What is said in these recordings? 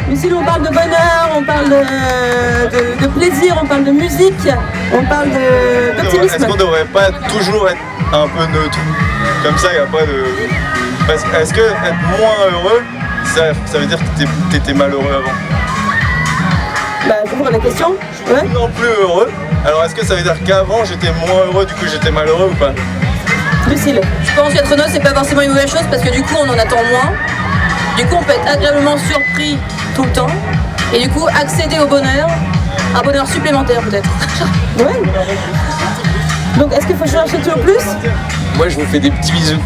Lucille, on parle de bonheur, on parle de plaisir, on parle de musique, on parle d'optimisme. Est-ce qu'on devrait pas toujours être un peu neutre? Comme ça, il n'y a pas de... Est-ce que être moins heureux, ça veut dire que t'étais malheureux avant? Bah, j'ouvre la question. Ouais. Non plus heureux. Alors est-ce que ça veut dire qu'avant j'étais moins heureux, du coup j'étais malheureux ou pas? Lucille. Je pense qu'être heureux, c'est pas forcément une mauvaise chose parce que du coup, on en attend moins. Du coup, on peut être agréablement surpris tout le temps. Et du coup, accéder au bonheur, un bonheur supplémentaire peut-être. Ouais. Donc, est-ce qu'il faut chercher toujours plus? Moi, je vous fais des petits bisous.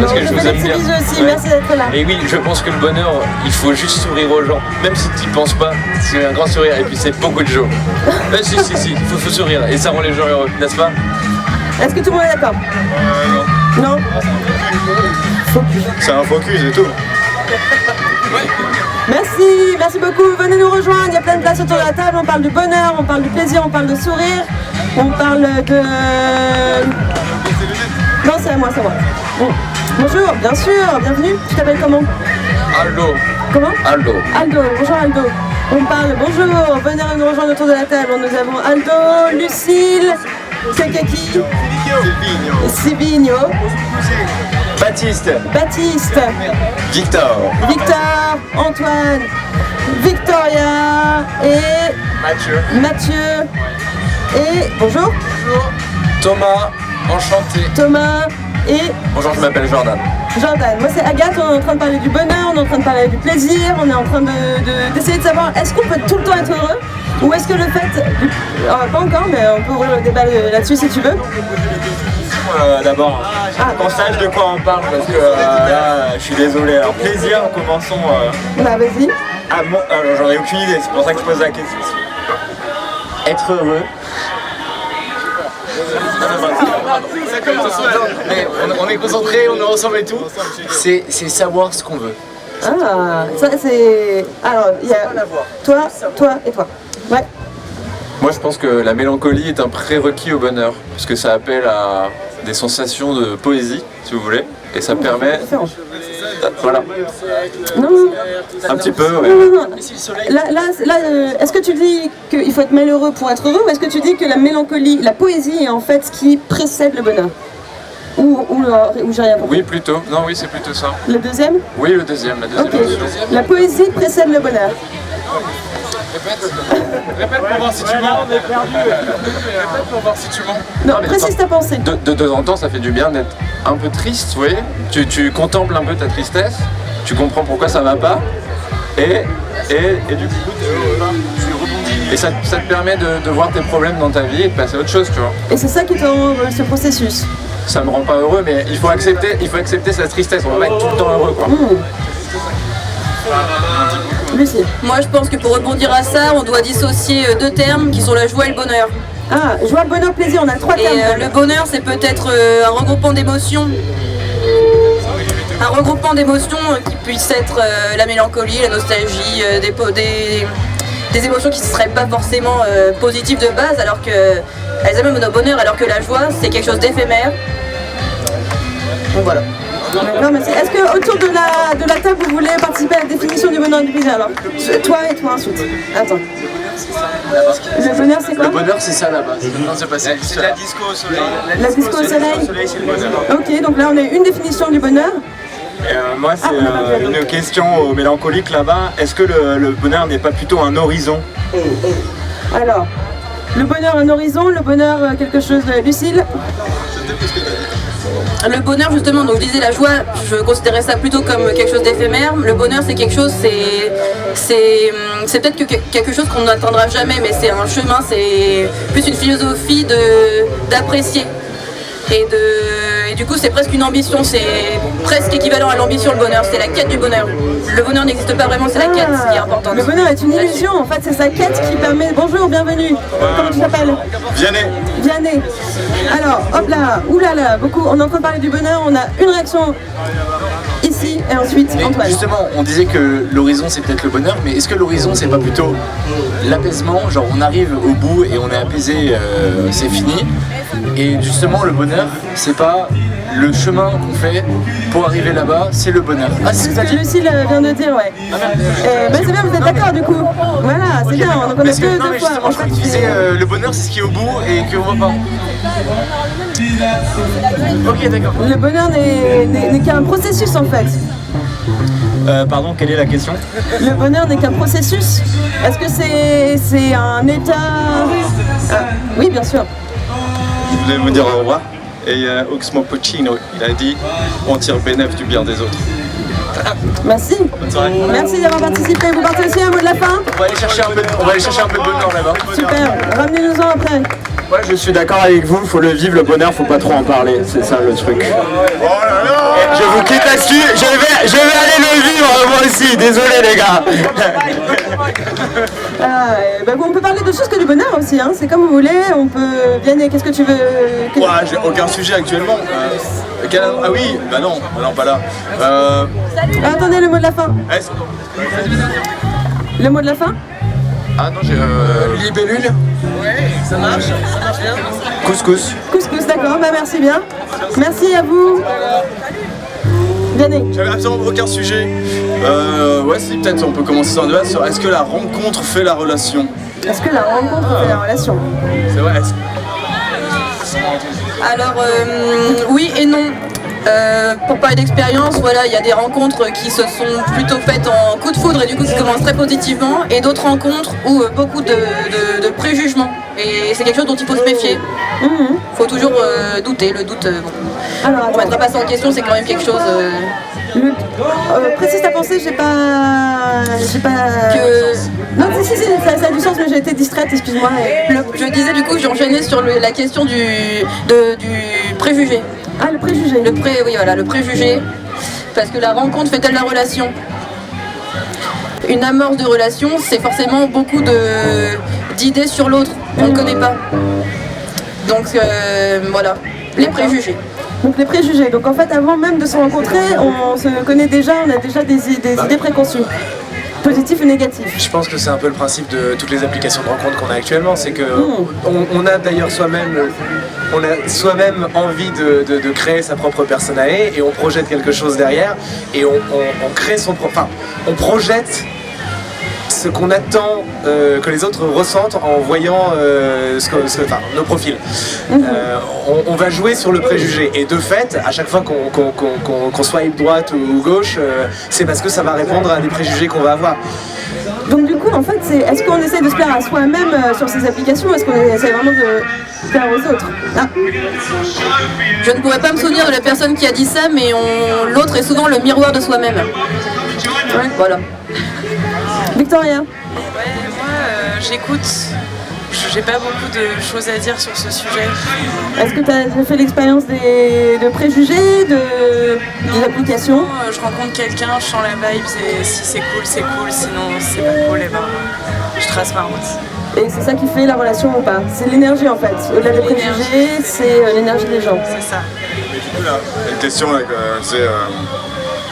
Parce que je vous aime bien. Bisous aussi, Ouais. merci d'être là. Et oui, je pense que le bonheur, il faut juste sourire aux gens. Même si tu n'y penses pas, c'est un grand sourire. Et puis, c'est beaucoup de jours. Si, il faut sourire. Et ça rend les gens heureux, n'est-ce pas? Est-ce que tout le monde est d'accord? Non. Non. C'est un focus et tout. Merci beaucoup, venez nous rejoindre, il y a plein de places autour de la table, on parle du bonheur, on parle du plaisir, on parle de sourire, on parle de... Non, c'est à moi. Bon. Bonjour, bien sûr, bienvenue, tu t'appelles comment? Aldo. Comment? Aldo. Aldo, bonjour Aldo. On parle, bonjour, venez nous rejoindre autour de la table, nous avons Aldo, Lucille, Kakaki, Sibigno, Baptiste. Victor. Antoine, Victoria et Mathieu. Et bonjour. Thomas, enchanté. Thomas et Bonjour, je m'appelle Jordan. Jordan. Moi c'est Agathe, on est en train de parler du bonheur, on est en train de parler du plaisir, on est en train d'essayer de savoir est-ce qu'on peut tout le temps être heureux ou est-ce que le fait... pas encore, mais on peut ouvrir le débat là-dessus si tu veux. D'abord, qu'on sache de quoi on parle parce que là, je suis désolé. Alors, plaisir, commençons. Bah vas-y. Alors, j'en ai aucune idée, c'est pour ça que je pose la question. Être heureux. Mais on est concentré, on est ensemble et tout. C'est savoir ce qu'on veut. Ah, ça c'est... Alors, il y a toi et toi. Ouais. Moi, je pense que la mélancolie est un prérequis au bonheur, puisque ça appelle à des sensations de poésie, si vous voulez, et ça permet... Voilà. Non. Un petit peu, ouais. Non. Là, est-ce que tu dis qu'il faut être malheureux pour être heureux ou est-ce que tu dis que la mélancolie, la poésie est en fait ce qui précède le bonheur? Ou j'ai rien compris? Oui, plutôt. Non, oui, c'est plutôt ça. Le deuxième? Oui, la deuxième Ok. option. La poésie précède le bonheur. Répète pour voir si tu mens. Répète pour voir si tu mens. Non, précise ta pensée. De temps en temps, ça fait du bien d'être un peu triste, vous voyez. Tu contemples un peu ta tristesse, tu comprends pourquoi ça va pas, et du coup, tu rebondis. Et ça te permet de voir tes problèmes dans ta vie et de passer à autre chose, tu vois. Et c'est ça qui te rend ce processus. Ça me rend pas heureux, mais il faut accepter sa tristesse. On va pas être tout le temps heureux, quoi. Lucie. Moi, je pense que pour rebondir à ça, on doit dissocier deux termes qui sont la joie et le bonheur. Ah, joie, bonheur, plaisir, on a trois termes. Et le bonheur, c'est peut-être un regroupement d'émotions. Un regroupement d'émotions qui puisse être la mélancolie, la nostalgie, des émotions qui ne seraient pas forcément positives de base, alors qu'elles amènent au bonheur, alors que la joie, c'est quelque chose d'éphémère. Donc voilà. Non, mais est-ce que autour de la table vous voulez participer à la définition du bonheur et du plaisir? Alors, toi et toi ensuite. Attends. Le bonheur c'est quoi? Le bonheur, c'est ça là-bas. C'est la disco au soleil. La disco au soleil. C'est le bonheur. Ok, donc là on a une définition du bonheur. Moi, c'est une question aux mélancoliques là-bas. Est-ce que le bonheur n'est pas plutôt un horizon? Alors, le bonheur un horizon, le bonheur quelque chose de Lucille. Le bonheur, justement, donc je disais la joie, je considérais ça plutôt comme quelque chose d'éphémère. Le bonheur, c'est quelque chose, c'est peut-être quelque chose qu'on n'atteindra jamais, mais c'est un chemin, c'est plus une philosophie d'apprécier. Et du coup, c'est presque une ambition, c'est presque équivalent à l'ambition, le bonheur, c'est la quête du bonheur. Le bonheur n'existe pas vraiment, c'est la quête qui est importante. Le bonheur est une illusion, en fait, c'est sa quête qui permet... Bonjour, bienvenue. Comment tu t'appelles? Vianney. Alors, hop là, oulala, beaucoup, on est en train de parler du bonheur, on a une réaction ici et ensuite Mais Antoine. justement, on disait que l'horizon c'est peut-être le bonheur, mais est-ce que l'horizon c'est pas plutôt l'apaisement? Genre on arrive au bout et on est apaisé, c'est fini. Et justement le bonheur c'est pas le chemin qu'on fait pour arriver là-bas, c'est le bonheur. Ah, c'est ce que t'as dit. Lucille vient de dire, ouais. C'est bien, vous êtes d'accord du coup. Voilà, c'est bien, on en connaît deux fois. Justement, je crois que tu disais le bonheur c'est ce qui est au bout et qu'on voit pas. Ok, d'accord. Le bonheur n'est qu'un processus en fait. Pardon, quelle est la question? Le bonheur n'est qu'un processus. Est-ce que c'est un état... oui, bien sûr. Je voulais vous dire au revoir. Et Oxmo Puccino, il a dit on tire bénéfice du bien des autres. Merci. Bonne soirée. Merci d'avoir participé. Vous partez aussi un mot de la fin? On va aller chercher un peu de bonheur là-bas. Super. Ramenez-nous-en après. Ouais, je suis d'accord avec vous, faut le vivre, le bonheur, faut pas trop en parler, c'est ça le truc. Je vous quitte là-dessus, je vais aller le vivre moi aussi, désolé les gars. On peut parler de choses que du bonheur aussi, hein. C'est comme vous voulez, on peut... Vianney, qu'est-ce que tu veux Ouais, j'ai aucun sujet actuellement. Ah oui, bah non, pas là. Attendez, le mot de la fin. Le mot de la fin? Ah non, j'ai libellule. Ouais, ça marche bien. Couscous. Couscous, d'accord, bah merci bien. Merci à vous. Vianney. J'avais absolument aucun sujet. Ouais, si peut-être on peut commencer sur un débat sur est-ce que la rencontre fait la relation? Est-ce que la rencontre fait la relation? C'est vrai. Alors oui et non. Pour parler d'expérience, voilà, il y a des rencontres qui se sont plutôt faites en coup de foudre et du coup qui commencent très positivement, et d'autres rencontres où beaucoup de préjugements. Et c'est quelque chose dont il faut se méfier. Faut toujours douter. Le doute, Alors, on ne mettra pas ça en question, c'est quand même quelque chose. Précise ta pensée, j'ai pas... Que... Non, si, ça a du sens, mais j'ai été distraite, excuse-moi. Je disais du coup, j'ai enchaîné sur la question du préjugé. Ah, le préjugé. Oui, voilà, le préjugé. Parce que la rencontre fait-elle la relation? Une amorce de relation, c'est forcément beaucoup d'idées sur l'autre qu'on ne connaît pas. Donc voilà, les préjugés. Donc les préjugés. Donc en fait, avant même de se rencontrer, on se connaît déjà, on a déjà des idées préconçues. Positif ou négatif? Je pense que c'est un peu le principe de toutes les applications de rencontres qu'on a actuellement, c'est que on a d'ailleurs soi-même envie de créer sa propre personnalité et on projette quelque chose derrière et on crée on projette ce qu'on attend que les autres ressentent en voyant nos profils. On va jouer sur le préjugé et de fait, à chaque fois qu'on swipe droite ou gauche, c'est parce que ça va répondre à des préjugés qu'on va avoir. Donc du coup, en fait, est-ce qu'on essaie de se plaire à soi-même sur ces applications ou est-ce qu'on essaie vraiment de plaire aux autres? Je ne pourrais pas me souvenir de la personne qui a dit ça, mais l'autre est souvent le miroir de soi-même. Ouais, voilà. Victoria? Ouais, moi j'écoute. J'ai pas beaucoup de choses à dire sur ce sujet. Est-ce que tu as fait l'expérience de préjugés, des applications? Je rencontre quelqu'un, je sens la vibe, si c'est cool, sinon c'est pas cool, et ben je trace ma route. Et c'est ça qui fait la relation ou pas? C'est l'énergie en fait. Au-delà des préjugés, c'est l'énergie des gens. C'est ça. Mais du coup là, il y a une question là, c'est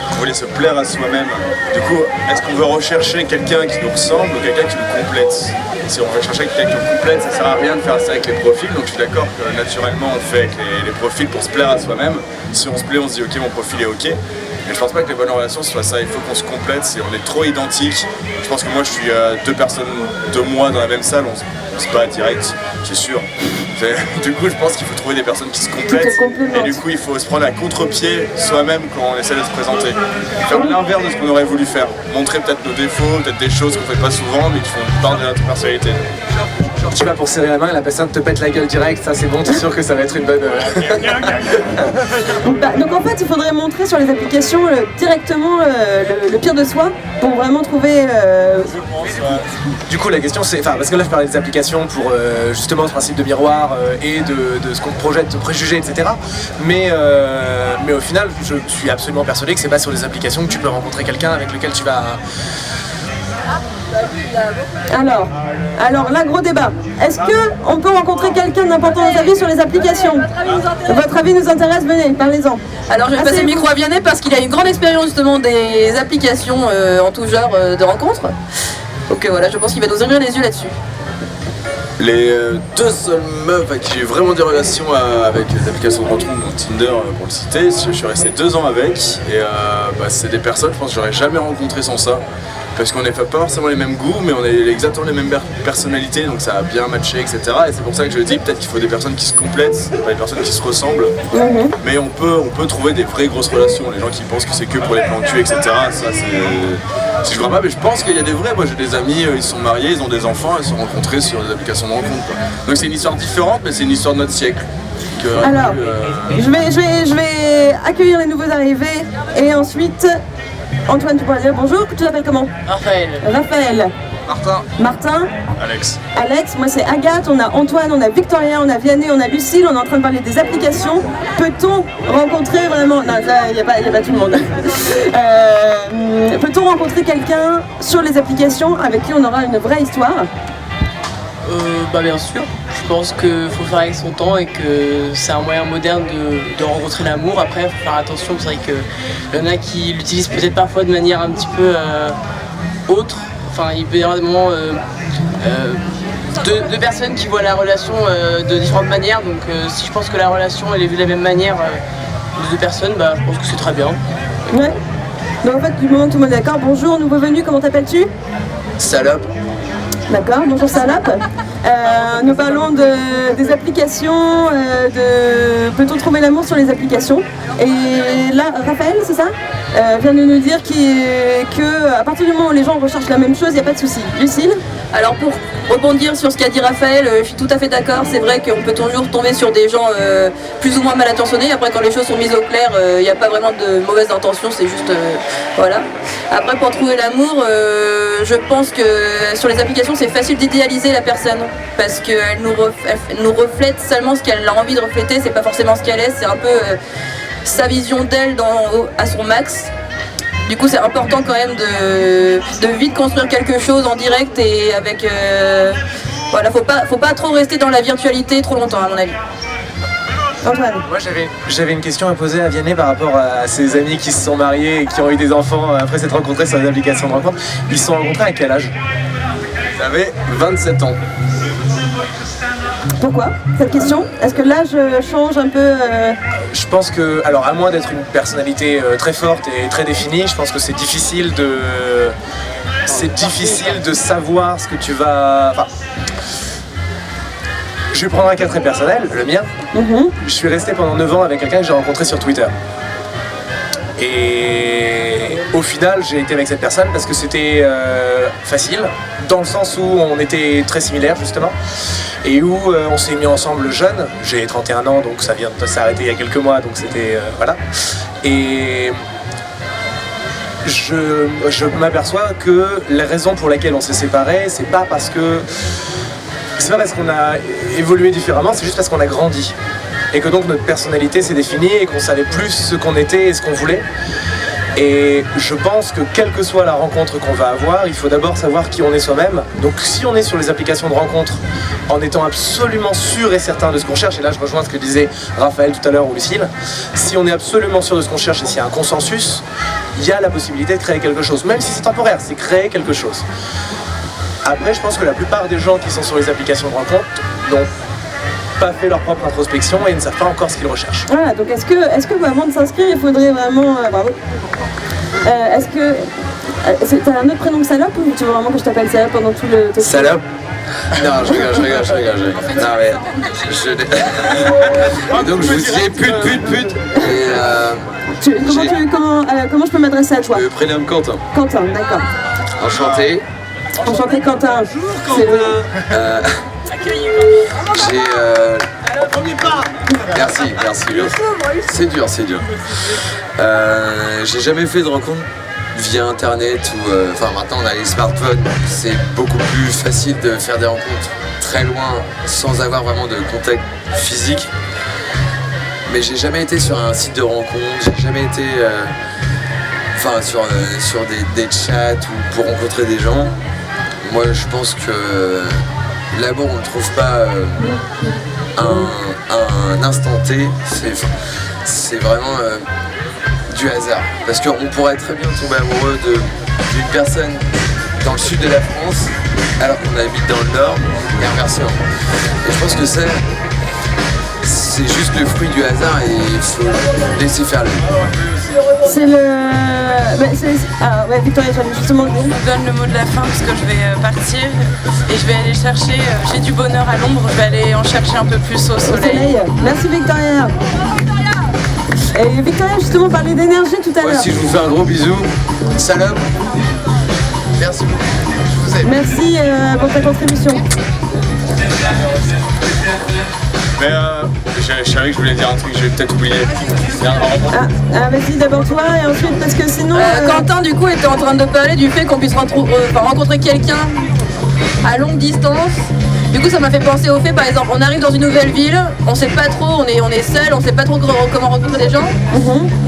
on voulait se plaire à soi-même. Du coup, est-ce qu'on veut rechercher quelqu'un qui nous ressemble ou quelqu'un qui nous complète? Si on veut chercher quelqu'un qui nous complète, ça sert à rien de faire ça avec les profils. Donc je suis d'accord que naturellement on fait avec les profils pour se plaire à soi-même. Si on se plaît, on se dit ok, mon profil est ok. Mais je pense pas que les bonnes relations soit ça, il faut qu'on se complète. Si on est trop identique, je pense que moi je suis deux personnes de moi dans la même salle, on se bat direct, c'est sûr. Du coup, je pense qu'il faut trouver des personnes qui se complètent et du coup, il faut se prendre à contre-pied soi-même quand on essaie de se présenter. Faire l'inverse de ce qu'on aurait voulu faire. Montrer peut-être nos défauts, peut-être des choses qu'on fait pas souvent mais qui font part de notre personnalité. Tu vas pour serrer la main et la personne te pète la gueule direct, ça c'est bon, t'es sûr que ça va être une bonne... Donc en fait, il faudrait montrer sur les applications directement le pire de soi pour vraiment trouver... Du coup la question c'est, parce que là je parlais des applications pour justement ce principe de miroir et de ce qu'on projette, de préjugés, etc. Mais au final, je suis absolument persuadé que c'est pas sur les applications que tu peux rencontrer quelqu'un avec lequel tu vas... Alors là, gros débat. Est-ce qu'on peut rencontrer quelqu'un d'important dans sa vie sur les applications? Votre avis nous intéresse, venez, parlez-en. Alors je vais passer le micro à Vianney parce qu'il a une grande expérience justement des applications en tout genre de rencontres. Donc voilà, je pense qu'il va nous ouvrir les yeux là-dessus. Les deux seules meufs avec qui j'ai eu vraiment des relations avec les applications de rencontre, donc Tinder pour le citer, je suis resté 2 ans avec et c'est des personnes, je pense que j'aurais jamais rencontré sans ça. Parce qu'on n'est pas forcément les mêmes goûts, mais on a exactement les mêmes personnalités, donc ça a bien matché, etc. Et c'est pour ça que je dis, peut-être qu'il faut des personnes qui se complètent, pas des personnes qui se ressemblent. Mais on peut trouver des vraies grosses relations. Les gens qui pensent que c'est que pour les plans cul, etc. Ça, c'est... Je crois pas, mais je pense qu'il y a des vrais. Moi j'ai des amis, ils sont mariés, ils ont des enfants, ils se sont rencontrés sur des applications de rencontre, quoi. Donc c'est une histoire différente, mais c'est une histoire de notre siècle. Alors, je vais accueillir les nouveaux arrivés et ensuite... Antoine, tu pourras dire bonjour, tu t'appelles comment? Raphaël. Raphaël. Martin. Martin. Alex. Alex, moi c'est Agathe, on a Antoine, on a Victoria, on a Vianney, on a Lucille, on est en train de parler des applications. Peut-on rencontrer vraiment... Non, là, il n'y a pas tout le monde. Peut-on rencontrer quelqu'un sur les applications avec qui on aura une vraie histoire? Bien sûr, je pense qu'il faut faire avec son temps et que c'est un moyen moderne de rencontrer l'amour. Après, il faut faire attention, c'est vrai qu'il y en a qui l'utilisent peut-être parfois de manière un petit peu autre. Enfin, il peut y avoir des moments de personnes qui voient la relation de différentes manières. Donc si je pense que la relation elle est vue de la même manière de 2 personnes, je pense que c'est très bien. Ouais. Donc en fait, du moment que tout le monde est d'accord, bonjour, nouveau venu, comment t'appelles-tu? Salope. D'accord, bonjour Salope. Nous parlons des applications, peut-on trouver l'amour sur les applications? Et là, Raphaël, c'est ça, vient de nous dire qu'à partir du moment où les gens recherchent la même chose, il n'y a pas de souci. Lucille? Alors pour rebondir sur ce qu'a dit Raphaël, je suis tout à fait d'accord, c'est vrai qu'on peut toujours tomber sur des gens plus ou moins mal intentionnés. Après quand les choses sont mises au clair, il n'y a pas vraiment de mauvaises intentions, c'est juste... voilà. Après pour trouver l'amour, je pense que sur les applications c'est facile d'idéaliser la personne parce qu'elle nous reflète seulement ce qu'elle a envie de refléter, c'est pas forcément ce qu'elle est, c'est un peu sa vision d'elle à son max. Du coup c'est important quand même de vite construire quelque chose en direct et avec... voilà, faut pas trop rester dans la virtualité trop longtemps à mon avis. Antoine. Moi j'avais une question à poser à Vianney par rapport à ses amis qui se sont mariés et qui ont eu des enfants après s'être rencontrés sur les applications de rencontre. Ils se sont rencontrés à quel âge? J'avais 27 ans. Pourquoi cette question? Est-ce que l'âge change un peu Je pense que, alors à moins d'être une personnalité très forte et très définie, je pense que c'est difficile de savoir ce que tu vas... Enfin, je vais prendre un cas très personnel, le mien. Je suis resté pendant 9 ans avec quelqu'un que j'ai rencontré sur Twitter. Et au final, j'ai été avec cette personne parce que c'était facile, dans le sens où on était très similaires justement, et où on s'est mis ensemble jeunes. J'ai 31 ans, donc ça vient de s'arrêter il y a quelques mois, donc c'était... voilà. Et je m'aperçois que la raison pour laquelle on s'est séparés, c'est pas parce qu'on a évolué différemment, c'est juste parce qu'on a grandi. Et que donc notre personnalité s'est définie et qu'on savait plus ce qu'on était et ce qu'on voulait. Et je pense que quelle que soit la rencontre qu'on va avoir, il faut d'abord savoir qui on est soi-même. Donc si on est sur les applications de rencontre en étant absolument sûr et certain de ce qu'on cherche, et là je rejoins ce que disait Raphaël tout à l'heure ou Lucille, si on est absolument sûr de ce qu'on cherche et s'il y a un consensus, il y a la possibilité de créer quelque chose. Même si c'est temporaire, c'est créer quelque chose. Après, je pense que la plupart des gens qui sont sur les applications de rencontre n'ont pas fait leur propre introspection et ne savent pas encore ce qu'ils recherchent. Voilà, donc est-ce que avant de s'inscrire, il faudrait vraiment... bravo. Est-ce que... t'as un autre prénom que Salope ou tu veux vraiment que je t'appelle Salope pendant tout le... Salope? Non, je rigole. Non mais... Donc je vous disais pute. Et comment je peux m'adresser à toi? Le prénom Quentin. Quentin, d'accord. Enchanté. Enchanté Quentin. Merci. C'est dur. J'ai jamais fait de rencontre via internet ou... Enfin maintenant on a les smartphones, c'est beaucoup plus facile de faire des rencontres très loin sans avoir vraiment de contact physique. Mais j'ai jamais été sur un site de rencontre, j'ai jamais été sur des chats ou pour rencontrer des gens. Moi je pense que l'amour on ne trouve pas un instant T, c'est vraiment du hasard. Parce qu'on pourrait très bien tomber amoureux d'une personne dans le sud de la France alors qu'on habite dans le nord et inversement. Et je pense que c'est juste le fruit du hasard et il faut laisser faire le. C'est le... Ah ouais, Victoria, j'allais justement... Je vous donne le mot de la fin parce que je vais partir et je vais aller chercher, j'ai du bonheur à l'ombre, je vais aller en chercher un peu plus au soleil. Merci Victoria. Et Victoria justement parlait d'énergie tout à l'heure. Moi aussi je vous fais un gros bisou. Salope. Merci beaucoup. Je vous aime. Merci pour ta contribution. Mais je savais que je voulais dire un truc, j'ai peut-être oublié. Vas-y d'abord toi et ensuite parce que sinon... Quentin du coup était en train de parler du fait qu'on puisse rencontrer quelqu'un à longue distance. Du coup ça m'a fait penser au fait par exemple on arrive dans une nouvelle ville, on sait pas trop, on est seul, on sait pas trop comment rencontrer des gens.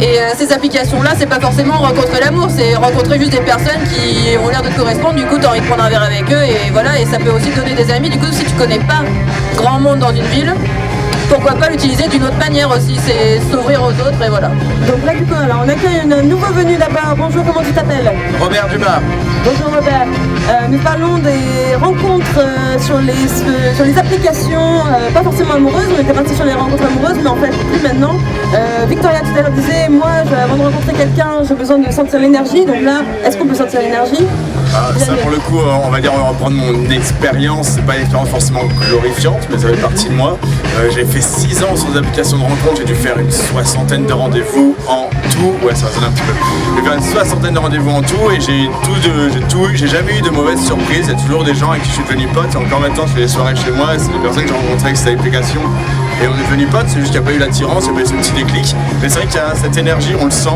Et ces applications là c'est pas forcément rencontrer l'amour, c'est rencontrer juste des personnes qui ont l'air de te correspondre, du coup t'as envie de prendre un verre avec eux et voilà, et ça peut aussi te donner des amis. Du coup si tu connais pas grand monde dans une ville, pourquoi pas l'utiliser d'une autre manière aussi, c'est s'ouvrir aux autres et voilà. Donc là du coup alors on accueille un nouveau venu là-bas. Bonjour, comment tu t'appelles? Robert Dumas. Bonjour Robert. Nous parlons des rencontres sur les applications, pas forcément amoureuses, on était parti sur les rencontres amoureuses, mais en fait plus maintenant. Victoria tout à l'heure disait, moi avant de rencontrer quelqu'un, j'ai besoin de sentir l'énergie, donc là, est-ce qu'on peut sentir l'énergie? Ça pour le coup, on va dire, on va reprendre mon expérience, c'est pas une expérience forcément glorifiante, mais ça fait partie de moi. J'ai fait 6 ans sur des applications de rencontres, j'ai dû faire une 60aine de rendez-vous en tout, ouais ça résonne un petit peu. J'ai fait une 60aine de rendez-vous en tout et j'ai tout eu, j'ai jamais eu de mauvaises surprises, il y a toujours des gens avec qui je suis devenu pote, et encore maintenant je fais des soirées chez moi, c'est des personnes que j'ai rencontrées avec cette application. Et on est devenus potes, c'est juste qu'il n'y a pas eu l'attirance, il n'y a pas eu ce petit déclic. Mais c'est vrai qu'il y a cette énergie, on le sent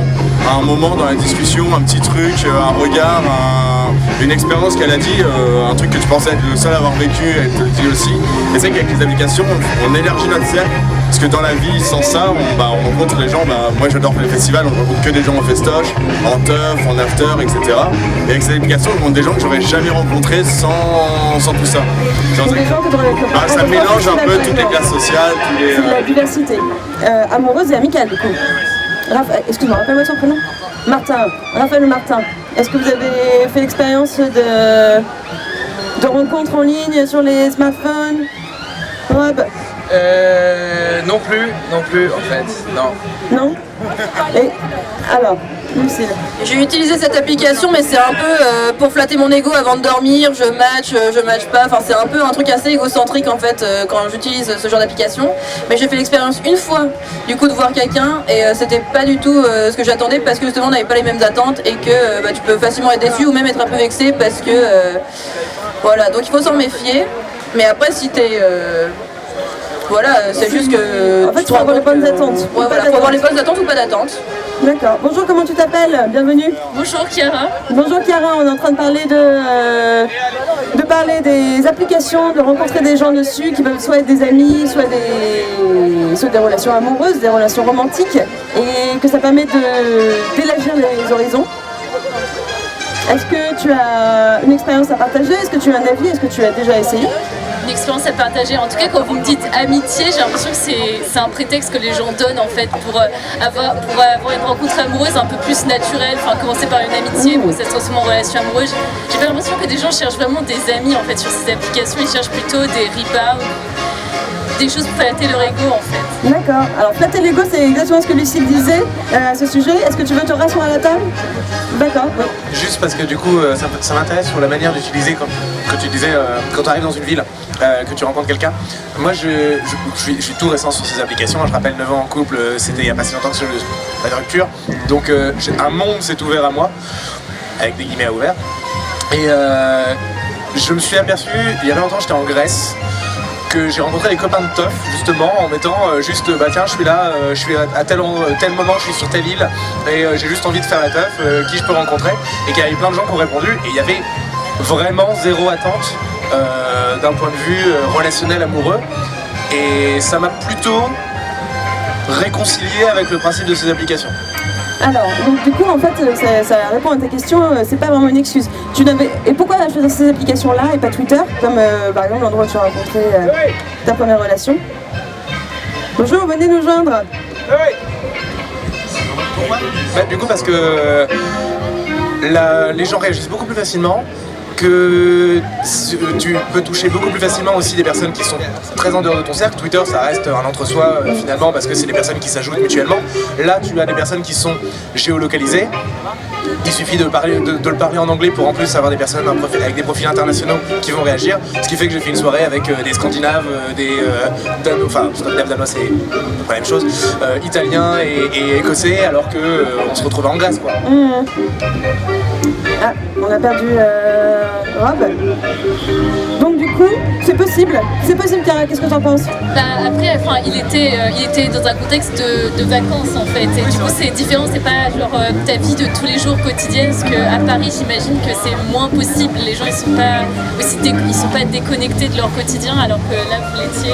à un moment dans la discussion, un petit truc, un regard, une expérience qu'elle a dit, un truc que tu pensais être le seul à avoir vécu, elle te le dit aussi. Et c'est vrai qu'avec les applications, on élargit notre cercle. Parce que dans la vie, sans ça, on rencontre les gens, moi j'adore les festivals, on rencontre que des gens en festoche, en teuf, en after, etc. Et avec ces applications, on rencontre des gens que j'aurais jamais rencontrés sans tout ça. Ça mélange un peu toutes les classes sociales, C'est de la diversité, amoureuse et amicale du coup. Excuse-moi, rappelle-moi ton prénom. Martin, Raphaël Martin. Est-ce que vous avez fait l'expérience de rencontres en ligne sur les smartphones? Rob? Non plus en fait, non. Non? Et alors, Lucille? J'ai utilisé cette application mais c'est un peu pour flatter mon ego avant de dormir, je match pas, enfin c'est un peu un truc assez égocentrique en fait quand j'utilise ce genre d'application. Mais j'ai fait l'expérience une fois du coup de voir quelqu'un et c'était pas du tout ce que j'attendais parce que justement on n'avait pas les mêmes attentes et que tu peux facilement être déçu ou même être un peu vexé parce que voilà, donc il faut s'en méfier. Mais après si t'es... voilà, c'est juste que... En fait, tu faut avoir les bonnes attentes. Ouais, voilà, faut avoir les bonnes attentes ou pas d'attentes. D'accord. Bonjour, comment tu t'appelles? Bienvenue. Bonjour Chiara. Bonjour Chiara, on est en train de parler parler des applications, de rencontrer des gens dessus qui peuvent soit être des amis, soit des relations amoureuses, des relations romantiques, et que ça permet d'élargir les horizons. Est-ce que tu as une expérience à partager? Est-ce que tu as un avis? Est-ce que tu as déjà essayé? Une expérience à partager. En tout cas, quand vous me dites amitié, j'ai l'impression que c'est un prétexte que les gens donnent en fait pour avoir une rencontre amoureuse un peu plus naturelle. Enfin, commencer par une amitié, pour ça se transforme en relation amoureuse. J'ai pas l'impression que des gens cherchent vraiment des amis en fait sur ces applications. Ils cherchent plutôt des rebounds, des choses pour flatter leur ego en fait. D'accord. Alors flatter l'ego, c'est exactement ce que Lucille disait à ce sujet. Est-ce que tu veux te rasseoir à la table? D'accord. Oui. Juste parce que du coup, ça m'intéresse sur la manière d'utiliser, comme tu disais, quand tu arrives dans une ville, que tu rencontres quelqu'un. Moi, je suis tout récent sur ces applications. Je rappelle 9 ans en couple, c'était il n'y a pas si longtemps que la rupture. Donc un monde s'est ouvert à moi, avec des guillemets à ouvert. Et je me suis aperçu, il y a pas longtemps, j'étais en Grèce, que j'ai rencontré des copains de teuf justement en mettant juste tiens je suis là, je suis à tel moment, je suis sur telle île et j'ai juste envie de faire la teuf, qui je peux rencontrer, et qu'il y avait plein de gens qui ont répondu et il y avait vraiment zéro attente d'un point de vue relationnel amoureux, et ça m'a plutôt réconcilié avec le principe de ces applications. Alors, donc du coup, en fait, ça répond à ta question, c'est pas vraiment une excuse. Et pourquoi choisir ces applications-là et pas Twitter, comme par exemple l'endroit où tu as rencontré ta première relation? Bonjour, venez nous joindre. Du coup, parce que les gens réagissent beaucoup plus facilement, que tu peux toucher beaucoup plus facilement aussi des personnes qui sont très en dehors de ton cercle. Twitter, ça reste un entre-soi finalement parce que c'est des personnes qui s'ajoutent mutuellement. Là, tu as des personnes qui sont géolocalisées. Il suffit de le parler en anglais pour en plus avoir des personnes avec des profils internationaux qui vont réagir. Ce qui fait que j'ai fait une soirée avec des Scandinaves, des Danois, enfin Scandinaves, Danois c'est pas la même chose, Italiens et Écossais alors qu'on se retrouvait en Grèce quoi. Ah, on a perdu Rob. Donc du coup, c'est possible, Chiara, qu'est-ce que t'en penses? Après, il était dans un contexte de vacances en fait, et du coup c'est différent, c'est pas genre ta vie de tous les jours quotidienne, parce qu'à Paris j'imagine que c'est moins possible, les gens ils sont pas déconnectés de leur quotidien alors que là vous l'étiez,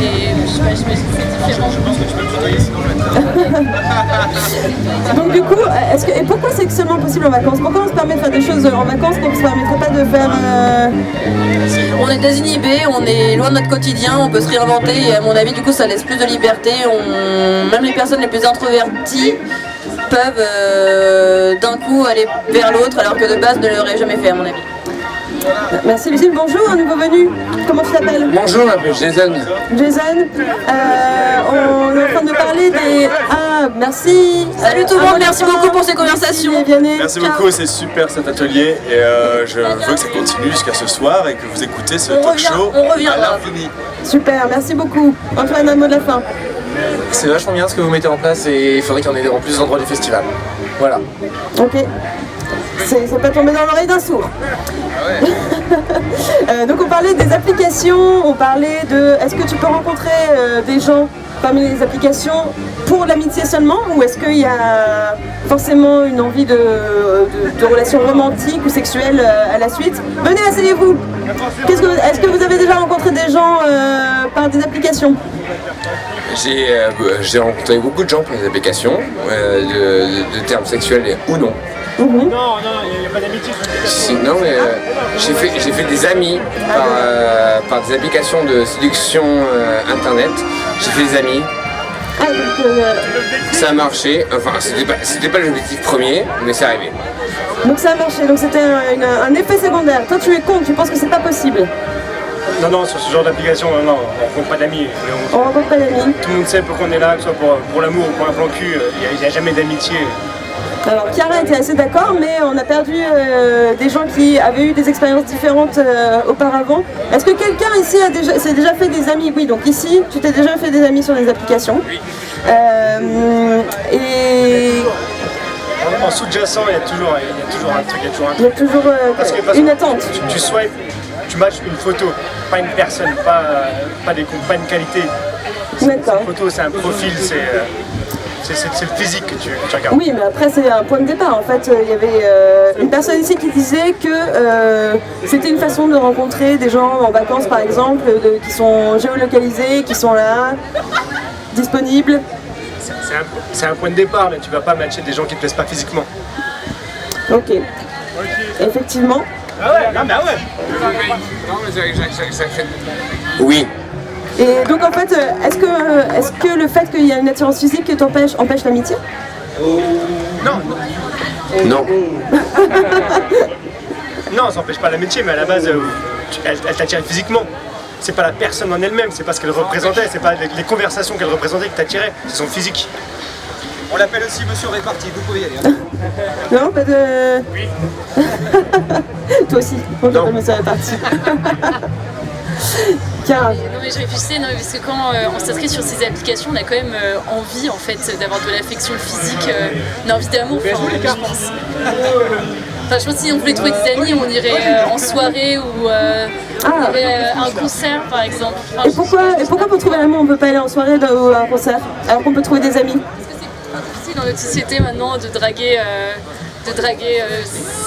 et je sais pas, j'imagine que c'est différent. Je pense que tu peux me tutoyer sinon je vais être Donc du coup, et pourquoi c'est seulement possible en vacances? Pourquoi on se permet de faire des choses en vacances qu'on ne se permettrait pas de faire On est désinhibé, on est loin de notre quotidien, on peut se réinventer et à mon avis du coup ça laisse plus de liberté. Même les personnes les plus introverties peuvent d'un coup aller vers l'autre alors que de base ne l'auraient jamais fait à mon avis. Merci Lucille, bonjour, un nouveau venu. Comment tu t'appelles? Bonjour, je m'appelle Jason. Jason, on est en train de parler des... Ah, merci. Salut tout le monde, merci beaucoup pour ces conversations. Merci beaucoup, c'est super cet atelier et je veux que ça continue jusqu'à ce soir et que vous écoutez ce talk show à l'infini. Super, merci beaucoup. Antoine, un mot de la fin. C'est vachement bien ce que vous mettez en place et il faudrait qu'il y en ait en plus d'endroits du festival. Voilà. Ok. C'est pas tombé dans l'oreille d'un sourd. Donc on parlait des applications, on parlait de... Est-ce que tu peux rencontrer des gens parmi les applications pour l'amitié seulement, ou est-ce qu'il y a forcément une envie de relations romantiques ou sexuelles à la suite? Venez, asseyez-vous. Est-ce que vous avez déjà rencontré des gens par des applications? J'ai rencontré beaucoup de gens par les applications, de termes sexuels ou non. Non, il n'y a pas d'amitié. Non, mais j'ai fait des amis par des applications de séduction internet. J'ai fait des amis. Ça a marché. Enfin, c'était pas l'objectif premier, mais c'est arrivé. Donc ça a marché. Donc c'était un effet secondaire. Toi, tu es con. Tu penses que c'est pas possible? Non, sur ce genre d'application, non, on rencontre pas d'amis. On rencontre pas d'amis. Tout le monde sait pourquoi on est là, que ce soit pour l'amour ou pour un plan cul, il n'y a jamais d'amitié. Alors Chiara était assez d'accord, mais on a perdu des gens qui avaient eu des expériences différentes auparavant. Est-ce que quelqu'un ici s'est déjà fait des amis? Oui, donc ici, tu t'es déjà fait des amis sur des applications. Oui. Et... En sous-jacent, il y a toujours un truc, Il y a toujours parce une attente. Tu swipes, tu matches une photo, pas une personne, pas une qualité. D'accord. Une photo, c'est un profil, c'est le physique que tu regardes. Oui, mais après c'est un point de départ. En fait, il y avait une personne ici qui disait que c'était une façon de rencontrer des gens en vacances, par exemple, qui sont géolocalisés, qui sont là, disponibles. C'est un point de départ, mais tu vas pas matcher des gens qui te plaisent pas physiquement. Ok. Effectivement. Ah ouais, non mais ah ouais. Oui. Et donc en fait, est-ce que le fait qu'il y a une attirance physique empêche l'amitié? Non. Non. Non, ça n'empêche pas l'amitié, mais à la base, elle t'attire physiquement. C'est pas la personne en elle-même, c'est pas ce qu'elle représentait, c'est pas les conversations qu'elle représentait qui t'attiraient, c'est son physique. On l'appelle aussi Monsieur Réparti, vous pouvez y aller. Hein. Non, pas de... Oui. Toi aussi, on t'appelle Monsieur Réparti. Non mais je réfléchissais, parce que quand on s'inscrit sur ces applications, on a quand même envie en fait d'avoir de l'affection physique, on a envie d'amour, je pense. Enfin, je pense que si on voulait trouver des amis, on irait en soirée ou on irait à un concert par exemple. Enfin, et pourquoi pour trouver l'amour on peut pas aller en soirée ou à un concert alors qu'on peut trouver des amis? Parce que c'est difficile dans notre société maintenant de draguer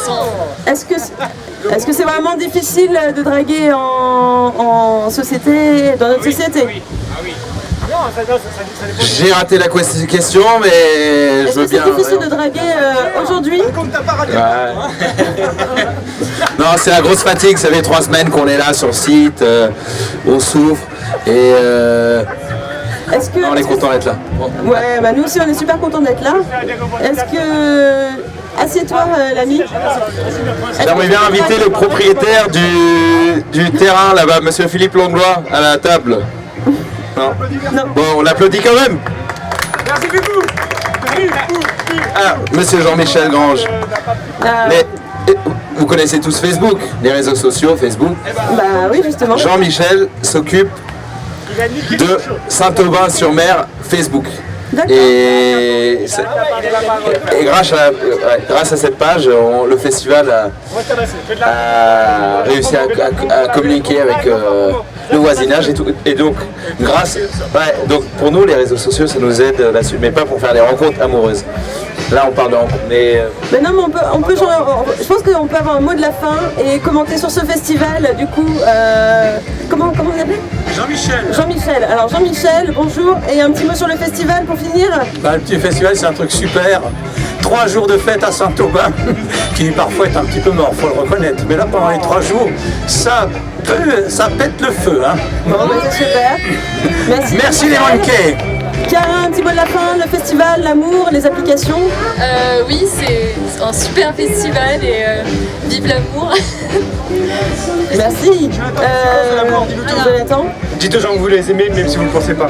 sans... Est-ce que c'est vraiment difficile de draguer en société, dans notre société? Oui. Ah oui. J'ai raté la question, mais je veux bien... Est-ce que c'est difficile de draguer aujourd'hui? Non, c'est la grosse fatigue, ça fait 3 semaines qu'on est là sur le site, on souffre, et... on est content d'être là. Ouais, bah nous aussi on est super contents d'être là. Assieds-toi, l'ami. J'aimerais bien inviter le propriétaire du terrain là-bas, monsieur Philippe Langlois, à la table. Non. Bon, on l'applaudit quand même. Merci beaucoup. Ah, monsieur Jean-Michel Grange. Mais vous connaissez tous Facebook, les réseaux sociaux, Facebook. Bah oui, justement. Jean-Michel s'occupe de Saint-Aubin-sur-Mer, Facebook. Et grâce à cette page, le festival a réussi à communiquer avec le voisinage et tout. Et donc, donc pour nous, les réseaux sociaux, ça nous aide là-dessus, mais pas pour faire des rencontres amoureuses. Là, on parle de rencontres, mais non, mais je pense qu'on peut avoir un mot de la fin et commenter sur ce festival. Du coup, comment vous appelez? Jean-Michel. Jean-Michel. Alors Jean-Michel, bonjour. Et un petit mot sur le festival pour finir. Le petit festival, c'est un truc super. 3 jours de fête à Saint-Aubin, qui parfois est un petit peu mort, faut le reconnaître. Mais là, pendant les 3 jours, ça pète le feu. Hein. Bon, c'est super. Merci les manqués. Chiara, un petit mot de la fin, le festival, l'amour, les applications. Oui, c'est un super festival et vive l'amour. Merci. Jonathan. Dites aux gens que vous les aimez, même si vous ne le pensez pas.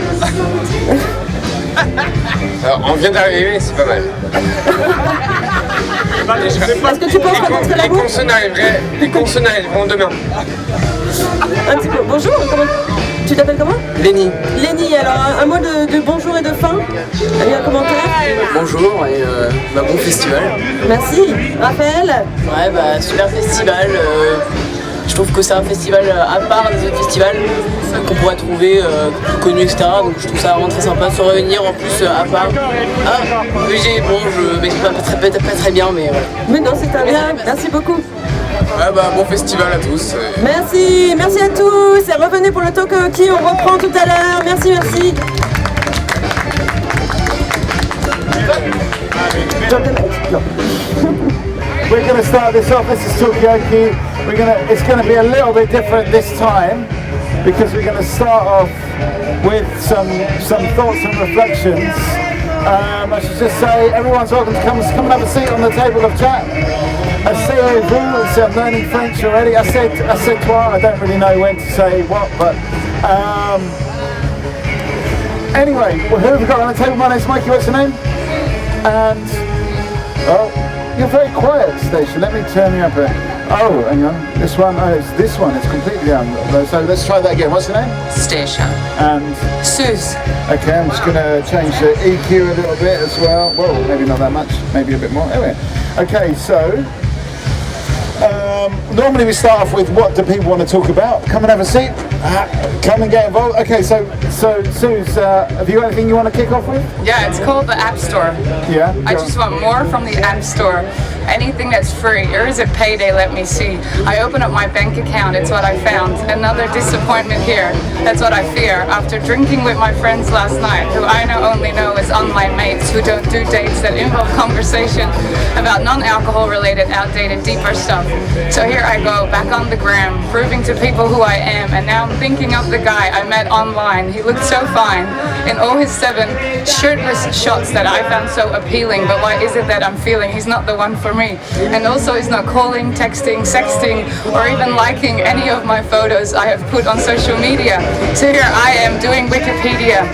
Alors, on vient d'arriver, c'est pas mal. Est-ce que tu penses rencontrer l'amour? Les consonnes arriveront demain. Un petit peu. Bonjour, tu t'appelles comment? Lenny. Lenny, alors un mot de bonjour et de fin. Un commentaire? Bonjour et bon festival. Merci. Raphaël? Ouais, super festival. Je trouve que c'est un festival à part des autres festivals qu'on pourrait trouver connus, etc. Donc je trouve ça vraiment très sympa de se réunir en plus à part. Ah, je m'exprime pas très bien, mais voilà. Mais non, c'est très bien. Merci beaucoup. Ouais, bon festival à tous. Merci à tous. Et revenez pour le Tokaoki, on reprend tout à l'heure. Merci. We're going to start this off. This is Tokaoki. It's going to be a little bit different this time because we're going to start off with some thoughts and reflections. I should just say everyone's welcome to come and have a seat on the table of chat. Asseyez-vous, I'm learning French already. I said toi, I don't really know when to say what, but anyway, who have we got on the table? My name's Mikey, what's your name? And, you're very quiet, Station. Let me turn you up here. Oh, hang on. This one, it's this one. It's completely on. So let's try that again. What's your name? Station. And? Suze. Okay, I'm just going to change the EQ a little bit as well. Well, maybe not that much. Maybe a bit more. Anyway. Okay, so normally we start off with what do people want to talk about. Come and have a seat. Come and get involved. Okay, so Suze, have you got anything you want to kick off with? Yeah, it's called the App Store. Yeah. I just want more from the App Store. Anything that's free, or is it payday? Let me see. I open up my bank account, it's what I found. Another disappointment here. That's what I fear. After drinking with my friends last night, who I only know as online mates who don't do dates that involve conversation about non-alcohol related, outdated, deeper stuff. So here I go, back on the gram, proving to people who I am, and now I'm thinking of the guy I met online. He looked so fine in all his 7 shirtless shots that I found so appealing, but why is it that I'm feeling he's not the one for me? And also he's not calling, texting, sexting, or even liking any of my photos I have put on social media. So here I am doing Wikipedia,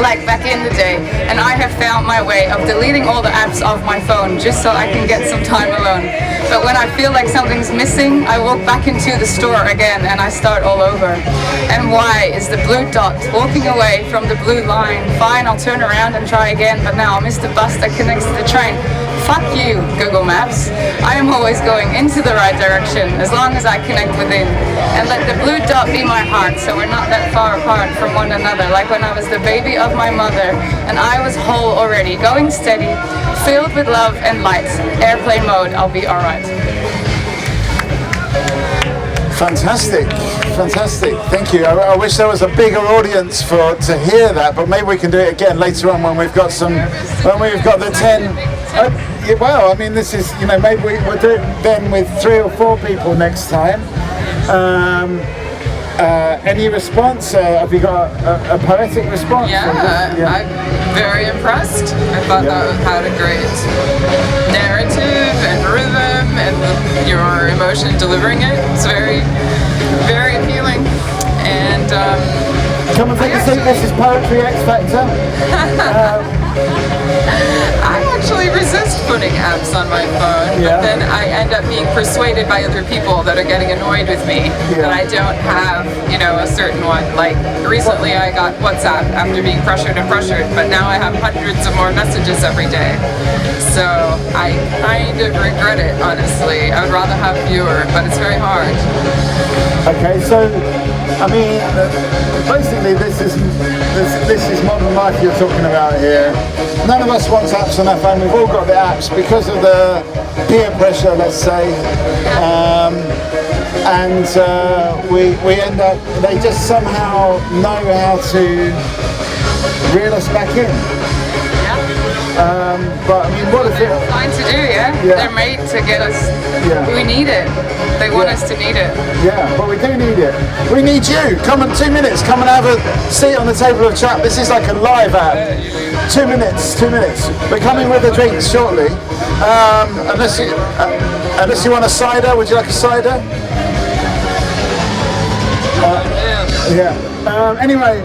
like back in the day, and I have found my way of deleting all the apps off my phone just so I can get some time alone. But when I feel like something's missing, I walk back into the store again and I start all over. And why is the blue dot walking away from the blue line? Fine, I'll turn around and try again, but now I miss the bus that connects to the train. Fuck you, Google Maps. I am always going into the right direction as long as I connect within. And let the blue dot be my heart so we're not that far apart from one another, like when I was the baby of my mother and I was whole already, going steady, filled with love and light. Airplane mode, I'll be alright. Fantastic. Thank you. I wish there was a bigger audience to hear that, but maybe we can do it again later on when we've got the 10. Well, I mean, this is, maybe we'll do it then with 3 or 4 people next time. Any response? Have you got a poetic response? Yeah, I'm very impressed. I thought that had a great narrative emotion delivering it. It's very, very appealing. And come and take a seat. This is Poetry X Factor. I actually resist putting apps on my phone, but then I end up being persuaded by other people that are getting annoyed with me that I don't have, a certain one. Like recently I got WhatsApp after being pressured, but now I have hundreds of more messages every day. So I kind of regret it, honestly. I would rather have fewer, but it's very hard. Okay, so I mean, basically this is modern life you're talking about here. None of us wants apps on our phone. We've all got the apps because of the peer pressure, let's say, and we end up. They just somehow know how to reel us back in. But I mean, what is it? Fine to do, yeah? They're made to get us. We need it. They want us to need it. Yeah, but we do need it. We need you. Come on, 2 minutes. Come and have a seat on the table of chat. This is like a live app. 2 minutes. 2 minutes. We're coming with the drinks shortly. Unless you want a cider. Would you like a cider? Anyway.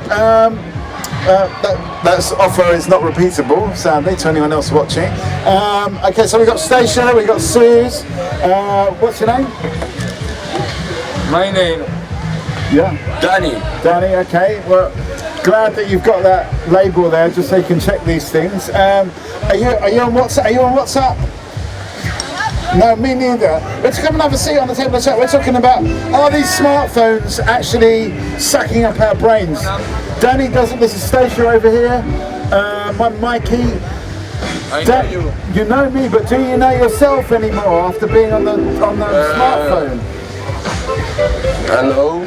That offer is not repeatable, sadly, to anyone else watching. Okay, so we've got Stacia, we've got Suze. What's your name? My name? Danny. Danny, okay. Well, glad that you've got that label there, just so you can check these things. Are you on WhatsApp? Are you on WhatsApp? No, me neither. Let's come and have a seat on the table of chat. We're talking about, are these smartphones actually sucking up our brains? Danny doesn't. This is Stacia over here. My Mikey. You know me, but do you know yourself anymore after being on the smartphone? Hello,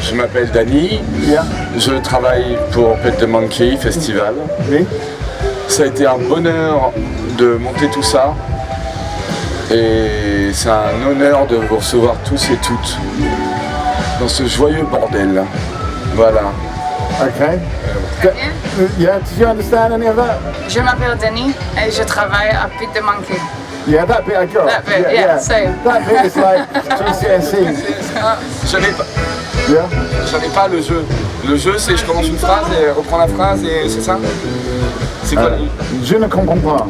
je m'appelle Danny. Je travaille pour Pet the Monkey Festival. Ça a été un bonheur de monter tout ça. Et c'est un honneur de vous recevoir tous et toutes dans ce joyeux bordel. Voilà. Okay. Yeah, did you understand any of that? Je m'appelle Denis et je travaille à Pet the Monkey. Yeah, that bit I got. That bit, yeah, same. That bit is like GCSE. J'avais pas le jeu. Le jeu, c'est je commence une phrase et reprends la phrase et c'est ça? C'est quoi? Je ne comprends pas.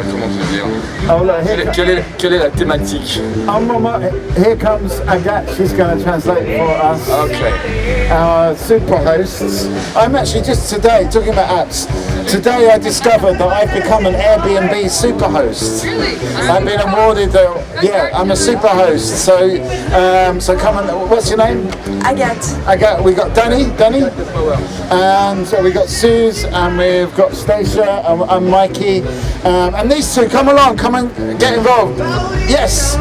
Comment te dire? Oh, look, quelle est la thématique? Here comes Agathe, she's going to translate for us. Okay. Our super hosts. I'm actually just today, talking about apps, today I discovered that I've become an Airbnb super host. Really? I've been awarded I'm a super host. So come on, what's your name? Agathe. We got Danny, and so we got Suze, and we've got Stacia, and Mikey, and these two, come along, come and get involved. Yes.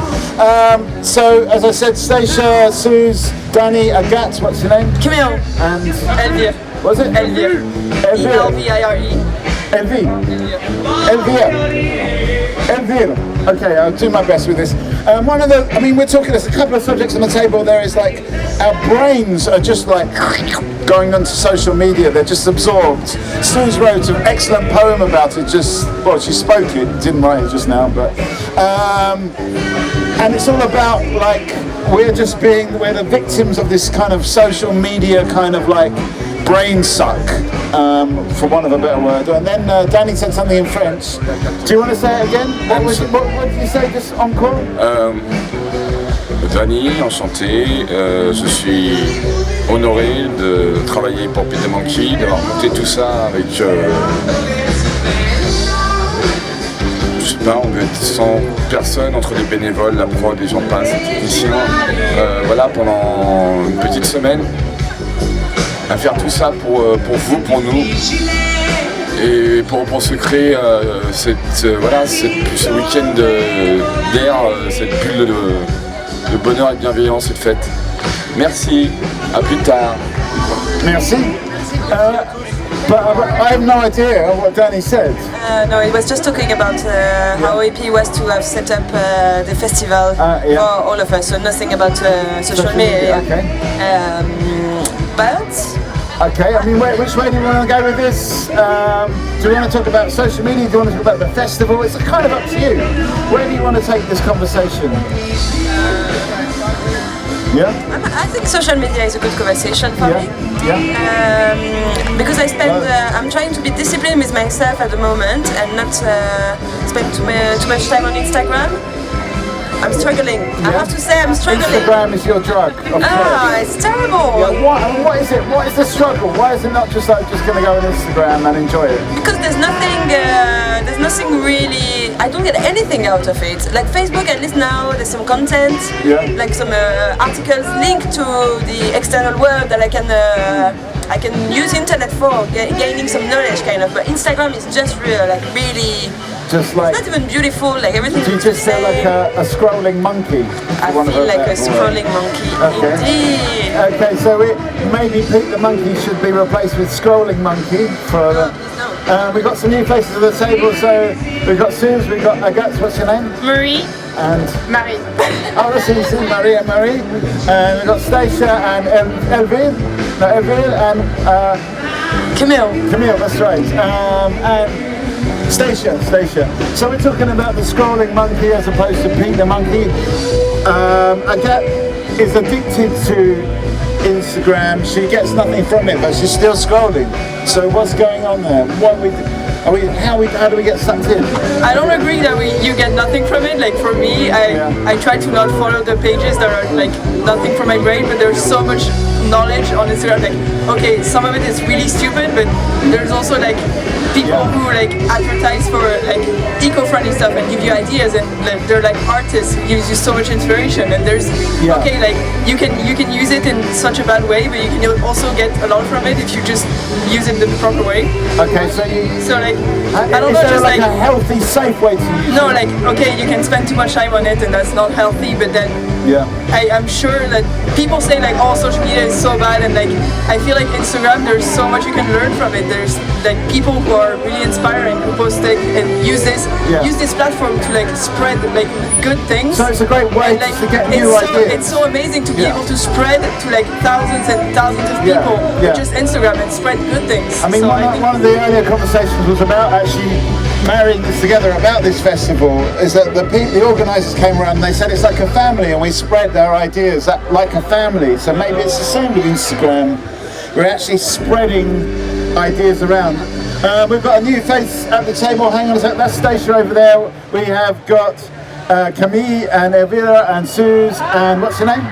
So as I said, Stacia, Suze, Danny, Agathe, what's your name? Camille. And Elvire. Was it? Elvire. E-L-V-I-R-E. Elvire. Okay, I'll do my best with this. We're talking, there's a couple of subjects on the table. There is like, our brains are just like going onto social media, they're just absorbed. Suze wrote an excellent poem about it, she spoke it, didn't write it just now, but, and it's all about like, we're the victims of this kind of social media kind of like brain suck, for want of a better word. And then Danny said something in French. Do you want to say it again? What did you say, just encore? Danny, enchanté. Je suis honoré de travailler pour Pet the Monkey, d'avoir monté tout ça avec... je sais pas, on veut être 100 personnes entre les bénévoles, la prod, les gens passent, les techniciens. Voilà, pendant une petite semaine. À faire tout ça pour vous, pour nous, et pour se créer ce week-end d'air, cette bulle de bonheur et de bienveillance et de fête. Merci, à plus tard. Merci. But I have no idea what Danny said. No, he was just talking about how happy he was to have set up the festival for all of us, so nothing about social media. Okay. But Okay, I mean, which way do you want to go with this? Do you want to talk about social media? Do you want to talk about the festival? It's kind of up to you. Where do you want to take this conversation? Yeah? I think social media is a good conversation for me. Yeah. Because I'm trying to be disciplined with myself at the moment and not spend too much time on Instagram. I'm struggling. I have to say I'm struggling. Instagram is your drug. It's terrible. Yeah, what is it? What is the struggle? Why is it not just going to go on Instagram and enjoy it? Because there's nothing really. I don't get anything out of it. Like Facebook, at least now there's some content, like some articles linked to the external world that I can use internet for, gaining some knowledge, kind of. But Instagram is just really. Just like, it's not even beautiful, like everything. Do you just feel like a scrolling monkey? I feel like a scrolling monkey, indeed. Okay, so maybe Pete the monkey should be replaced with scrolling monkey. We've got some new faces at the table, so we've got Suze, we've got Agathe, what's your name? Marie. And? Marie. Oh, that's easy, Marie and Marie. And we've got Stacia and Elvire and Camille, that's right. And Stacia. So we're talking about the scrolling monkey as opposed to Pete the monkey. Agathe is addicted to Instagram. She gets nothing from it, but she's still scrolling. So what's going on there? How do we get sucked in? I don't agree that you get nothing from it. Like for me, I try to not follow the pages that are like nothing from my brain, but there's so much knowledge on Instagram. Like, okay, some of it is really stupid, but there's also like people who like advertise for like eco-friendly stuff and give you ideas, and they're like artists who gives you so much inspiration. And there's okay, like you can use it in such a bad way, but you can also get a lot from it if you just use it the proper way. Okay, so like I don't know, is there just like a healthy, safe way to use it? No, like okay, you can spend too much time on it, and that's not healthy. But then I'm sure that people say like, oh, social media is so bad, and like I feel like Instagram, there's so much you can learn from it. There's like people who are really inspiring, who post like and use this platform to like spread like good things. So it's a great way to get new ideas. It's so amazing to be able to spread to like thousands and thousands of people with just Instagram and spread good things. I mean, one of the earlier conversations was about actually marrying this together about this festival. Is that the organisers came around and they said it's like a family, and we spread our ideas like a family. So maybe it's the same with Instagram. We're actually spreading ideas around. We've got a new face at the table. Hang on a sec. That's Stacia over there. We have got Camille and Elvira and Suze and what's your name?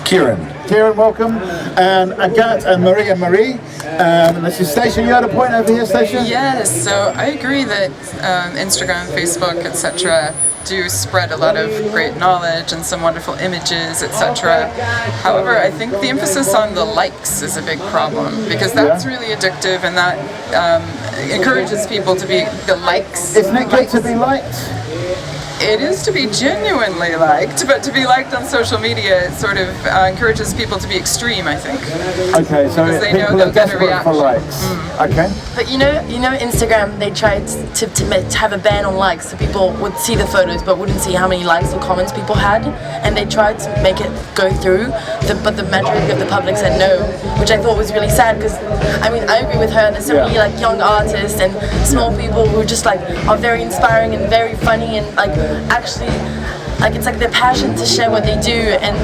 Kieran, welcome. And Agathe and Marie. This is Stacia. You had a point over here, Stacia? Yes, so I agree that Instagram, Facebook, etc. do spread a lot of great knowledge and some wonderful images, etc. However, I think the emphasis on the likes is a big problem, because that's really addictive, and that encourages people to be the likes. Isn't it good to be liked? It is to be genuinely liked, but to be liked on social media, it sort of encourages people to be extreme, I think. Okay, so people are desperate for likes. Okay. But you know, Instagram, they tried to have a ban on likes, so people would see the photos but wouldn't see how many likes or comments people had, and they tried to make it go through, but the majority of the public said no, which I thought was really sad, because I mean, I agree with her. There's so many like young artists and small people who just like are very inspiring and very funny, and like actually like it's like their passion to share what they do. And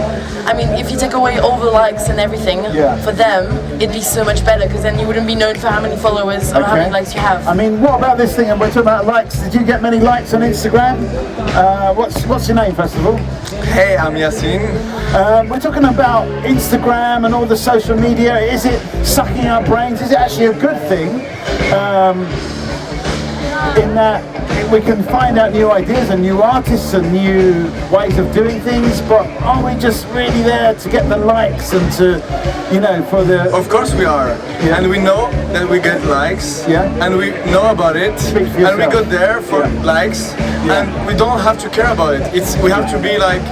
I mean, if you take away all the likes and everything for them, it'd be so much better, because then you wouldn't be known for how many followers or how many likes you have. I mean, what about this thing? And we're talking about likes. Did you get many likes on Instagram? What's your name, first of all? Hey, I'm Yassine. We're talking about Instagram and all the social media. Is it sucking our brains? Is it actually a good thing? In that we can find out new ideas and new artists and new ways of doing things, but are we just really there to get the likes and to, you know, for the... Of course we are, and we know that we get likes, and we know about it, and we go there for likes, and we don't have to care about it. We have to be like,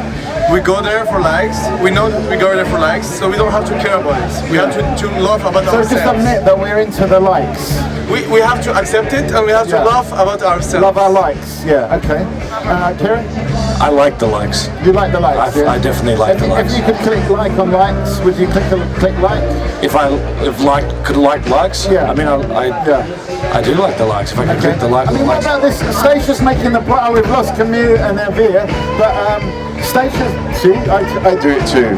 we go there for likes, we know that we go there for likes, so we don't have to care about it. We have to love about ourselves. So just admit that we're into the likes. We have to accept it, and we have to love about ourselves. Love our likes, okay. Kieran? I like the likes. You like the likes? I definitely like the likes. If you could click like on likes, would you click like? If could like likes? Yeah. I mean, I do like the likes. If I could click the like. I mean, what about this? Stacey's making the point. Oh, we've lost Camille and Elvira, but Stacey's. See, I do it too.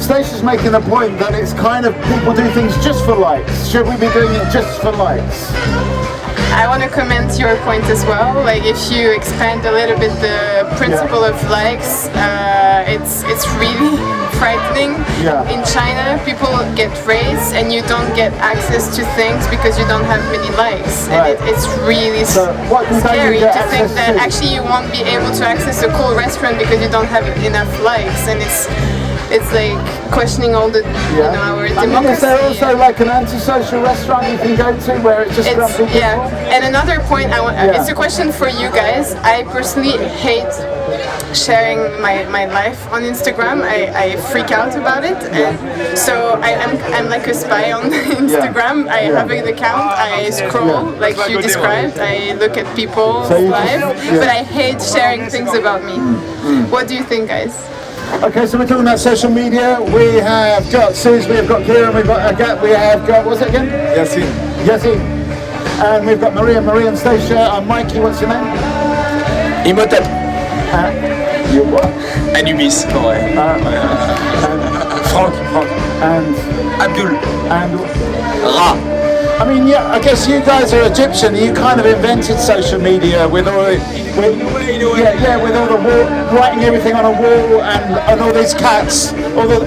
Stacey's making the point that it's kind of people do things just for likes. Should we be doing it just for likes? I want to comment your point as well. Like, if you expand a little bit the principle of likes, it's really frightening. In China, people get raised and you don't get access to things because you don't have many likes, and it's really scary to think that actually you won't be able to access a cool restaurant because you don't have enough likes, and it's like questioning all the our democracy. I mean, is there also like an antisocial restaurant you can go to where it's just grumpy people? And another point, it's a question for you guys. I personally hate sharing my life on Instagram. I freak out about it, and so I'm like a spy on Instagram. I have an account. I scroll like you described. I look at people's life, but I hate sharing things about me. What do you think, guys? Okay, so we're talking about social media. We have got Suze, we have got Kieran, we've got Agat, we have got, what's it again? Yassine. And we've got Maria and Stacia. Mikey, what's your name? Imhotep. You what? Anubis. Franck. And Abdul. And Ra. I mean, yeah, I guess you guys are Egyptian. You kind of invented social media with all with all the wall, writing everything on a wall and all these cats, all the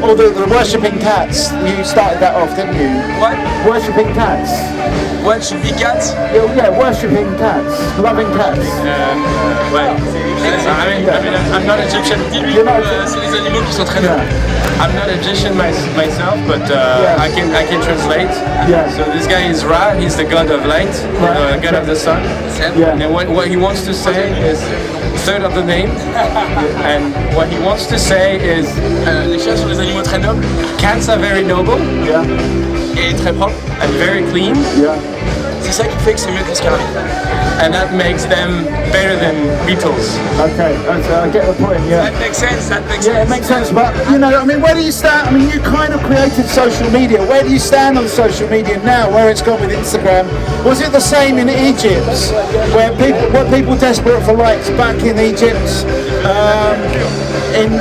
worshipping cats. You started that off, didn't you? What? Worshipping cats. Worshipping cats? Yeah, worshipping cats, loving cats. I'm not Egyptian. C'est les animaux qui sont très drôles. I'm not Egyptian myself, but I can translate. So this guy is Ra. He's the god of light, the god of the sun. And what he wants to say is third of the name. And what he wants to say is les chiens sont des animaux très nobles. Cats are very noble. Et très propres. And very clean. C'est ça qui fait que c'est mieux que les scarabées. And that makes them better than beetles. Okay, I get the point, That makes sense, Yeah, it makes sense, but, you know, I mean, where do you stand? I mean, you kind of created social media. Where do you stand on social media now, where it's gone with Instagram? Was it the same in Egypt, where people desperate for likes back in Egypt, in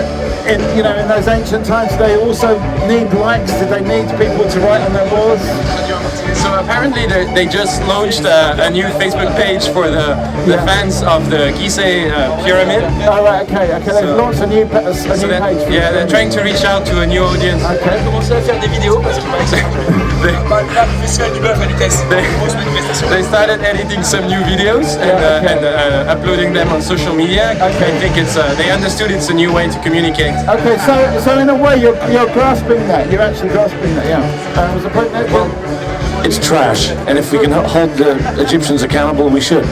those ancient times, they also need likes? Did they need people to write on their walls? So apparently they just launched a new Facebook page for the fans of the Gizeh pyramid. Oh right, okay. They've launched a new page. Yeah, they're trying to reach out to a new audience. Okay. They started editing some new videos and uploading them on social media. I think they understood it's a new way to communicate. Okay, so in a way you're grasping that. You're actually grasping that. Yeah. Was the point there? Well, it's trash, and if we can hold the Egyptians accountable, we should.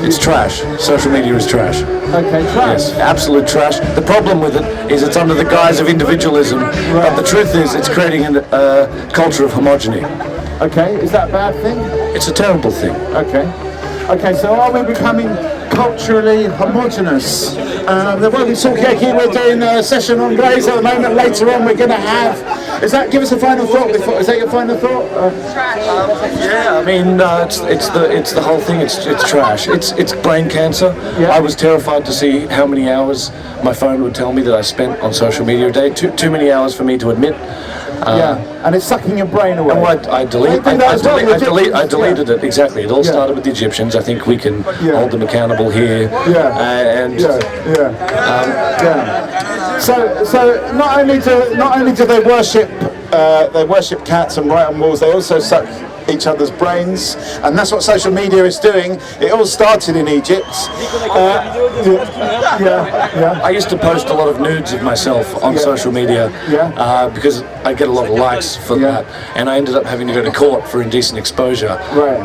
It's trash. Social media is trash. Okay, trash. Yes, absolute trash. The problem with it is it's under the guise of individualism, but the truth is it's creating a culture of homogeny. Okay, is that a bad thing? It's a terrible thing. Okay, so are we becoming culturally homogenous? The way we talk here, we're doing a session on Grays at the moment. Later on, we're going to have. Give us a final thought before. Is that your final thought? Yeah, I mean, it's the whole thing. It's trash. It's brain cancer. I was terrified to see how many hours my phone would tell me that I spent on social media a day. Too many hours for me to admit. And it's sucking your brain away. And I deleted it, exactly. It all started with the Egyptians. I think we can hold them accountable here. So not only do they worship cats and write on walls, they also suck each other's brains, and that's what social media is doing. It all started in Egypt. I used to post a lot of nudes of myself on social media because I get a lot of likes for that, and I ended up having to go to court for indecent exposure,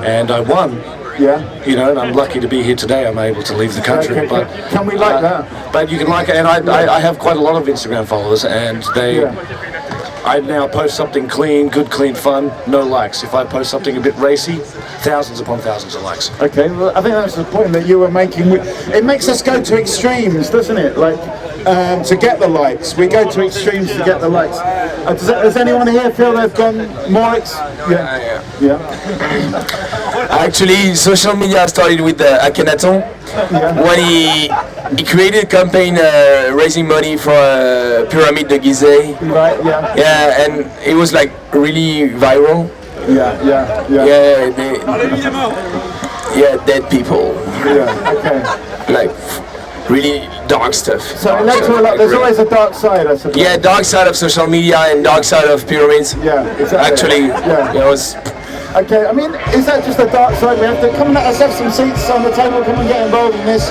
and I won. You know, and I'm lucky to be here today. I'm able to leave the country, but can we like that? But you can like it, and I have quite a lot of Instagram followers, and I now post something clean, good, clean fun, no likes. If I post something a bit racy, thousands upon thousands of likes. Okay, well, I think that's the point that you were making. It makes us go to extremes, doesn't it? Like, to get the likes. We go to extremes to get the likes. Does anyone here feel they've gone more Yeah. Actually, social media started with Akhenaton when he created a campaign raising money for a pyramid de Gizeh. Right, yeah. Yeah, and it was like really viral. Yeah. Yeah, dead people. Yeah, okay. Like really dark stuff. So it led to a lot. There's always a dark side, I suppose. Yeah, dark side of social media and dark side of pyramids. Yeah, exactly. Actually, yeah, it was. Okay, I mean, is that just a dark side? We have to come and let's have some seats on the table. Come and get involved in this.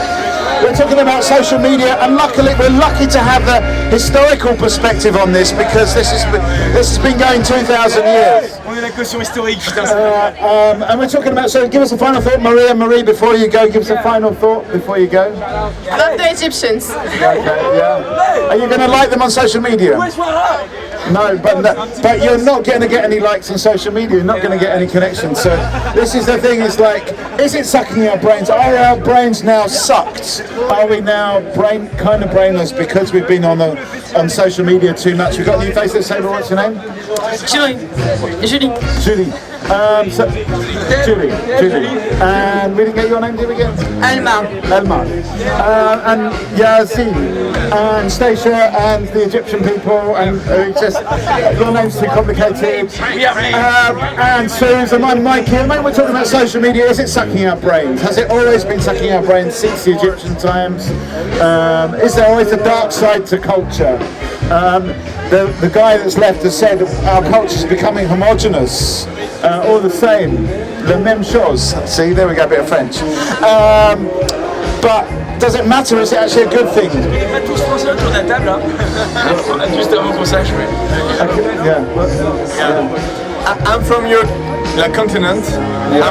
We're talking about social media, and luckily we're lucky to have the historical perspective on this because this has been going 2,000 years. On est la caution historique. And we're talking about. So, give us a final thought, Marie. Before you go, give us a final thought before you go. Love the Egyptians. Okay, yeah. Are you going to like them on social media? No, but you're not going to get any likes on social media. You're not going to get any connections. So this is the thing. Is like, is it sucking our brains? Are our brains now sucked? Are we now kind of brainless because we've been on social media too much? We've got a new face at the table. What's your name? Julie. Julie. And we didn't get your name, did we get? Alma. And Yazid and Stacia and the Egyptian people and your name's too complicated. And Susan, I'm Mike here. Mate, we're talking about social media. Is it sucking our brains? Has it always been sucking our brains since the Egyptian times? Is there always a dark side to culture? The guy that's left has said our culture is becoming homogenous, all the same, le même chose. See, there we go, a bit of French. But does it matter? Is it actually a good thing? Pas tous français autour de la table, hein. Juste avant qu'on sache, oui. I'm from your continent. Yeah.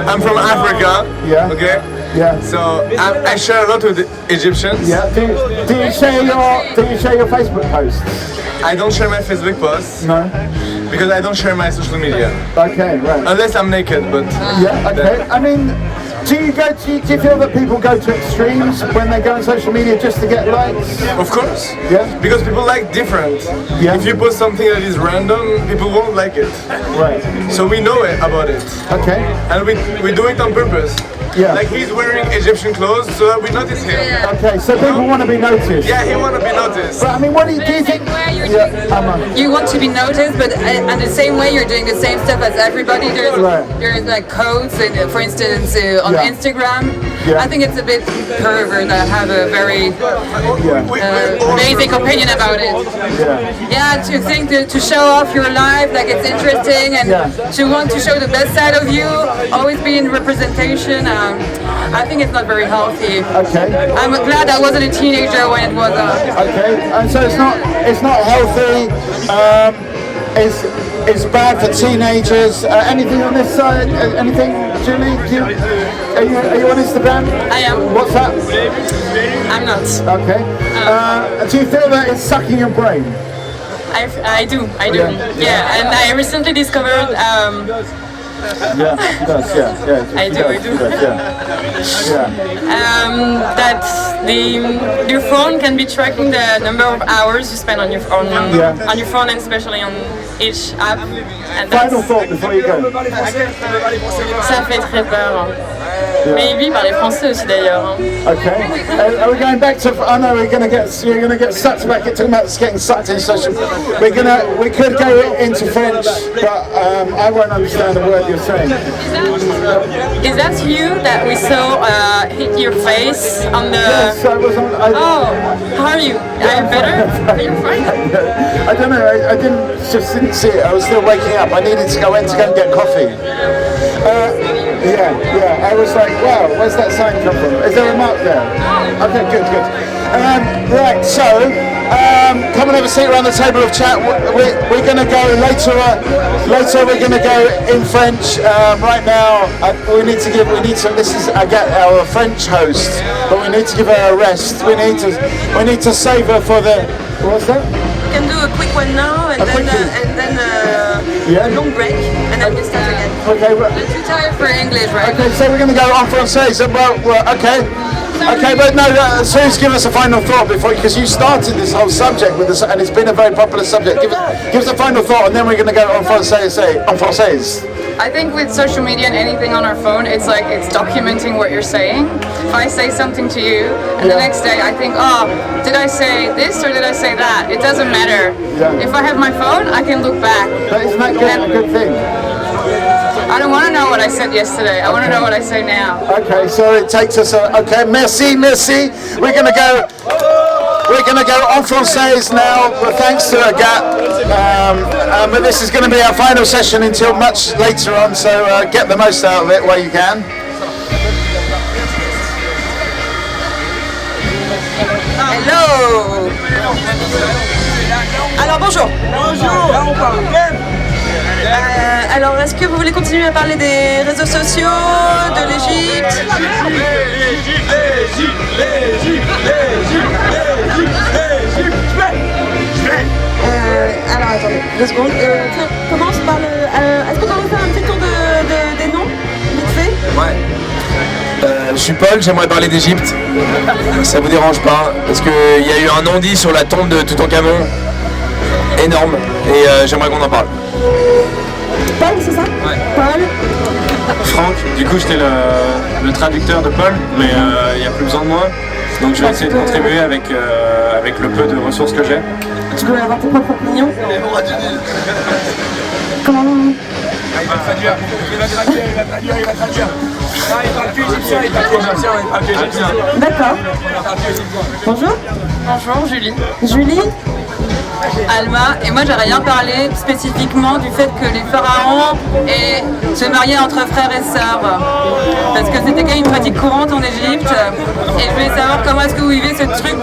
I'm from Africa. Yeah. Okay. Yeah. So I share a lot with the Egyptians. Yeah. Do you share your Facebook posts? I don't share my Facebook posts. No. Because I don't share my social media. Okay, right. Unless I'm naked, but. Yeah. Okay. I mean, do you feel that people go to extremes when they go on social media just to get likes? Of course. Yeah. Because people like different. Yeah. If you post something that is random, people won't like it. Right. So we know about it. Okay. And we do it on purpose. Yeah. Like he's wearing Egyptian clothes so that we notice him. Okay, so people want to be noticed. Yeah, he want to be noticed. But I mean, what do you think? You want to be noticed, but in the same way you're doing the same stuff as everybody. There's like codes, and for instance, on Instagram. Yeah. I think it's a bit pervert. I have a very basic opinion about it. Yeah, to think to show off your life, like it's interesting, and to want to show the best side of you, always be in representation. I think it's not very healthy. Okay. I'm glad I wasn't a teenager when it was. Okay, and so it's not healthy. It's bad for teenagers. Anything on this side? Anything, Julie? Are you on Instagram? I am. What's that? I'm not. Okay. Do you feel that it's sucking your brain? I do. Yeah, and I recently discovered. Yeah, he does. Yeah. I do. Yeah. That your phone can be tracking the number of hours you spend on your phone, and especially on each app. And Final thought before you go. Ça fait très peur. Mais lui parlait français aussi d'ailleurs. Okay. Are we going back to? Oh no, you're gonna get sucked back. Talking about getting sucked in social. We could go into French, but I won't understand a word you're saying. Is that you that we saw hit your face on the? Yes, I was on. How are you? Are you better? Are you fine? I don't know. I didn't see it. I was still waking up. I needed to go in to go and get coffee. Yeah. I was like, wow, where's that sign come from? Is there a mark there? Okay, good. Right, so come and have a seat around the table of chat. We're going to go later. Later, we're going to go in French. Right now, This is our French host, but we need to give her a rest. We need to save her for the. What's that? We can do a quick one now, and then a long break, and then we start again. Okay. You're too tired for English, right? Okay, so we're going to go en français. So, okay. Okay, but no, Suze, give us a final thought because you started this whole subject with this, and it's been a very popular subject. Give us a final thought, and then we're going to go en français. I think with social media and anything on our phone, it's like it's documenting what you're saying. If I say something to you, and the next day I think, oh, did I say this or did I say that? It doesn't matter. Yeah. If I have my phone, I can look back. But isn't that a good thing? I don't want to know what I said yesterday. I want to know what I say now. Okay, so it takes us. Okay, merci. We're gonna go en français now. Thanks to Agathe. But this is going to be our final session until much later on. So get the most out of it while you can. Hello. Alors bonjour. Alors, est-ce que vous voulez continuer à parler des réseaux sociaux, de l'Égypte? Alors, attendez, 2 secondes. Tiens, commence par le... est-ce qu'on peut faire un petit tour des noms, vite fait? Ouais. Je suis Paul, j'aimerais parler d'Égypte. Ça vous dérange pas? Parce qu'il y a eu un non-dit sur la tombe de Toutankhamon. Énorme. Et j'aimerais qu'on en parle. Paul, c'est ça? Ouais. Paul. Franck, du coup j'étais le traducteur de Paul, mais il n'y a plus besoin de moi. Donc je vais essayer de contribuer avec le peu de ressources que j'ai. Tu veux avoir tes propres opinions? Comment? Il va traduire. Non, il parle plus égyptien, il parle plus égyptien. D'accord. Bonjour. Bonjour, Julie. Julie. Alma, et moi j'ai rien parlé spécifiquement du fait que les pharaons se mariaient entre frères et sœurs, parce que c'était quand même une pratique courante en Égypte, et je voulais savoir comment est-ce que vous vivez ce truc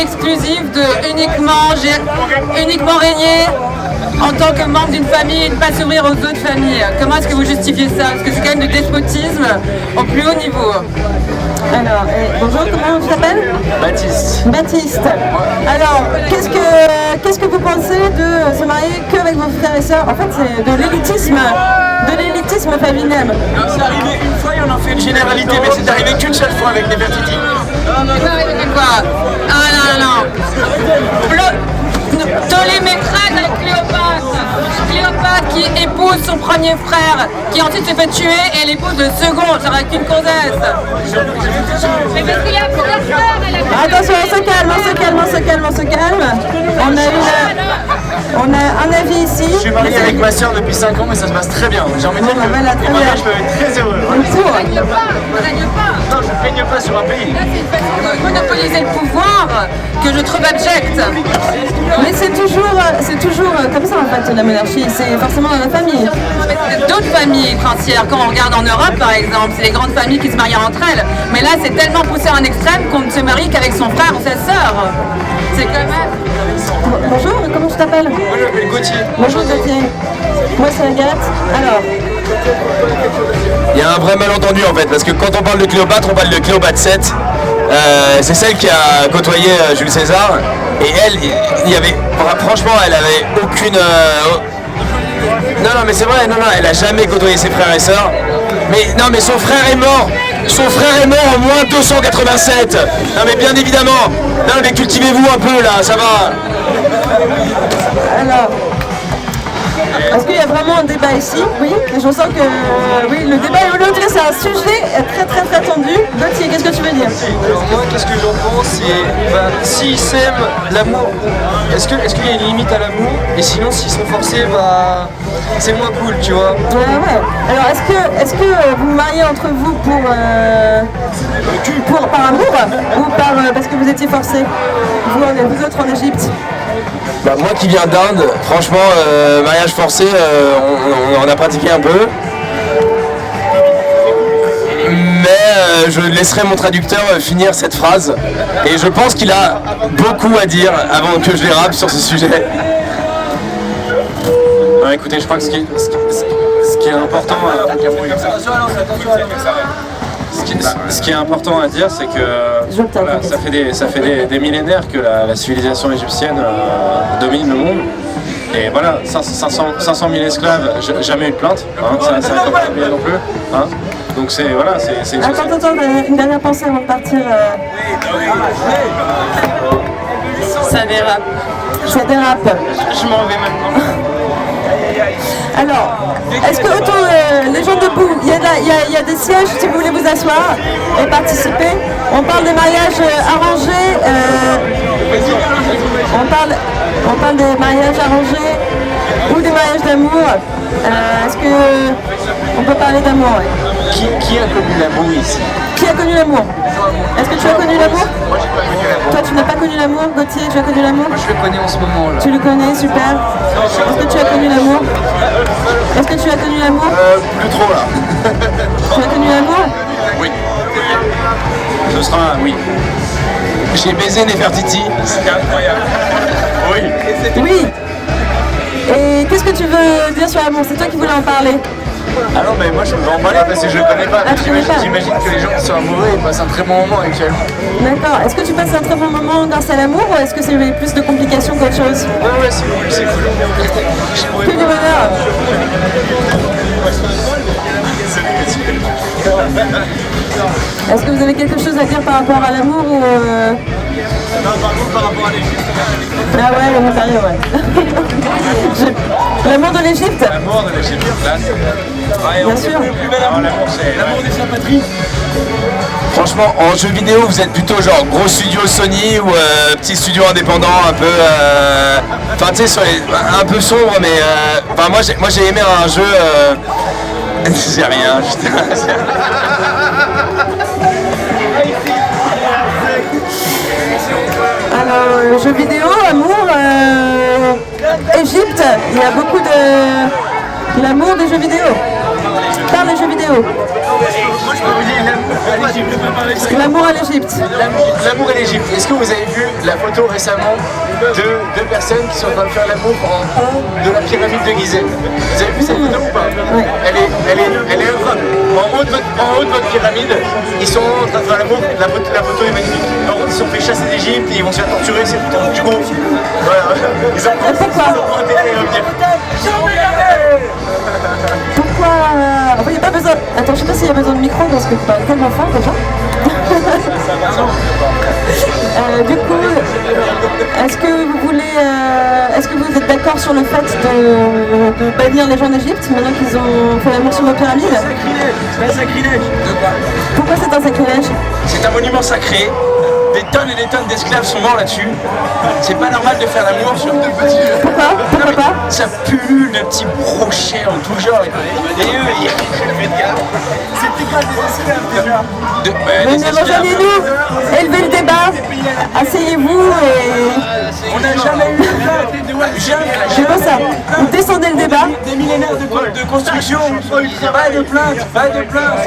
exclusif de uniquement régner en tant que membre d'une famille et ne pas s'ouvrir aux autres familles. Comment est-ce que vous justifiez ça? Parce que c'est quand même du despotisme au plus haut niveau. Alors, bonjour, comment tu t'appelles? Baptiste. Baptiste. Alors, qu'est-ce que vous pensez de se marier qu'avec vos frères et sœurs? En fait, c'est de l'élitisme familial. C'est arrivé une fois et on en fait une généralité, mais c'est arrivé qu'une seule fois avec Nefertiti. C'est arrivé quoi? Ah non. Ptolémétrade avec Cléopâtre. Cléopâtre qui épouse son premier frère, qui ensuite se fait tuer, et elle épouse le second, ça va qu'une causasse. Mais parce qu'il y a plusieurs frères. Attention, on se calme. On a un avis ici. Je suis marié avec ma soeur depuis 5 ans, mais ça se passe très bien. J'ai envie de dire que le mariage peut être très heureux. On ne gagne pas. Non, je ne peigne pas sur un pays. Là, c'est une façon de monopoliser le pouvoir que je trouve abjecte. Mais c'est toujours comme ça en fait, la monarchie, c'est forcément dans la famille. D'autres familles princières, quand on regarde en Europe par exemple, c'est les grandes familles qui se marient entre elles. Mais là, c'est tellement poussé à un extrême qu'on ne se marie qu'avec son frère ou sa sœur. C'est quand même... Bonjour, comment tu t'appelles? Moi, je m'appelle Gauthier. Bonjour Gauthier. Moi, c'est Agathe. Alors... Il y a un vrai malentendu en fait, parce que quand on parle de Cléopâtre, on parle de Cléopâtre VII. C'est celle qui a côtoyé Jules César, et elle, franchement, elle avait aucune... Non, mais c'est vrai, elle a jamais côtoyé ses frères et sœurs. Mais son frère est mort. Son frère est mort en moins 287. Non mais bien évidemment. Non mais cultivez-vous un peu là, ça va. Alors... Est-ce qu'il y a vraiment un débat ici? Oui, je sens que oui, le débat est en tout cas c'est un sujet très tendu. Gauthier, qu'est-ce que tu veux dire? Alors moi, qu'est-ce que j'en pense? S'ils s'aiment, l'amour, est-ce qu'il y a une limite à l'amour? Et sinon, s'ils sont forcés, c'est moins cool, tu vois. Ouais. Alors est-ce que vous vous mariez entre vous par amour ou parce que vous étiez forcés? Vous autres en Égypte? Moi qui viens d'Inde, franchement, mariage forcé, on en a pratiqué un peu. mais je laisserai mon traducteur finir cette phrase. Et je pense qu'il a beaucoup à dire avant que je dérape sur ce sujet. Écoutez, je crois que ce qui est important... Ce qui est important à dire, c'est que voilà, ça fait des millénaires que la civilisation égyptienne domine le monde. Et voilà, 500 000 esclaves, jamais eu de plainte, hein, ça n'a pas bien non plus. Hein. Donc c'est voilà, c'est une société. Attends, une dernière pensée avant de partir. Ça dérape. Ça dérape. Je m'en vais maintenant. Alors, est-ce que autour les gens debout, il y a des sièges si vous voulez vous asseoir et participer. On parle des mariages arrangés. On parle des mariages arrangés ou des mariages d'amour. Est-ce que on peut parler d'amour? Qui a connu l'amour ici? Qui a connu l'amour? Est-ce que tu as connu l'amour? Moi j'ai pas connu l'amour. Toi tu n'as pas connu l'amour, Gauthier, tu as connu l'amour? Moi je le connais en ce moment là. Tu le connais, super. Est-ce que tu as connu l'amour? Est-ce que tu as connu l'amour? Plus trop là. Tu as connu l'amour? Oui. Ce sera oui. J'ai baisé Nefertiti. C'était incroyable. Oui. Oui. Et qu'est-ce que tu veux dire sur l'amour? C'est toi qui voulais en parler. Ah non mais moi je peux en parler parce que je le connais pas. J'imagine que les gens qui sont amoureux ils passent un très bon moment actuellement. D'accord. Est-ce que tu passes un très bon moment grâce à l'amour ou est-ce que c'est plus de complications qu'autre chose? Ouais c'est cool. Que du bonheur. Est-ce que vous avez quelque chose à dire par rapport à l'amour ou Non, par contre par rapport à l'Égypte. Ah ouais, l'amour sérieux, ouais. L'amour de l'Égypte? L'amour de l'Égypte, là c'est... Bien sûr. L'amour c'est... L'amour de sa patrie. Franchement, en jeu vidéo, vous êtes plutôt genre gros studio Sony ou petit studio indépendant un peu... Enfin tu sais, un peu sombre, mais... Enfin moi j'ai aimé un jeu... C'est rien, putain. Alors, jeux vidéo, amour, Égypte, il y a beaucoup de... L'amour des jeux vidéo. Parle des jeux vidéo. Moi je peux vous dire l'amour à l'Égypte. L'amour à l'Égypte. Est-ce que vous avez vu la photo récemment de deux personnes qui sont en train de faire l'amour en haut de la pyramide de Gizeh? Vous avez vu cette photo ou pas? Oui. Elle est incroyable. En haut de votre pyramide, ils sont en train de faire l'amour. La photo est magnifique. Par contre, ils se sont fait chasser d'Égypte et ils vont se faire torturer. C'est tout. Du coup, voilà. Ils ont intérêt à venir. Pourquoi il n'y a pas besoin... Attends, je sais pas s'il y a besoin de micro parce que tu parles tellement fort déjà. Du coup, est-ce que vous voulez... est-ce que vous êtes d'accord sur le fait de bannir les gens d'Égypte maintenant qu'ils ont fait l'amour sur nos pyramides? C'est un sacrilège. Pourquoi c'est un sacrilège? C'est un monument sacré. Des tonnes et des tonnes d'esclaves sont morts là-dessus. C'est pas normal de faire l'amour sur deux petits... Pourquoi? Pourquoi pas? Ça pullule de petits brochets en tout genre. Et eux, ils... C'était pas des esclaves déjà. Mais rejoignez-nous, élevez le débat, asseyez-vous et... On n'a jamais eu de plainte. C'est pas ça, vous descendez le débat. Des millénaires de construction. Pas de plainte, pas de plainte.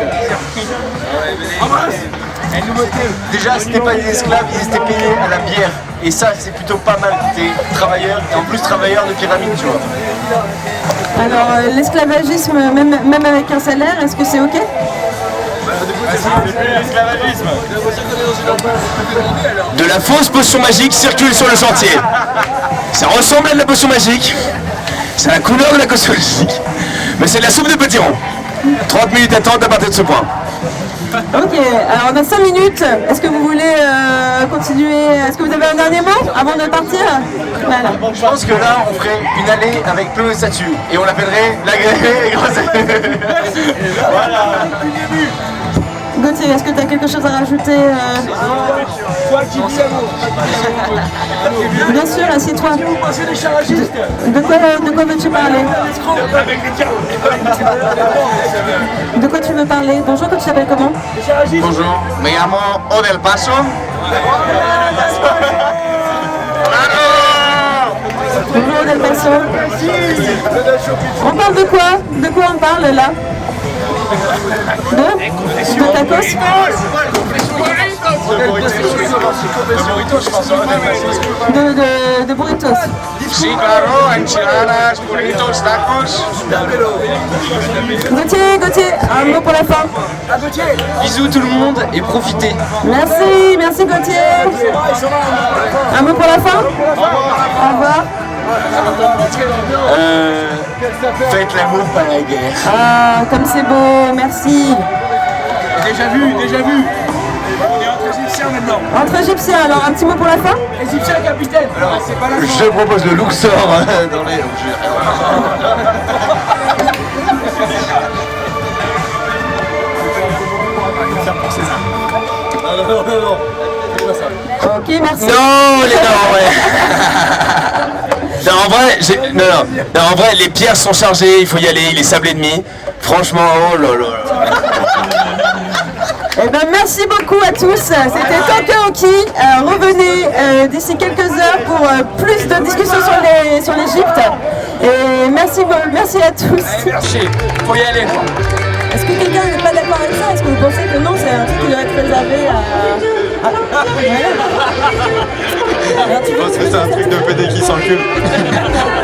Déjà, c'était pas des esclaves, ils étaient payés à la bière. Et ça, c'est plutôt pas mal. Des travailleurs, et en plus travailleurs de pyramide, tu vois. Alors, l'esclavagisme, même avec un salaire, est-ce que c'est ok? De la fausse potion magique circule sur le sentier. Ça ressemble à de la potion magique. C'est la couleur de la potion magique. Mais c'est de la soupe de petits ronds. 30 minutes d'attente à partir de ce point. Ok, alors on a 5 minutes. Est-ce que vous voulez continuer? Est-ce que vous avez un dernier mot avant de partir? Voilà. Je pense que là, on ferait une allée avec plein de statues. Et on l'appellerait la grande. Voilà. Gauthier, est-ce que tu as quelque chose à rajouter? Bien sûr, assieds-toi. De quoi veux-tu parler? De quoi tu veux parler? Bonjour, tu t'appelles comment? Bonjour, me llamo Odel Paso. Bonjour, Odel Paso. On parle de quoi? De quoi on parle là? De De tacos? De burritos. Sí, claro, enchiladas, burritos, tacos. Gauthier, un mot pour la fin. Bisous tout le monde et profitez. Merci Gauthier. Un mot pour la fin? Au revoir. Faites l'amour, pas la guerre. Ah, comme c'est beau, merci. Déjà vu. On est entre égyptiens maintenant. Entre égyptiens, alors un petit mot pour la fin? Égyptien capitaine. C'est pas la fin. Je propose le Luxor dans les... Non. Ok, merci. Non, ouais. Non, en vrai, les pierres sont chargées, il faut y aller, il est sable et demi. Franchement, oh là là. Eh ben, merci beaucoup à tous. C'était Tokaoki. Revenez d'ici quelques heures pour plus de discussions sur l'Égypte. Et merci à tous. Merci, faut y aller quoi. Est-ce que quelqu'un n'est pas d'accord avec ça? Est-ce que vous pensez que non, c'est un truc qui doit être réservé à... Je pense que c'est un truc de PD qui s'encule.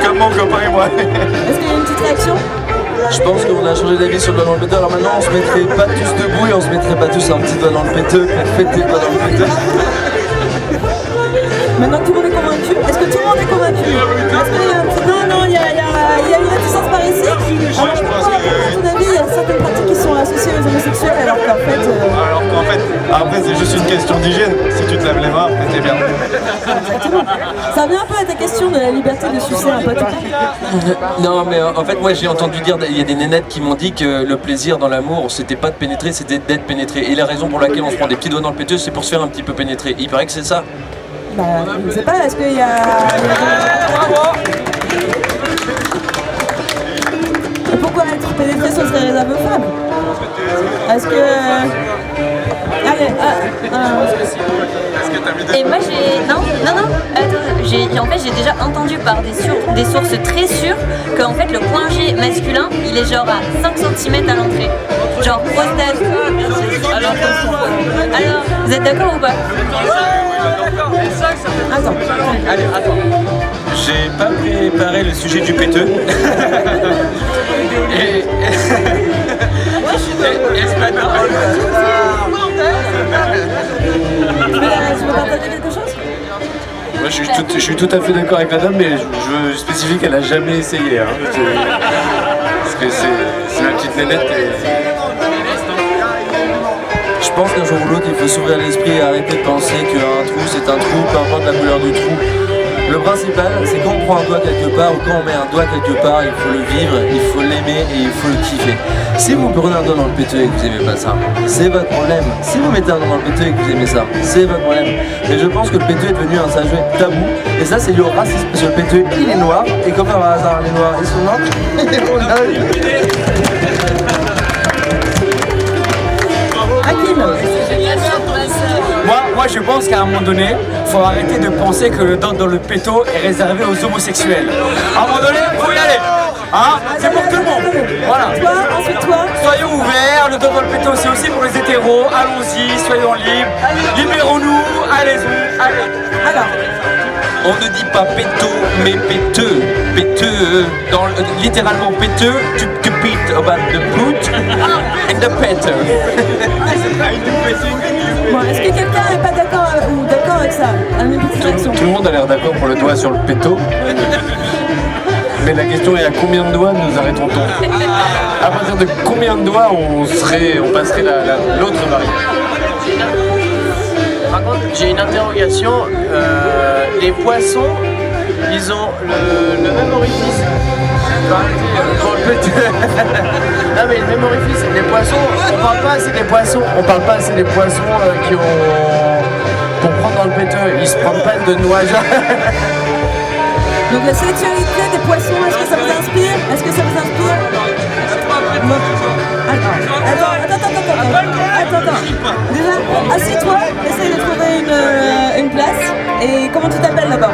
Comme mon copain et moi. Est-ce qu'il y a une petite réaction? Je pense qu'on a changé d'avis sur le doigt dans le péteux. Alors maintenant on se mettrait pas tous debout et on se mettrait pas tous un petit doigt dans le péteux pour fêter le doigt dans le péteux. Maintenant que tout le monde est convaincu, est-ce que tout le monde est convaincu? Est-ce qu'il y a un petit... Non, il y a une réticence par ici. Alors, à ton avis, il y a certaines pratiques qui sont associées aux homosexuels alors qu'en fait... après c'est juste une question d'hygiène. Si tu te laves les mains, t'es bien. Ça revient un peu à ta question de la liberté de sucer un pote. Non mais en fait moi j'ai entendu dire, il y a des nénettes qui m'ont dit que le plaisir dans l'amour c'était pas de pénétrer, c'était d'être pénétré. Et la raison pour laquelle on se prend des petits doigts dans le péteux c'est pour se faire un petit peu pénétrer. Il paraît que c'est ça. Bah, je sais pas, est-ce qu'il y a... Et pourquoi être pénétré, ce serait réservé aux femmes? Est-ce que... Allez, Et moi j'ai... Non, attends, en fait j'ai déjà entendu par des sources très sûres qu'en fait le point G masculin il est genre à 5 cm à l'entrée. Genre prostate. Alors, vous êtes d'accord ou pas? Attends. J'ai pas préparé le sujet du péteux. Tu veux partager quelque chose? Moi, je suis tout à fait d'accord avec la dame, mais je veux spécifier qu'elle a jamais essayé. Hein. Parce que c'est la petite nénette. Je pense qu'un jour ou l'autre il faut s'ouvrir l'esprit et arrêter de penser qu'un trou c'est un trou, peu importe la couleur du trou. Le principal c'est quand on prend un doigt quelque part ou quand on met un doigt quelque part, il faut le vivre, il faut l'aimer et il faut le kiffer. Si vous prenez un doigt dans le péteux et que vous aimez pas ça, c'est votre problème. Si vous mettez un doigt dans le péteux et que vous aimez ça, c'est votre problème. Mais je pense que le péteux est devenu un sujet tabou et ça c'est lié au racisme parce que le péteux il est noir et comme par hasard les noirs ils sont noirs. Moi je pense qu'à un moment donné, il faut arrêter de penser que le doigt dans le péto est réservé aux homosexuels. À un moment donné, il faut y aller. Hein? C'est pour tout le monde. Voilà. Ensuite toi. Soyons ouverts, le doigt dans le péto c'est aussi pour les hétéros. Allons-y, soyons libres. Libérons-nous, allez-y. Allez. Alors. On ne dit pas péto, mais péteux. Péteux, littéralement péteux, to beat about the boot and the péteux. Bon, est-ce que quelqu'un n'est pas d'accord ou d'accord avec ça? Une petite réaction. Tout le monde a l'air d'accord pour le doigt sur le péto. Mais la question est à combien de doigts nous arrêterons-on? À partir de combien de doigts on passerait l'autre barrière? Par contre, j'ai une interrogation. Les poissons, ils ont le même orifice. Pour le péteux. Non mais le même orifice. Les poissons, on parle pas assez des poissons. On parle pas assez des poissons qui ont pour prendre dans le péteux. Ils se prennent pas de noix. Donc la sexualité des poissons, est-ce que ça vous inspire? Est-ce que ça vous inspire? Attends. Déjà, assieds-toi, essaye de trouver une place. Et comment tu t'appelles là-bas?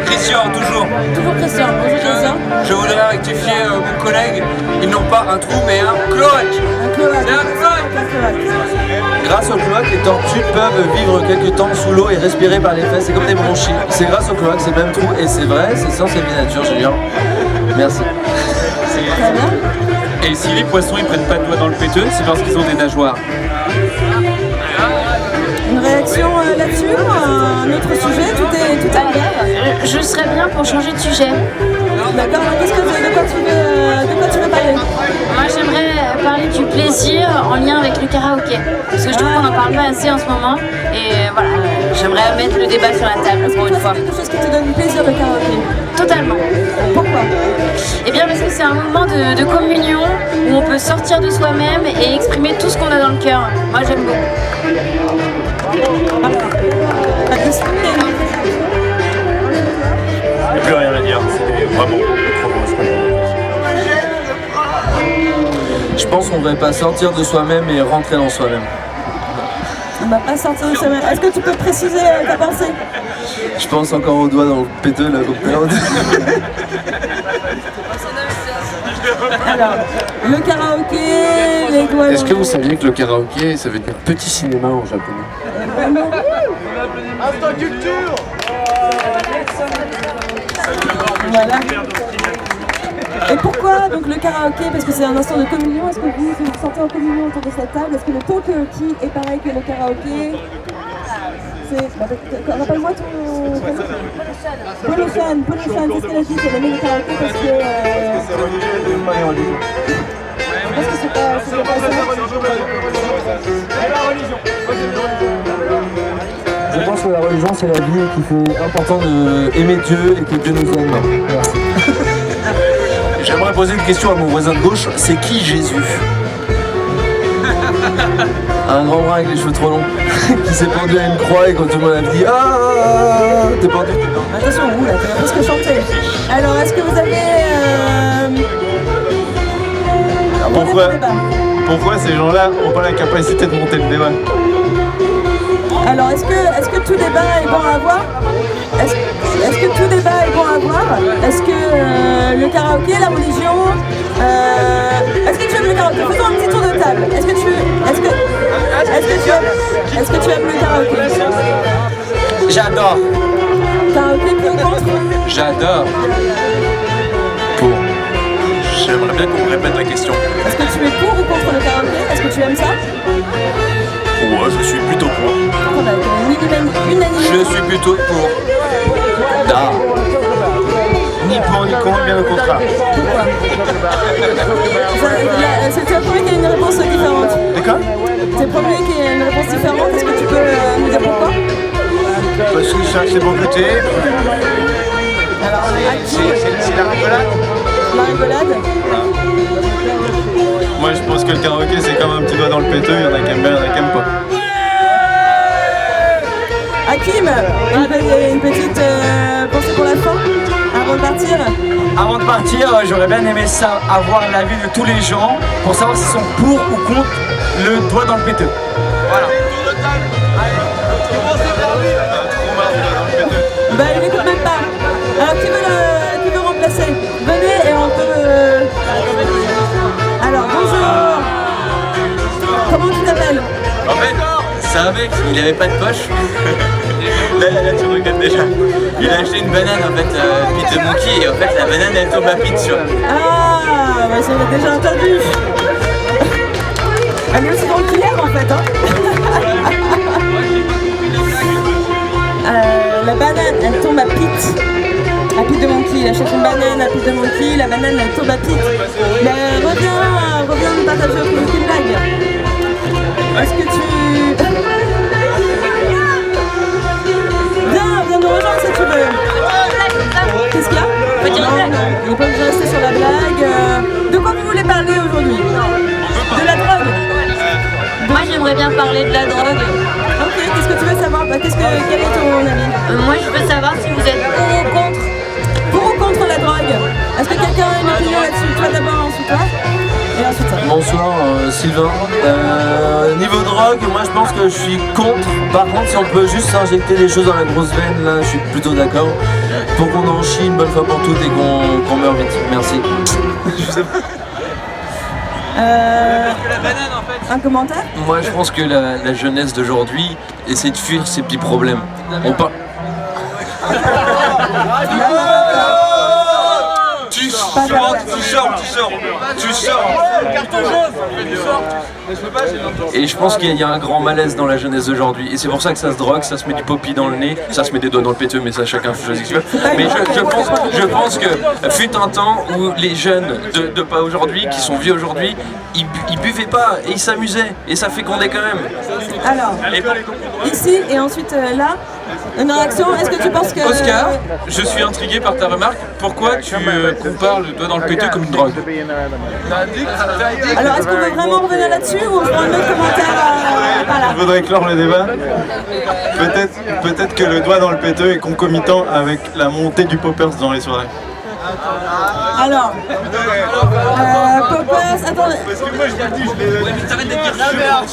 Christian, toujours. Toujours Christian. Bonjour Christian. Je voudrais rectifier mon collègue. Ils n'ont pas un trou, mais un cloaque. Un cloaque. cloaque. Grâce au cloaque, les tortues peuvent vivre quelques temps sous l'eau et respirer par les fesses. C'est comme des bronchies. C'est grâce au cloaque, c'est le même trou. Et c'est vrai, c'est science et vie nature, Julien. Merci. Et si les poissons ils prennent pas de doigts dans le péteux, c'est parce qu'ils ont des nageoires. Une réaction là-dessus ou un autre sujet? Tout est ouvert. Je serais bien pour changer de sujet. D'accord, de quoi tu veux parler? Moi j'aimerais parler du plaisir en lien avec le karaoké. Parce que je trouve qu'on n'en parle pas assez en ce moment. Et voilà, j'aimerais mettre le débat sur la table pour une fois. C'est quelque chose qui te donne plaisir, le karaoké? Totalement. Pourquoi? Eh bien parce que c'est un moment de communion où on peut sortir de soi-même et exprimer tout ce qu'on a dans le cœur. Moi j'aime beaucoup. Il n'y a plus rien à dire, c'était vraiment trop beau ce qu'on a. Je pense qu'on ne devrait pas sortir de soi-même et rentrer dans soi-même. On ne va pas sortir de soi-même. Est-ce que tu peux préciser ta pensée? Je pense encore au doigt dans le péteux là, comme Alors, le karaoké, les doigts... Est-ce que vous saviez que le karaoké, ça veut dire petit cinéma en japonais? Instant culture. Voilà. Et pourquoi donc le karaoké? Parce que c'est un instant de communion. Est-ce que vous vous sentez en communion autour de cette table? Est-ce que le talkie est pareil que le karaoké? Rappelle-moi ton... Polochan, c'est ce qu'elle a dit, qu'elle aimait le karaoké parce que... Parce que c'est pas Je pense que la religion c'est la vie et qu'il fait important d'aimer Dieu et que Dieu nous aime. J'aimerais poser une question à mon voisin de gauche, c'est qui Jésus? Un grand brun avec les cheveux trop longs qui s'est pendu à une croix et quand tout le monde a dit ah t'es pendu. Attention, vous là, t'as presque chanté. Alors est-ce que vous avez... Pourquoi ces gens-là n'ont pas la capacité de monter le débat? Alors est-ce que tout débat est bon à avoir? Est-ce que tout débat est bon à avoir? Est-ce que le karaoké, la religion... Est-ce que tu aimes le karaoké? Faisons un petit tour de table. Est-ce que tu aimes le karaoké? J'adore. Karaoké pour ou contre? J'adore. Pour. J'aimerais bien qu'on me répète la question. Est-ce que tu es pour ou contre le karaoké? Est-ce que tu aimes ça? Ouais, je suis plutôt pour. Je suis plutôt pour. Da. Ni pour ni contre, bien au contraire. Pourquoi? C'est le premier qui a une réponse différente. D'accord? C'est le premier qui a une réponse différente. Est-ce que tu peux nous dire pourquoi? Parce que je cherche les bons côtés. Alors, c'est la rigolade. La rigolade? Moi je pense que le karaoké c'est comme un petit doigt dans le péteux, il y en a qui aiment bien, il y en a qui aiment pas. Hakim, une petite pensée pour la fin, avant de partir? Avant de partir, j'aurais bien aimé ça, avoir l'avis de tous les gens pour savoir s'ils sont pour ou contre le doigt dans le péteux. Voilà. Bah il n'écoute même pas. Alors qui veut remplacer? Venez et on peut... Alors bonjour. Comment tu t'appelles? En fait, c'est un mec, il avait pas de poche. Là, tu regardes déjà. Il a acheté une banane en fait, Pete de Monkey, et en fait la banane elle tombe à Pete sur. Ah, bah ça l'a déjà entendu. Elle est aussi dans le hier en fait. Hein. La banane elle tombe à Pete. À Pete de Monkey, il achète une banane à Pete de Monkey, la banane elle tombe à Pete. Mais reviens nous partager une blague. Est-ce que tu... Viens nous rejoindre si tu veux. Qu'est-ce qu'il y a? Il n'est pas obligé de rester sur la blague. De quoi vous voulez parler aujourd'hui? De la drogue? Moi j'aimerais bien parler de la drogue. Ok, qu'est-ce que tu veux savoir? Quel est ton avis? Moi je veux savoir si vous êtes pour ou contre. Pour ou contre la drogue? Est-ce que quelqu'un a une opinion là-dessus? Toi d'abord, ensuite toi? Et ensuite ça. Bonsoir Sylvain. Niveau drogue, moi je pense que je suis contre. Par contre, si on peut juste s'injecter des choses dans la grosse veine, là je suis plutôt d'accord. Pour qu'on en chie une bonne fois pour toutes et qu'on meure vite. Merci. Un commentaire? Moi je pense que la jeunesse d'aujourd'hui essaie de fuir ses petits problèmes. On parle... Tu sors. Et je pense qu'il y a un grand malaise dans la jeunesse d'aujourd'hui. Et c'est pour ça que ça se drogue, ça se met du poppy dans le nez, ça se met des doigts dans le péteux, mais ça chacun choisit ce qu'il veut. Mais je pense que fut un temps où les jeunes de pas aujourd'hui, qui sont vieux aujourd'hui, ils buvaient pas et ils s'amusaient. Et ça fécondait quand même. Alors, ici et ensuite là, une réaction, est-ce que tu penses que... Oscar, je suis intrigué par ta remarque. Pourquoi tu compares le doigt dans le péteux comme une drogue? Alors, est-ce qu'on veut vraiment revenir là-dessus ou on prend un autre commentaire Je voudrais clore le débat. Peut-être que le doigt dans le péteux est concomitant avec la montée du poppers dans les soirées. Alors, poppers, attendez.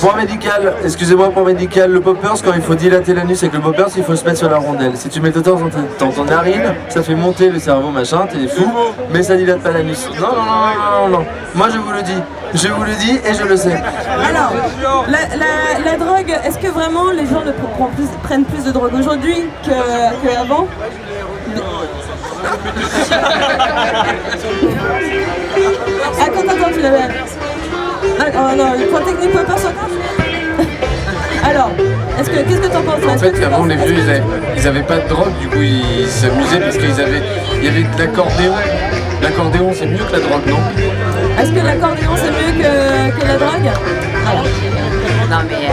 Point médical, excusez-moi, point médical, le poppers, quand il faut dilater l'anus avec le poppers, il faut se mettre sur la rondelle. Si tu mets tout le temps dans ton narine, ça fait monter le cerveau, machin, t'es fou, mais ça dilate pas l'anus. Non. Moi je vous le dis et je le sais. Alors, la drogue, est-ce que vraiment les gens prennent plus de drogue aujourd'hui qu'avant? Attends, tu l'avais. Oh non, le point technique poppers encore. Alors, qu'est-ce que t'en penses? En fait, avant les vieux, ils avaient pas de drogue, du coup ils s'amusaient parce qu'il y avait de l'accordéon. L'accordéon c'est mieux que la drogue, non? Est-ce que l'accordéon c'est mieux que la drogue? Alors. Non mais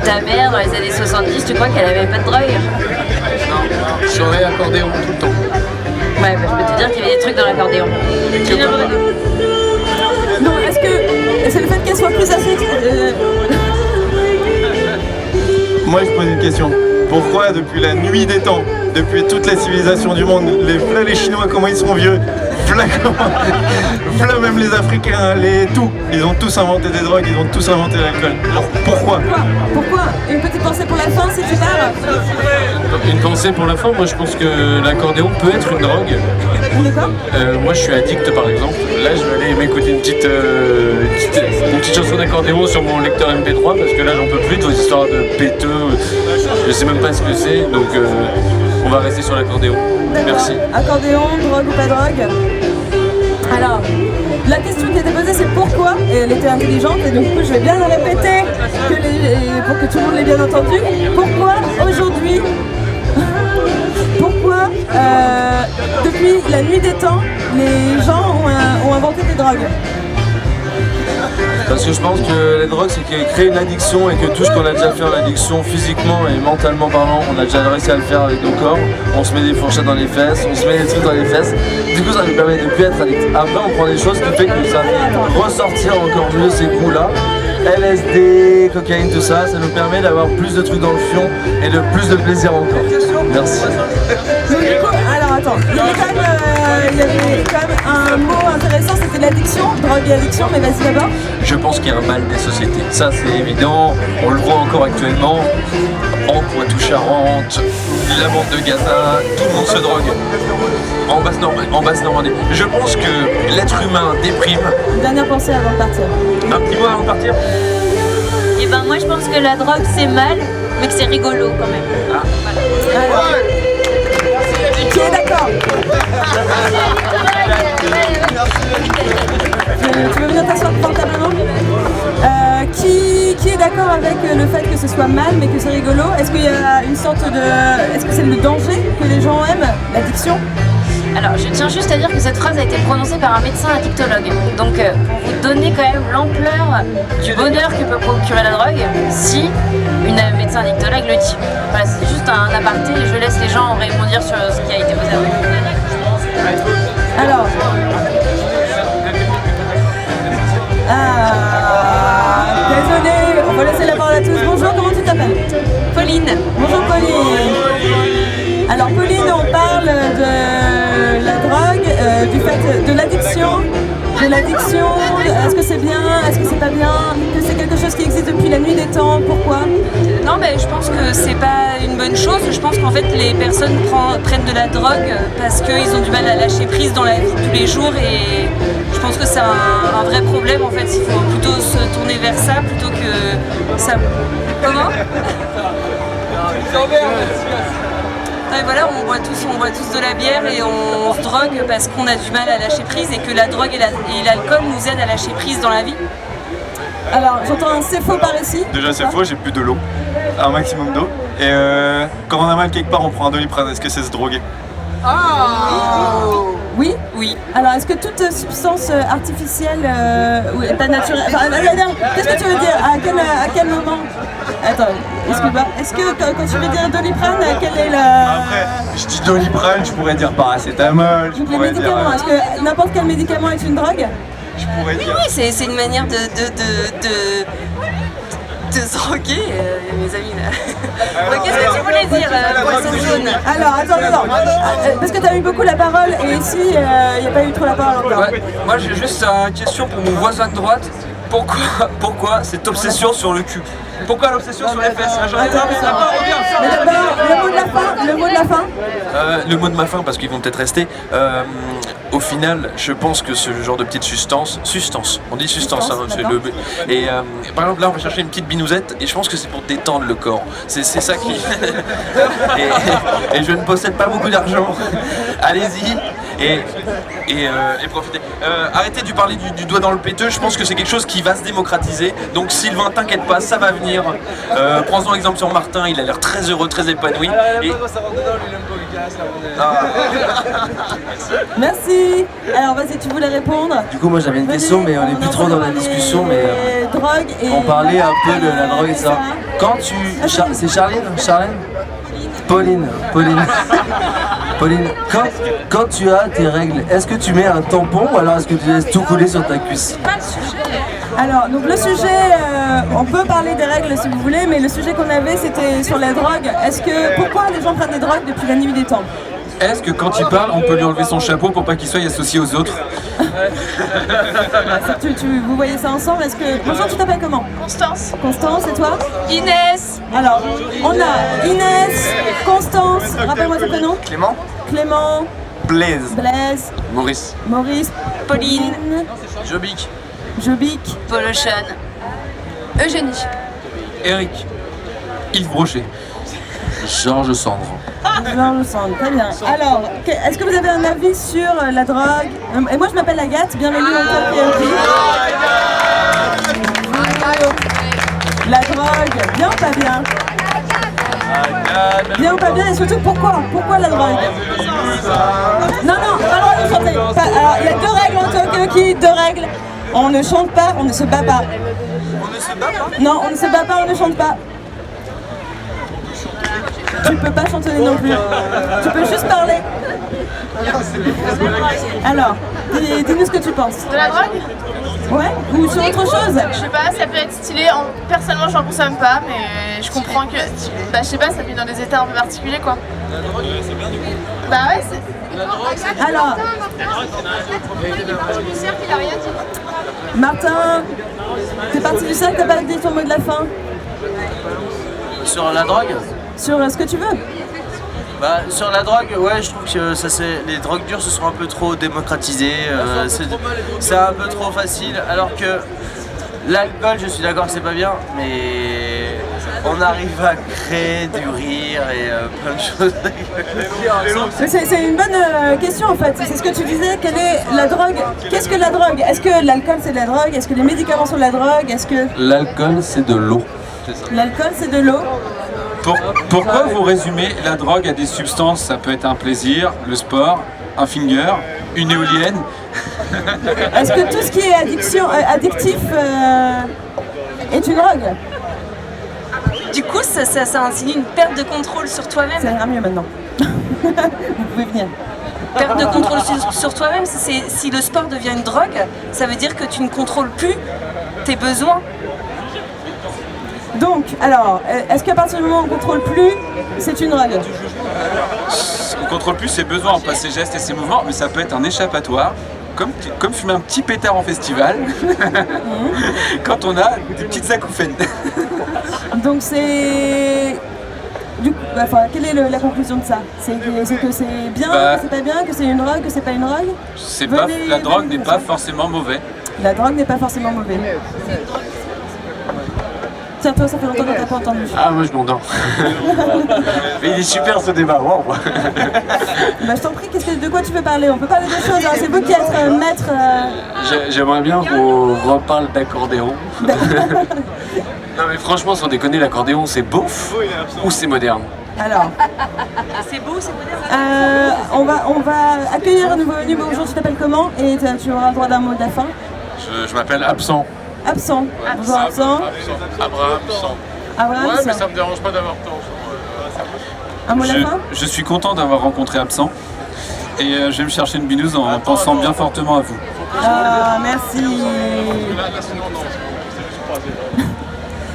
ta mère dans les années 70, tu crois qu'elle avait pas de drogue? Non, j'aurais accordéon tout le temps. Ouais, bah, je peux te dire qu'il y avait des trucs dans l'accordéon. Non, est-ce que c'est le fait qu'elle soit plus assez... Moi je pose une question. Pourquoi depuis la nuit des temps, depuis toutes les civilisations du monde, les Chinois comment ils sont vieux, même les Africains, ils ont tous inventé des drogues, ils ont tous inventé l'alcool. Alors pourquoi? Une petite pensée pour la fin, si tu pars. Une pensée pour la fin, moi je pense que l'accordéon peut être une drogue. Moi je suis addict par exemple. Là je vais aller m'écouter une petite chanson d'accordéon sur mon lecteur MP3 parce que là j'en peux plus de vos histoires de péteux. Je sais même pas ce que c'est, donc on va rester sur l'accordéon. Merci. Accordéon, drogue ou pas drogue? Alors, la question qui était posée c'est pourquoi, et elle était intelligente et donc du coup je vais bien la répéter pour que tout le monde l'ait bien entendu. Pourquoi aujourd'hui, depuis la nuit des temps, les gens ont inventé des drogues? Parce que je pense que la drogue c'est qu'elle crée une addiction et que tout ce qu'on a déjà fait en addiction physiquement et mentalement parlant, on a déjà réussi à le faire avec nos corps. On se met des fourchettes dans les fesses, on se met des trucs dans les fesses. Du coup ça nous permet de ne plus être addict. Après on prend des choses qui fait que ça fait ressortir encore mieux ces goûts-là. LSD, cocaïne, tout ça, ça nous permet d'avoir plus de trucs dans le fion et de plus de plaisir encore. Merci. Alors attends, il y avait quand même un mot intéressant, c'était l'addiction, drogue et addiction, mais vas-y d'abord. Je pense qu'il y a un mal des sociétés, ça c'est évident, on le voit encore actuellement, en Poitou-Charentes, la bande de Gaza, tout le monde se drogue, en Basse-Normandie. Je pense que l'être humain déprime. Une dernière pensée avant de partir. Un petit mot avant de partir? Et ben moi je pense que la drogue c'est mal, mais que c'est rigolo quand même. Voilà. Qui est d'accord? Tu veux venir t'asseoir confortablement? Qui est d'accord avec le fait que ce soit mal mais que c'est rigolo? Est-ce qu'il y a une sorte de... Est-ce que c'est le danger que les gens aiment? L'addiction? Alors, je tiens juste à dire que cette phrase a été prononcée par un médecin addictologue. Donc, pour vous donner quand même l'ampleur du bonheur que peut procurer la drogue, si une médecin addictologue le dit. Voilà, c'est juste un aparté et je laisse les gens rebondir sur ce qui a été posé avant. Alors... désolé, on va laisser la parole à tous. Bonjour, comment tu t'appelles? Pauline. Bonjour Pauline. Alors Pauline, on parle de la drogue, du fait de l'addiction. Est-ce que c'est bien? Est-ce que c'est pas bien? Que c'est quelque chose qui existe depuis la nuit des temps. Pourquoi? Non, mais je pense que c'est pas une bonne chose. Je pense qu'en fait, les personnes prennent de la drogue parce qu'ils ont du mal à lâcher prise dans la vie de tous les jours et je pense que c'est un vrai problème. En fait, il faut plutôt se tourner vers ça plutôt que ça. Comment? Et voilà, on boit tous de la bière et on se drogue parce qu'on a du mal à lâcher prise et que la drogue et l'alcool nous aident à lâcher prise dans la vie. Alors, j'entends un c'est faux par ici. Déjà c'est faux, j'ai plus de l'eau, un maximum d'eau. Et quand on a mal quelque part, on prend un Doliprane. Est-ce que c'est se droguer? Oui. Oui. Alors, est-ce que toute substance artificielle ou pas naturelle... Enfin, qu'est-ce que tu veux dire? À quel moment? Attends, excuse-moi. Est-ce que quand tu veux dire Doliprane, quel est le... Après, je dis Doliprane, je pourrais dire paracétamol, je pourrais dire... Est-ce que n'importe quel médicament est une drogue? Je pourrais dire... Oui, c'est une manière de se droguer, mes amis là. Qu'est-ce que tu voulais dire, poisson jaune? Alors, attends, parce que tu as eu beaucoup la parole et ici, il n'y a pas eu trop la parole encore. Ouais. Moi j'ai juste une question pour mon voisin de droite. Pourquoi cette obsession sur le cul? Pourquoi l'obsession sur les fesses? Mais d'abord, le mot de la fin. Le mot de ma fin, parce qu'ils vont peut-être rester. Au final, je pense que ce genre de petite substance, on dit substance, hein, c'est le. Et par exemple, là, on va chercher une petite binousette, et je pense que c'est pour détendre le corps. C'est ça qui. et je ne possède pas beaucoup d'argent. Allez-y et profitez. Arrêtez de parler du doigt dans le péteux. Je pense que c'est quelque chose qui va se démocratiser. Donc Sylvain, t'inquiète pas, ça va venir. Prends-en exemple sur Martin, il a l'air très heureux, très épanoui. Merci. Alors vas-y, tu voulais répondre? Du coup, moi j'avais une question, mais on est plus trop dans la discussion, mais drogue et on parlait un peu de la drogue et ça. Quand tu... C'est Charline? Pauline, quand tu as tes règles, est-ce que tu mets un tampon ou alors est-ce que tu laisses tout couler sur ta cuisse? Alors, donc le sujet, on peut parler des règles si vous voulez, mais le sujet qu'on avait c'était sur la drogue. Pourquoi les gens prennent des drogues depuis la nuit des temps? Est-ce que quand il parle, on peut lui enlever son chapeau pour pas qu'il soit associé aux autres? Vous voyez ça ensemble? Bonjour, tu t'appelles comment? Constance. Constance, et toi? Inès. Alors, on a Inès, Constance, rappelle-moi ton prénom. Clément. Blaise. Maurice. Pauline. Jobic. Polochane. Eugénie. Eric. Yves Brochet. Georges Sandre. Très bien. Alors, est-ce que vous avez un avis sur la drogue? Et moi je m'appelle Agathe, bienvenue dans le PLP. La drogue, bien ou pas bien? Bien ou pas bien, et surtout pourquoi? Pourquoi la drogue? Non, pas le droit de chanter. Alors, il y a deux règles en Tokyo, deux règles. On ne chante pas, on ne se bat pas. On ne se bat pas? Non, on ne se bat pas, on ne chante pas. Tu peux pas chantonner non plus. Tu peux juste parler. Alors, dis-nous ce que tu penses. De la drogue? Ouais, ou sur autre chose? Je sais pas, ça peut être stylé. Personnellement, j'en consomme pas, mais je comprends que. Bah, je sais pas, ça te met dans des états un peu particuliers, quoi. La drogue, c'est bien. Bah ouais, c'est. Alors. Martin, t'es parti du cercle, t'as pas dit ton mot de la fin? Sur la drogue? Sur ce que tu veux? Bah, sur la drogue, ouais, je trouve que les drogues dures se sont un peu trop démocratisées, c'est un peu trop facile, alors que l'alcool, je suis d'accord que c'est pas bien, mais on arrive à créer du rire et plein de choses. C'est une bonne question en fait, c'est ce que tu disais, quelle est la drogue? Qu'est-ce que la drogue? Est-ce que l'alcool c'est de la drogue? Est-ce que les médicaments sont de la drogue? Est-ce que... L'alcool c'est de l'eau. L'alcool c'est de l'eau. Pourquoi vous résumez la drogue à des substances? Ça peut être un plaisir, le sport, un finger, une éolienne. Est-ce que tout ce qui est addictif est une drogue? Du coup, ça insinue une perte de contrôle sur toi-même. Ça ira mieux maintenant. Vous pouvez venir. Perte de contrôle sur toi-même, si le sport devient une drogue, ça veut dire que tu ne contrôles plus tes besoins. Donc, alors, est-ce qu'à partir du moment où on ne contrôle plus, c'est une drogue? On ne contrôle plus ses besoins, pas ses gestes et ses mouvements, mais ça peut être un échappatoire comme fumer un petit pétard en festival, quand on a des petites acouphènes. Donc c'est... Enfin, quelle est la conclusion de ça? C'est que c'est bien, que c'est pas bien, que c'est une drogue, que c'est pas une drogue? La drogue n'est pas forcément mauvaise. La drogue n'est pas forcément mauvaise. Tiens, toi, ça fait longtemps que t'as pas entendu. Ah, moi je m'endors. Mais il est super ce débat, wow. Bah, je t'en prie, de quoi tu veux parler? On peut parler de choses, hein. C'est vous qui êtes maître. J'aimerais bien qu'on reparle d'accordéon. Non mais franchement, sans déconner, l'accordéon c'est beauf ou c'est moderne? Alors, c'est beau, c'est moderne. on va accueillir un nouveau venu. Bonjour, tu t'appelles comment? Et tu auras le droit d'un mot de la fin. Je m'appelle Absent. Absent. Bonjour Absent. Abraham. Ouais, mais ça me dérange pas d'avoir tort. Un mot de la fin? Je suis content d'avoir rencontré Absent. Et je vais me chercher une binouse en pensant bien fortement à vous. Ah, merci.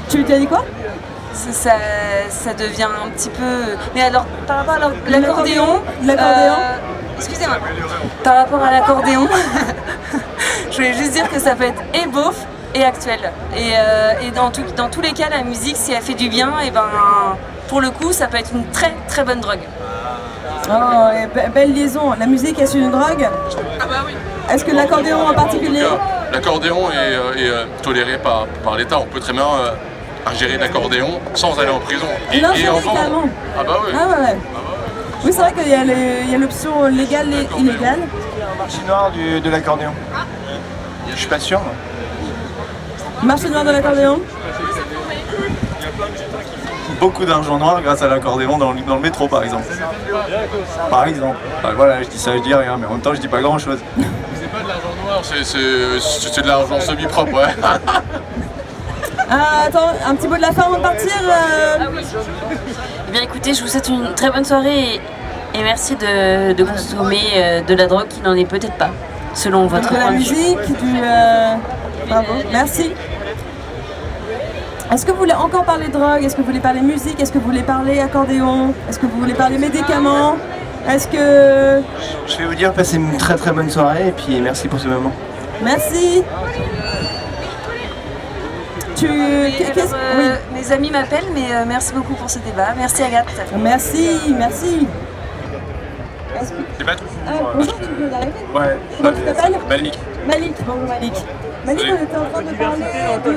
Tu as dit quoi? Ça devient un petit peu... Mais alors, par rapport à l'accordéon... Excusez-moi. Par rapport à l'accordéon, je voulais juste dire que ça peut être et beauf et actuel. Et dans tous les cas, la musique, si elle fait du bien, et ben, pour le coup, ça peut être une très très bonne drogue. Oh, belle liaison. La musique, est-ce une drogue? Ah bah oui. Est-ce que l'accordéon en particulier? L'accordéon est toléré par l'État. On peut très bien ingérer l'accordéon sans aller en prison. Et en vendre. Ah bah oui. Ah ouais. Oui, c'est vrai qu'il y a l'option légale et illégale. Un marché noir de l'accordéon. Je suis pas sûr. Marché noir de l'accordéon. Beaucoup d'argent noir grâce à l'accordéon dans le métro par exemple. Par exemple. Enfin, voilà, je dis ça, je dis rien, mais en même temps je dis pas grand chose. C'est pas de l'argent noir, c'est de l'argent semi-propre, ouais. Attends, un petit mot de la fin avant de partir. Eh bien écoutez, je vous souhaite une très bonne soirée et merci de consommer de la drogue qui n'en est peut-être pas, selon votre point de vue. De la musique, bravo, merci. Est-ce que vous voulez encore parler drogue? Est-ce que vous voulez parler musique? Est-ce que vous voulez parler accordéon? Est-ce que vous voulez parler médicaments? Est-ce que... Je vais vous dire, passez une très très bonne soirée et puis merci pour ce moment. Merci. Mes amis m'appellent, mais merci beaucoup pour ce débat. Merci Agathe. Merci. Bonjour, tu veux arriver? Ouais. Comment tu t'appelles? Malik. Bonjour Malik. Malik, on était en train de parler de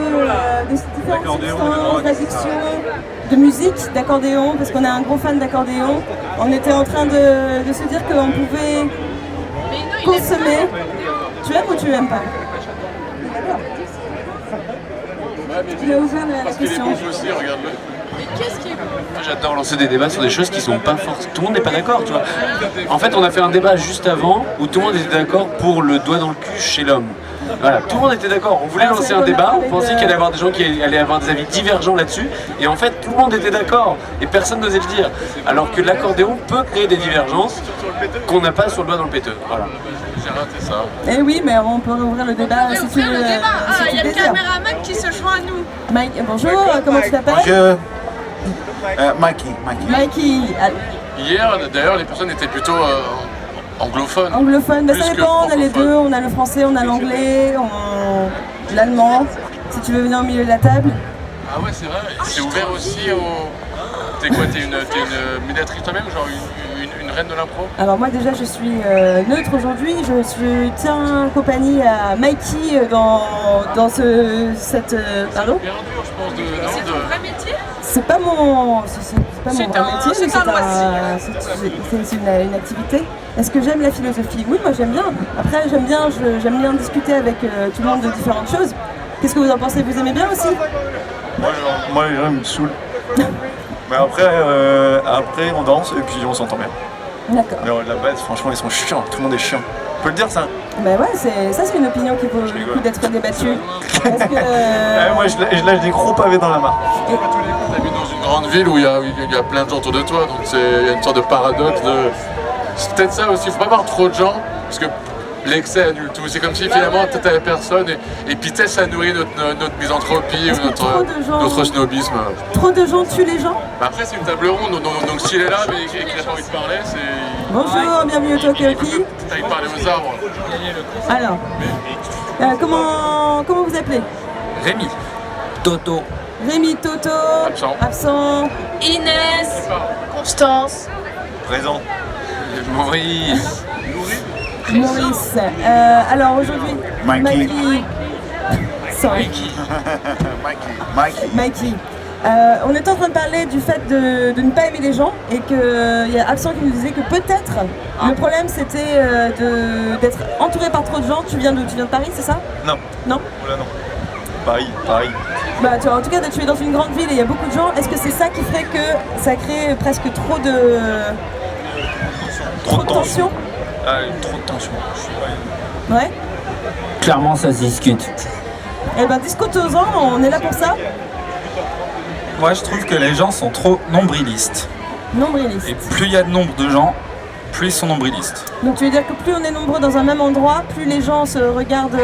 différentes substances, d'addiction, de musique, d'accordéon, parce qu'on est un gros fan d'accordéon. On était en train de se dire qu'on pouvait consommer. Tu aimes ou tu aimes pas? Tu l'as ouvert la question. Aussi, regarde-le. Mais qu'est-ce qui est... Moi j'adore lancer des débats sur des choses qui sont pas fortes. Tout le monde n'est pas d'accord, tu vois. En fait, on a fait un débat juste avant où tout le monde était d'accord pour le doigt dans le cul chez l'homme. Voilà, tout le monde était d'accord. On voulait lancer un débat, on pensait qu'il allait y avoir des gens qui allaient avoir des avis divergents là-dessus. Et en fait, tout le monde était d'accord et personne n'osait le dire. Alors que l'accordéon peut créer des divergences qu'on n'a pas sur le doigt dans le péteux. Voilà. J'ai raté ça. Eh oui, mais on peut rouvrir le débat si tu veux. Il y a le caméraman qui se joint à nous. Mike, bonjour, comment tu t'appelles? Bonjour. Mikey. Hier, d'ailleurs, les personnes étaient plutôt anglophones. Anglophones, bah, ça dépend, on a les deux, on a le français, on a l'anglais, l'allemand. Si tu veux venir au milieu de la table. Ah ouais, c'est vrai. C'est ouvert aussi au... T'es quoi, t'es une médiatrice toi-même, genre une reine de l'impro? Alors moi déjà je suis neutre aujourd'hui, je tiens compagnie à Mikey dans cette... pardon? C'est ton vrai métier? C'est pas mon vrai métier, mais c'est une activité. Est-ce que j'aime la philosophie? Oui, moi j'aime bien. Après j'aime bien discuter avec tout le monde de différentes choses. Qu'est-ce que vous en pensez? Vous aimez bien aussi? Moi les gens me saoulent. Mais après on danse et puis on s'entend bien. D'accord. Mais la base, franchement, ils sont chiants, tout le monde est chiant. On peut le dire ça? Bah ouais, c'est une opinion qui vaut le coup d'être débattue. Parce que... moi je lâche des gros pavés dans la mare. T'habites dans une grande ville où il y a plein de gens autour de toi, donc il y a une sorte de paradoxe de... C'est peut-être ça aussi, il faut pas avoir trop de gens, parce que l'excès annule tout. C'est comme si finalement t'avais personne et puis ça nourrit notre misanthropie ou notre snobisme. Trop de gens tuent les gens. Bah après c'est une table ronde, donc s'il est là mais qu'il n'a pas envie de parler, c'est... Bonjour, bienvenue au Tokoki. T'as envie de parler aux arbres. Alors, comment vous appelez? Rémi. Toto. Rémi, Toto. Absent. Inès. Constance. Présent. Maurice. Maurice. Alors aujourd'hui, Mikey. Sorry. Mikey. On était en train de parler du fait de ne pas aimer les gens et qu'il y a Absent qui nous disait que peut-être le problème c'était d'être entouré par trop de gens. Tu viens d'où? Tu viens de Paris, c'est ça? Non. Non? Oula non. Paris. Bah, tu vois, en tout cas, tu es dans une grande ville et il y a beaucoup de gens. Est-ce que c'est ça qui ferait que ça crée presque trop de tension? Trop de tension. Ouais. Clairement, ça se discute. Eh ben, discutons-en, on est là pour ça. Moi, je trouve que les gens sont trop nombrilistes. Nombrilistes. Et plus il y a de nombre de gens, plus ils sont nombrilistes. Donc, tu veux dire que plus on est nombreux dans un même endroit, plus les gens se regardent.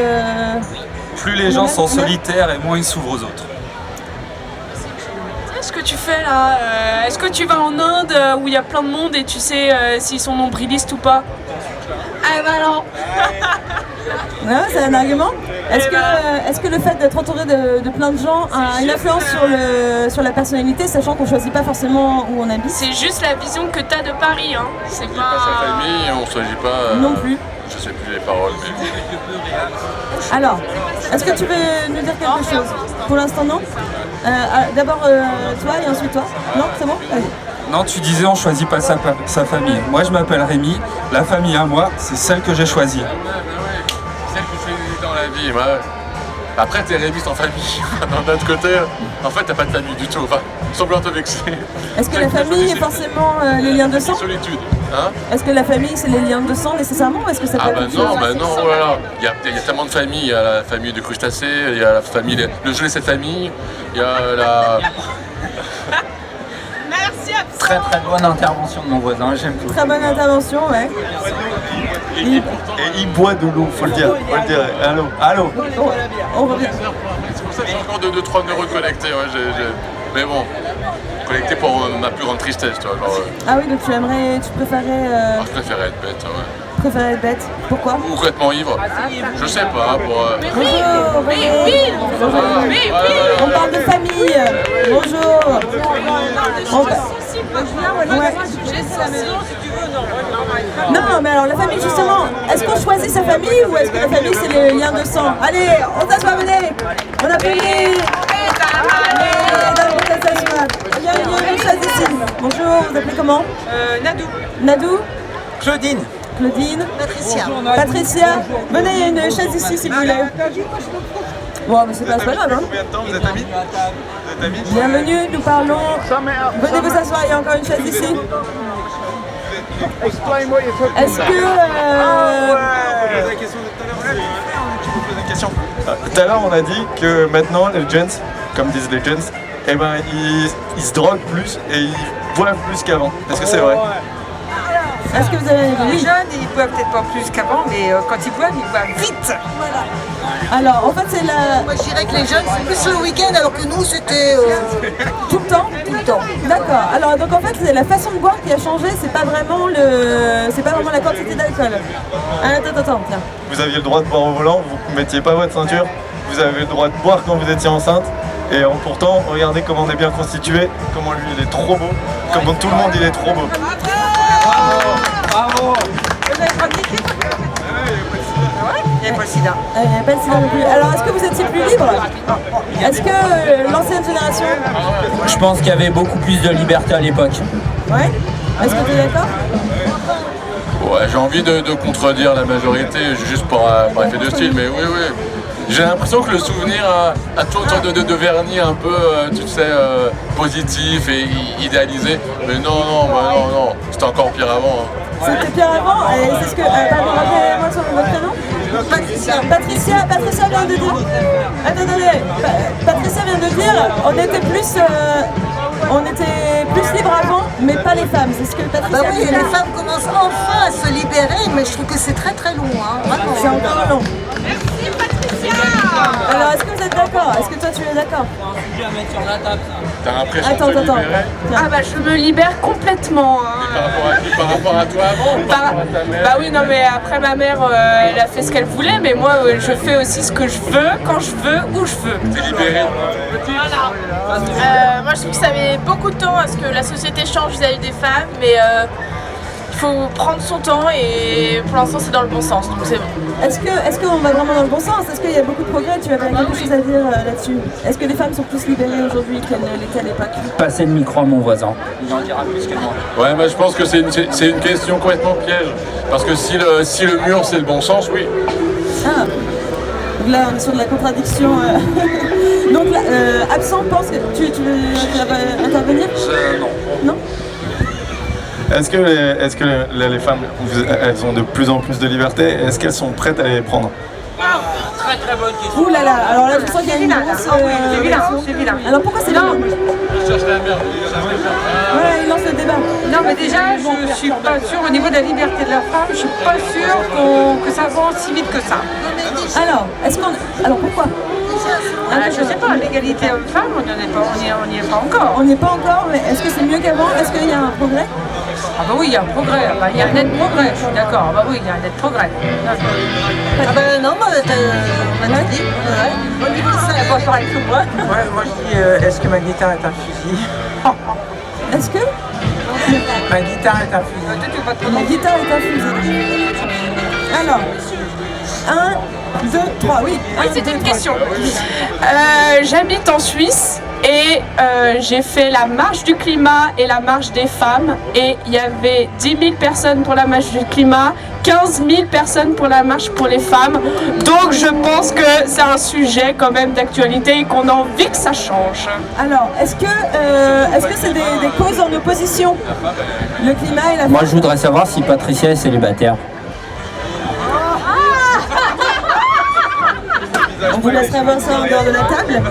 Plus les gens sont solitaires et moins ils s'ouvrent aux autres. Ce que tu fais là, est-ce que tu vas en Inde où il y a plein de monde et tu sais s'ils sont nombrilistes ou pas? Ah bah non. Ouais, c'est un argument. Est-ce que le fait d'être entouré de plein de gens a une influence sur la personnalité, sachant qu'on choisit pas forcément où on habite? C'est juste la vision que t'as de Paris, hein. C'est pas sa famille, on choisit pas... Non plus. Je sais plus les paroles, mais... Alors, est-ce que tu veux nous dire quelque chose? Pour l'instant, non. D'abord toi et ensuite toi. Non, c'est bon? Vas-y. Non, tu disais on choisit pas sa famille. Moi, je m'appelle Rémi. La famille à moi, c'est celle que j'ai choisie. Celle que tu fais dans la vie, ouais. Après, t'es Rémi sans famille. D'un autre côté, en fait, t'as pas de famille du tout. Enfin, sans vouloir te vexer. Est-ce que la famille est forcément les liens de sang? Solitude. Hein? Est-ce que la famille, c'est les liens de sang nécessairement? Est-ce que ça peut Ah bah non, voilà. Il y a tellement de familles. Il y a la famille de crustacés, il y a la famille, le jeu de cette famille, il y a la... Merci à Très bonne intervention de mon voisin, j'aime tout. Très bonne intervention, ouais. Et il boit de l'eau, faut le dire. Allô. On revient. C'est pour ça que j'ai encore 2-3 neurones connectés. Ouais, mais bon, connectés pour ma plus grande tristesse, tu vois. Genre, Ah oui, donc tu préférais... je préférais être bête, ouais. Préférais être bête. Pourquoi? Ou complètement ivre. Je sais pas, pour... Bonjour. On parle de famille. Bonjour. Non, mais alors la famille justement, est-ce qu'on choisit sa famille ou est-ce que la famille c'est les liens de sang? Allez, on s'assoit, venez. On applaudit. Il y a une chaise ici. Bonjour, vous appelez comment? Nadou. Nadou? Claudine. Patricia. Venez, il y a une chaise ici si vous voulez. Bon, mais c'est pas grave, hein. Combien de temps vous êtes amis? Bienvenue, nous parlons. Venez vous asseoir, il y a encore une chaise ici. Est-ce que... Tout à l'heure, on a dit que maintenant, les gens, comme disent les gens, eh ben, ils se droguent plus et ils boivent plus qu'avant. Est-ce que c'est vrai? Est-ce que vous avez... Les jeunes, ils boivent peut-être pas plus qu'avant, mais quand ils boivent vite. Alors, en fait, c'est la... Moi, je dirais que les jeunes, c'est plus le week-end, alors que nous, c'était... Tout le temps? Tout le temps. D'accord. Alors, donc en fait, c'est la façon de boire qui a changé, c'est pas vraiment la quantité d'alcool. Attends, tiens. Vous aviez le droit de boire au volant, vous ne mettiez pas votre ceinture. Vous avez le droit de boire quand vous étiez enceinte. Et pourtant, regardez comment on est bien constitué, comment lui, il est trop beau. Comment tout le monde, il est trop beau. Bravo. Vous avez pas de liquide? Il n'y a pas le sida. Il n'y a pas le sida non plus. Alors, est-ce que vous étiez plus libre? Est-ce que l'ancienne génération... Je pense qu'il y avait beaucoup plus de liberté à l'époque. Ouais. Est-ce que tu es d'accord? Ouais, j'ai envie de contredire la majorité, juste par effet de style, mais oui. J'ai l'impression que le souvenir a toujours une sorte de vernis un peu, tu sais, positif et idéalisé. Mais non, c'était encore pire avant. Hein. C'était pire avant, et c'est ce que... pardon, rappelez-moi votre prénom. Patricia vient de dire... Attendez, Patricia vient de dire, on était plus libres avant, mais pas les femmes. C'est ce que Patricia Bah oui, dit. les femmes commencent enfin à se libérer, mais je trouve que c'est très très long, hein, vraiment. C'est encore long. Merci Patricia. Alors, est-ce que vous êtes d'accord? Est-ce que toi tu es d'accord? T'as l'impression Attends, de te attends. libérer? Ah bah je me libère complètement. Hein. Par rapport à qui? Par rapport à toi avant ou par rapport à ta mère? Bah oui, non mais après ma mère, elle a fait ce qu'elle voulait, mais moi je fais aussi ce que je veux, quand je veux, où je veux. T'es libéré? Moi je trouve que ça met beaucoup de temps à ce que la société change vis-à-vis des femmes, mais il faut prendre son temps et pour l'instant c'est dans le bon sens, donc c'est bon. Est-ce qu'on va vraiment dans le bon sens? Est-ce qu'il y a beaucoup de progrès? Tu avais quelque chose à dire là-dessus? Est-ce que les femmes sont plus libérées aujourd'hui qu'elles ne l'étaient à l'époque? Passer le micro à mon voisin. Il en dira plus que moi. Ouais, mais je pense que c'est une question complètement piège. Parce que si le mur c'est le bon sens, oui. Ah, donc là on est sur de la contradiction. Donc là, Absent pense que tu veux intervenir? Non. Non. Est-ce que les femmes, elles ont de plus en plus de liberté? Est-ce qu'elles sont prêtes à les prendre? Très très bonne question. Ouh là là, alors là je sens qu'il y a une grosse... C'est vilain, c'est vilain. Alors pourquoi c'est vilain? Je cherche la merde. Voilà, il lance le débat. Non mais déjà je suis pas sûre au niveau de la liberté de la femme, je suis pas sûre que ça avance si vite que ça. Alors, alors pourquoi? Je sais pas, l'égalité homme-femme, on n'y est pas encore. On n'y est pas encore, mais est-ce que c'est mieux qu'avant? Est-ce qu'il y a un progrès? Ah bah oui, il y a un progrès, il y a un net progrès, je suis d'accord. Ah bah oui, il y a un net progrès. Ah bah non, on a dit. Ouais. Au niveau de ça, elle va pareil que moi. Ouais, moi je dis, est-ce que ma guitare est un fusil? Est-ce que ma guitare est un fusil? Ma guitare est un fusil. Alors, 1, 2, 3, oui. Oui, c'était une question. J'habite en Suisse et j'ai fait la marche du climat et la marche des femmes et il y avait 10 000 personnes pour la marche du climat, 15 000 personnes pour la marche pour les femmes. Donc je pense que c'est un sujet quand même d'actualité et qu'on a envie que ça change. Alors, est-ce que c'est des causes en opposition? Le climat et la femme? Moi je voudrais savoir si Patricia est célibataire. On vous laissera voir ça en dehors de la table.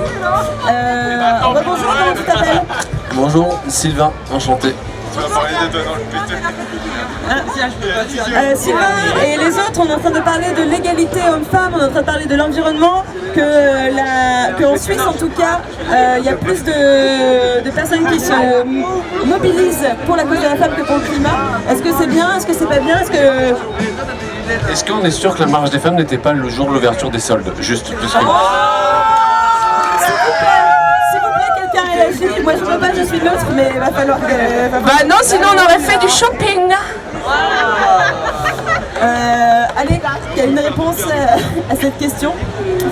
Bonjour, comment tu t'appelles? Bonjour, Sylvain, enchanté. Sylvain et les autres, on est en train de parler de l'égalité homme-femme, on est en train de parler de l'environnement, qu'en Suisse en tout cas, il y a plus de personnes qui se mobilisent pour la cause de la femme que pour le climat. Est-ce que c'est bien? Est-ce que c'est pas bien? Est-ce qu'on est sûr que la marche des femmes n'était pas le jour de l'ouverture des soldes? Juste parce que... S'il vous plaît, quelqu'un réagit. Moi je peux pas, je suis neutre, mais il va falloir que... Bah non, sinon on aurait fait du shopping. Allez, il y a une réponse à cette question,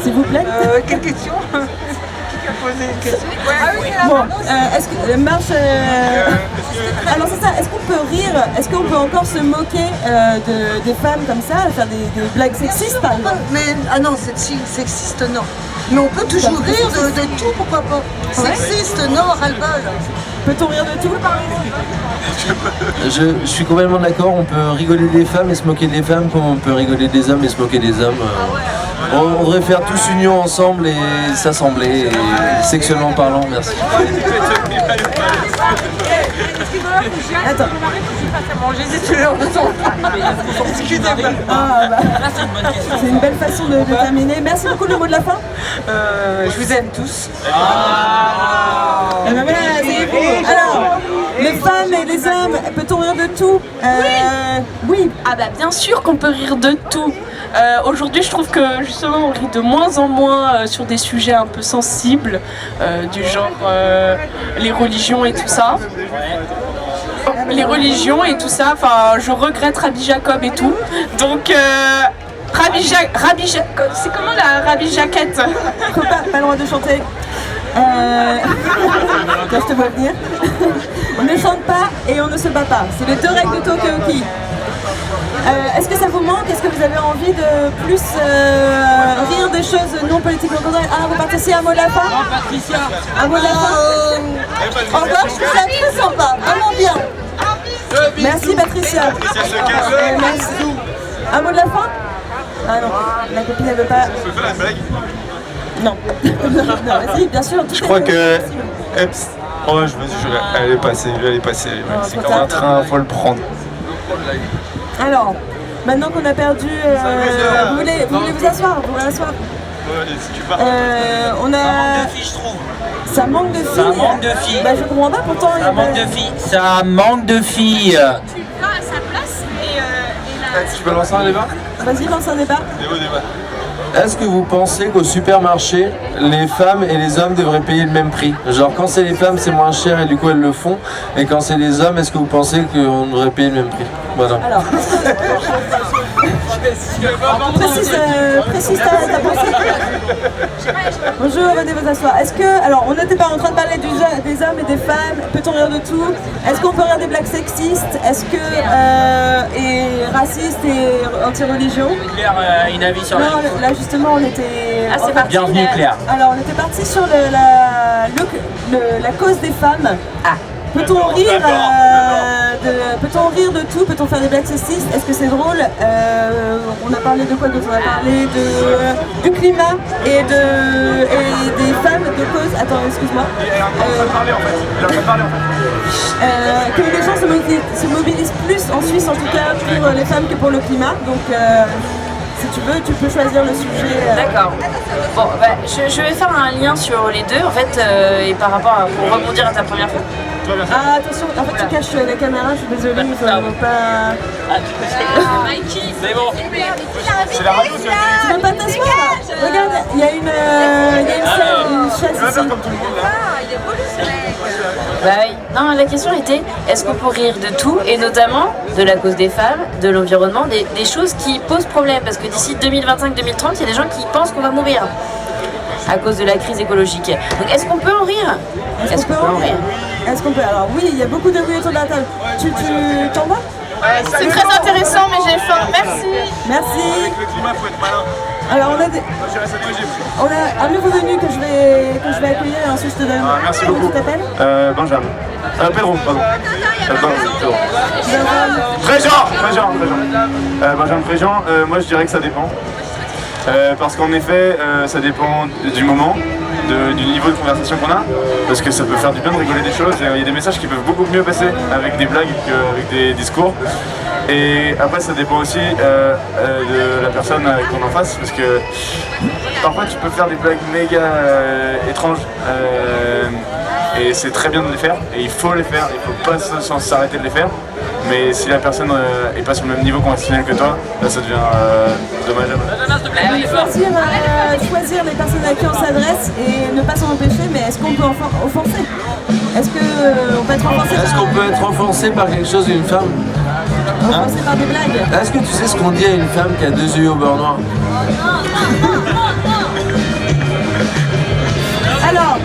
s'il vous plaît. Quelle question? Qui a posé une question? Bon, est-ce que marche... Alors c'est ça, est-ce qu'on peut rire, est-ce qu'on peut encore se moquer des femmes comme ça, faire des blagues sexistes par exemple? Mais, ah non, sexiste non. Mais on peut toujours rire de tout, pourquoi pas? Sexiste non, ras-le-bol. Peut-on rire de tout? Je suis complètement d'accord, on peut rigoler des femmes et se moquer des femmes comme on peut rigoler des hommes et se moquer des hommes. On devrait faire tous union ensemble et s'assembler, sexuellement parlant, merci. Attends. Excusez-moi. Ah, bah. C'est une belle façon de terminer. Merci beaucoup, le mot de la fin. Je vous aime tous. Et ben voilà, c'est beau. Alors, les femmes et les hommes, peut-on rire de tout? Oui. Ah bah bien sûr qu'on peut rire de tout. Aujourd'hui je trouve que justement on rit de moins en moins sur des sujets un peu sensibles, du genre les religions et tout ça. Les religions et tout ça, enfin je regrette Rabbi Jacob et tout. Donc Rabbi Jacob, c'est comment la Rabbi Jaquette? Pas le droit de chanter. Quand je te vois venir. On ne chante pas et on ne se bat pas. C'est les deux règles de Tokyo-Ki. Est-ce que ça vous manque? Est-ce que vous avez envie de plus rire des choses non politiquement correctes? Ah, vous partez un mot de la fin? Un mot de la fin? En revanche, je trouve ça très sympa, vraiment bien. Merci Patricia. Merci. Un mot de la fin? Ah non, la copine elle veut pas. Je peux faire une blague? Non. Non, vas-y, bien sûr. Je crois que Oh, je me suis elle est passée, c'est comme un train, faut le prendre. Alors, maintenant qu'on a perdu... vous voulez vous asseoir? Vous voulez asseoir? On a... Ça manque de filles, je trouve. Ça manque de filles. Ça manque de filles. Bah, je comprends pas, pourtant... Ça manque de filles. Ça manque de filles. Tu vas à sa place et là... Tu peux lancer un débat? Vas-y, lance un débat. Est-ce que vous pensez qu'au supermarché, les femmes et les hommes devraient payer le même prix? Genre quand c'est les femmes c'est moins cher et du coup elles le font, et quand c'est les hommes, est-ce que vous pensez qu'on devrait payer le même prix? Voilà. Alors, précise ta pensée. Bonjour, venez vous asseoir. Est-ce que, alors on n'était pas en train de parler des hommes et des femmes, peut-on rire de tout? Est-ce qu'on peut rire des blagues sexistes? Est-ce que, et racistes et anti-religion? Claire, une avis sur non, là justement on était... Ah, c'est parti. Bienvenue Claire. Alors on était parti sur la cause des femmes. Ah. Peut-on rire, peut-on rire de tout? Peut-on faire des blagues sexistes? Est-ce que c'est drôle? On a parlé de quoi d'autre? On a parlé du climat et des femmes de cause. Attends, excuse-moi. Que les gens se mobilisent plus en Suisse en tout cas pour les femmes que pour le climat. Donc si tu veux, tu peux choisir le sujet. D'accord. Bon, bah, je vais faire un lien sur les deux en fait, et par rapport pour rebondir à ta première fois. Ah, attention, en fait tu caches la caméra, je suis désolée, ils ne pas... Mikey, c'est bon. C'est la radio. Tu veux pas t'asseoir? Regarde, il y a une chaise ici. Bah oui. Non, la question était, est-ce qu'on peut rire de tout, et notamment de la cause des femmes, de l'environnement, des choses qui posent problème, parce que d'ici 2025-2030, il y a des gens qui pensent qu'on va mourir à cause de la crise écologique. Donc est-ce qu'on peut en rire? Est-ce qu'on peut en rire? Est-ce qu'on peut? Alors oui, il y a beaucoup de bruit autour de la table. Tu t'en vas? C'est très intéressant, mais j'ai faim. Merci. Merci. Alors on a un nouveau venu que je vais accueillir et ensuite je te donne. Merci beaucoup. Comment tu t'appelles? Benjamin. Pedro, pardon. Benjamin Fréjean, moi je dirais que ça dépend. Parce qu'en effet, ça dépend du moment, du niveau de conversation qu'on a, parce que ça peut faire du bien de rigoler des choses. Il y a des messages qui peuvent beaucoup mieux passer avec des blagues qu'avec des discours. Et après, ça dépend aussi de la personne qu'on en face, parce que parfois tu peux faire des blagues méga étranges. Et c'est très bien de les faire, et il faut les faire, il faut pas s'arrêter de les faire. Mais si la personne est pas sur le même niveau conversationnel que toi, là ça devient dommageable. Il faut choisir les personnes à qui on s'adresse et ne pas s'en empêcher, mais est-ce qu'on peut offenser? Est-ce qu'on peut être offensé? Est-ce qu'on peut être offensé par quelque chose d'une femme? Offensé par des blagues? Est-ce que tu sais ce qu'on dit à une femme qui a 2 yeux au beurre noir? Alors,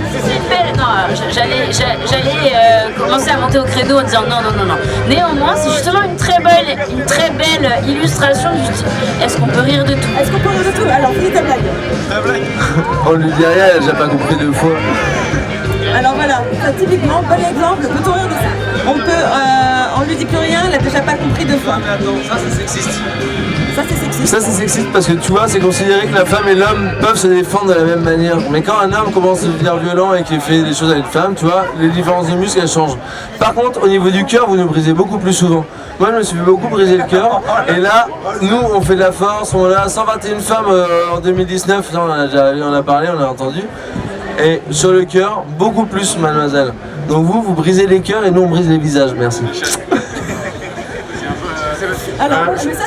j'allais commencer à monter au credo en disant non. Néanmoins, c'est justement une très belle illustration du style. Est-ce qu'on peut rire de tout? Est-ce qu'on peut rire de tout? Alors, finis ta blague. On lui dit rien, elle a déjà pas compris 2 fois. Alors voilà, ça, typiquement, bon exemple, peut-on rire de ça? On peut, on lui dit plus rien, elle a déjà pas compris 2 fois. Ça c'est sexiste. Ça c'est sexiste. Ça c'est sexiste parce que tu vois, c'est considéré que la femme et l'homme peuvent se défendre de la même manière. Mais quand un homme commence à devenir violent et qu'il fait des choses à une femme, tu vois, les différences de muscles elles changent. Par contre, au niveau du cœur, vous nous brisez beaucoup plus souvent. Moi je me suis fait beaucoup briser le cœur, et là, nous on fait de la force, on a 121 femmes en 2019, ça, on a parlé, on a entendu. Et sur le cœur, beaucoup plus, mademoiselle. Donc vous brisez les cœurs et nous on brise les visages, merci. Alors, mais ça,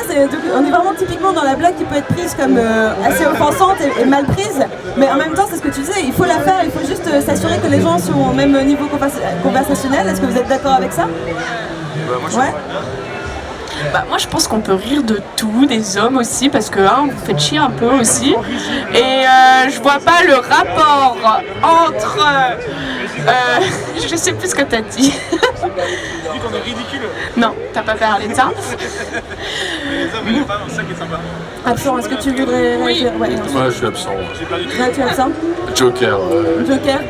on est vraiment typiquement dans la blague qui peut être prise comme assez offensante et mal prise, mais en même temps, c'est ce que tu disais, il faut la faire, il faut juste s'assurer que les gens sont au même niveau conversationnel. Est-ce que vous êtes d'accord avec ça? Ouais. Bah, moi je pense qu'on peut rire de tout, des hommes aussi, parce que vous faites chier un peu aussi. Et je vois pas le rapport entre... je sais plus ce que t'as dit. Tu dis qu'on est ridicule. Non, t'as pas parlé de ça. Mais les hommes et les femmes, c'est ça qui est sympa. Absent, est-ce que tu voudrais réagir? Moi je suis absent. Là, tu es absent? Joker. Joker?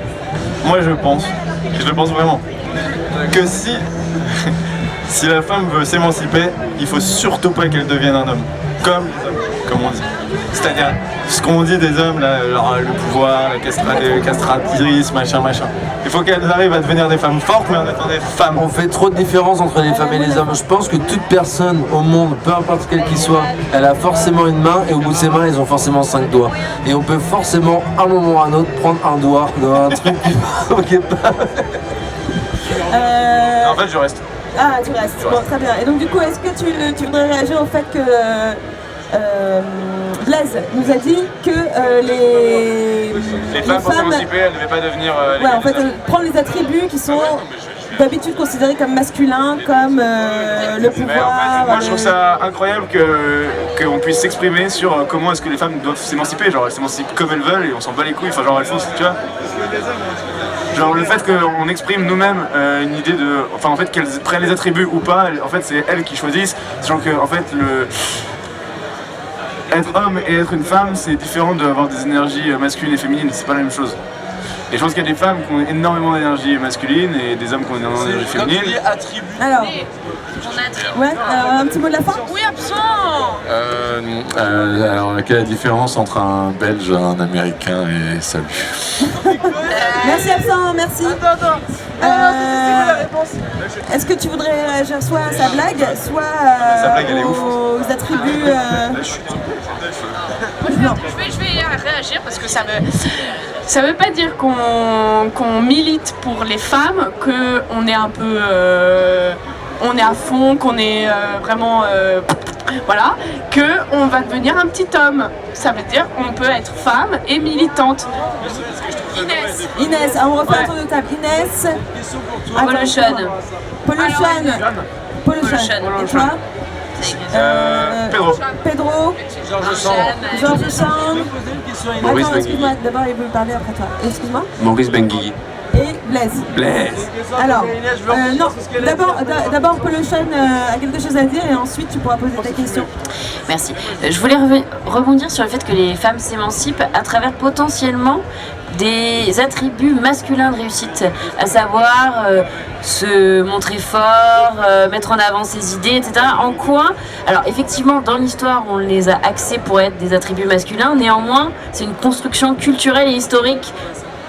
Moi je pense, je le pense vraiment, que si la femme veut s'émanciper, il faut surtout pas qu'elle devienne un homme. Comme on dit. C'est-à-dire, ce qu'on dit des hommes, là, genre le pouvoir, la castratrice, machin. Il faut qu'elles arrivent à devenir des femmes fortes, mais en étant des femmes. On fait trop de différence entre les femmes et les hommes. Je pense que toute personne au monde, peu importe quelle qu'il soit, elle a forcément une main et au bout de ses mains, ils ont forcément 5 doigts. Et on peut forcément, à un moment ou à un autre, prendre un doigt dans un truc qui est pas... En fait, je reste. Ah, tu restes. Bon, très bien. Et donc, du coup, est-ce que tu voudrais réagir au fait que Blaise nous a dit que les femmes, pour s'émanciper, elles ne devaient pas devenir... ouais, en fait, prendre les attributs qui sont d'habitude considérés comme masculins, comme le pouvoir... En fait, moi, je trouve ça incroyable qu'on puisse s'exprimer sur comment est-ce que les femmes doivent s'émanciper. Genre, elles s'émancipent comme elles veulent et on s'en bat les couilles. Enfin, genre, elles font, tu vois. Genre le fait qu'on exprime nous-mêmes une idée de... Enfin en fait qu'elles prennent les attributs ou pas, en fait c'est elles qui choisissent. Genre que en fait être homme et être une femme c'est différent d'avoir des énergies masculines et féminines, c'est pas la même chose. Et je pense qu'il y a des femmes qui ont énormément d'énergie masculine et des hommes qui ont énormément d'énergie féminine. Alors, ouais, un petit mot de la fin? Oui, absolument. Alors, quelle est la différence entre un Belge, un Américain et salut? Merci Absent, merci. Est-ce que tu voudrais réagir soit à sa blague, soit sa blague, elle est ouf. aux attributs Non. Je vais réagir parce que ça veut pas dire qu'on milite pour les femmes, qu'on est un peu... on est à fond, qu'on est vraiment... voilà, qu'on va devenir un petit homme. Ça veut dire qu'on peut être femme et militante. Inès, on refait un tour de table. Inès. Pollution. Et toi? Pedro. Georges Sand. Attends, excuse-moi, d'abord il veut parler après toi. Excuse-moi. Maurice Benguigui. Et Blaise. Alors, non, d'abord Pollution a quelque chose à dire et ensuite tu pourras poser ta question. Merci. Je voulais rebondir sur le fait que les femmes s'émancipent à travers potentiellement des attributs masculins de réussite, à savoir se montrer fort, mettre en avant ses idées, etc. En quoi? Alors effectivement, dans l'histoire, on les a axés pour être des attributs masculins, néanmoins, c'est une construction culturelle et historique,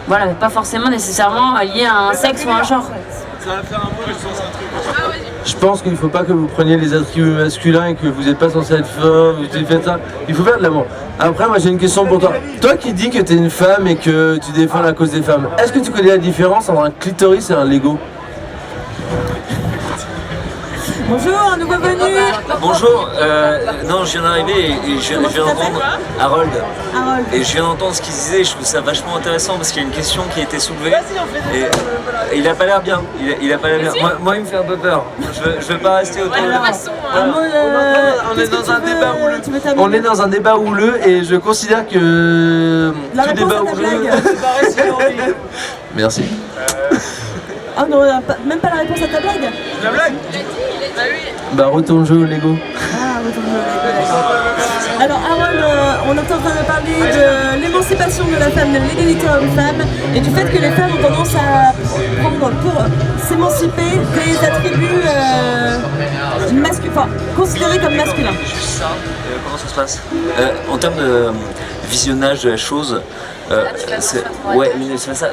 voilà, pas forcément nécessairement liée à un sexe ou un genre. Je pense qu'il ne faut pas que vous preniez les attributs masculins et que vous n'êtes pas censé être fort, vous faites ça. Il faut faire de l'amour. Après, moi j'ai une question pour toi. Toi qui dis que tu es une femme et que tu défends la cause des femmes, est-ce que tu connais la différence entre un clitoris et un Lego? Bonjour, un nouveau venu. Bonjour, non, je viens d'arriver et je viens d'entendre Harold. Et je viens d'entendre ce qu'il disait, je trouve ça vachement intéressant parce qu'il y a une question qui a été soulevée. Et il a pas l'air bien. Il a pas l'air bien. Moi, il me fait un peu peur. Je veux pas rester autour de On est dans un débat houleux et je considère que tout débat houleux... Merci. Oh non, même pas la réponse à ta blague. La blague? Bah retourne jouer au Lego. Ah, retourne jouer au Lego, d'accord. Alors Harold, on est en train de parler de l'émancipation de la femme, de l'égalité homme-femme et du fait que les femmes ont tendance à prendre pour s'émanciper des attributs masculins, considérés comme masculins. Comment ça se passe? En termes de visionnage de la chose, ouais, mais c'est pas ça.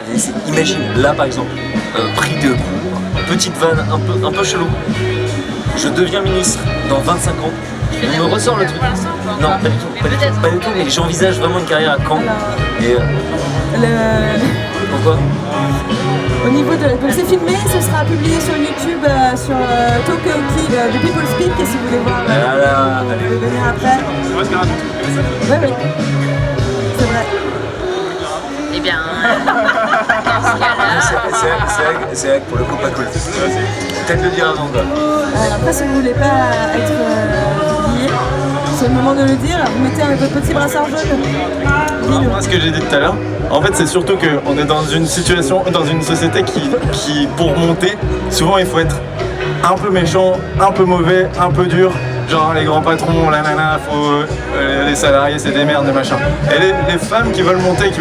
Imagine, là par exemple, pris de coups, petite vanne un peu chelou. Je deviens ministre dans 25 ans. On me ressort le truc. Non, pas du tout, mais j'envisage vraiment une carrière à Caen. Et pourquoi? Au niveau de... Donc c'est filmé, ce sera publié sur YouTube, sur Tokyo Kid de People Speak, et si vous voulez voir, vous pouvez venir après. Oui, c'est vrai. Eh bien, c'est vrai que pour le coup pas cool. Peut-être le dire avant. Après, si vous voulez pas être publié, c'est le moment de le dire. Vous mettez votre petit brassard jaune. Moi, ce que j'ai dit tout à l'heure, en fait, c'est surtout qu'on est dans une situation, dans une société qui, pour monter, souvent il faut être un peu méchant, un peu mauvais, un peu dur. Genre les grands patrons, la nana, les salariés c'est des merdes, des machins. Et les femmes qui veulent monter,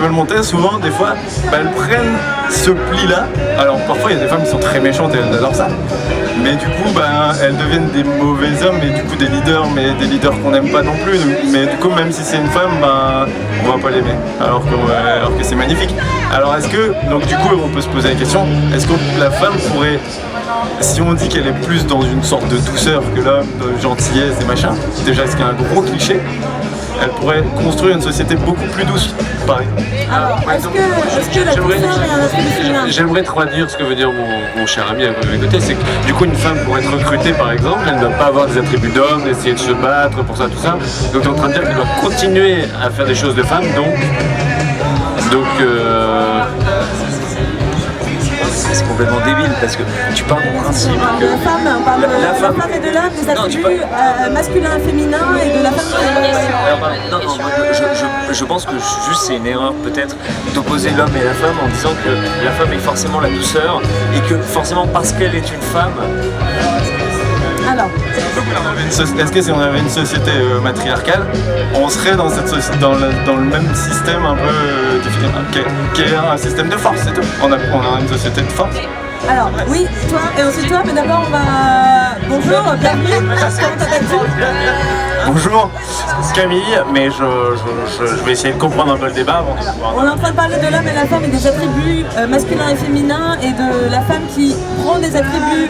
souvent des fois, elles prennent ce pli là. Alors parfois il y a des femmes qui sont très méchantes et elles adorent ça. Mais du coup, elles deviennent des mauvais hommes et du coup des leaders, mais des leaders qu'on n'aime pas non plus. Mais du coup, même si c'est une femme, on va pas l'aimer, alors que c'est magnifique. Alors est-ce que, donc du coup, on peut se poser la question, est-ce que la femme pourrait, si on dit qu'elle est plus dans une sorte de douceur que l'homme, de gentillesse et machin, déjà ce qui est un gros cliché, elle pourrait construire une société beaucoup plus douce, pareil. Alors, est-ce que la douceur est un aspect féminin? J'aimerais traduire ce que veut dire mon cher ami à côté, c'est que du coup une femme pour être recrutée par exemple, elle ne doit pas avoir des attributs d'homme, essayer de se battre pour ça, tout ça. Donc tu es en train de dire qu'elle doit continuer à faire des choses de femme, donc c'est complètement débile parce que tu parles du principe que la femme, on parle de la femme et de l'homme, des attributs masculins et féminins et de la femme. Non, je pense que juste c'est une erreur peut-être d'opposer l'homme et la femme en disant que la femme est forcément la douceur et que forcément parce qu'elle est une femme. Alors, est-ce que si on avait une société matriarcale, on serait dans le même système un peu qui est un système de force, c'est tout. On a une société de force. Alors, oui, toi et ensuite toi, mais d'abord on va... Bonjour, bienvenue, comment t'appelles-tu? Bonjour, c'est Camille, mais je vais essayer de comprendre un peu le débat avant. On est en train de parler de l'homme et la femme et des attributs masculins et féminins et de la femme qui prend des attributs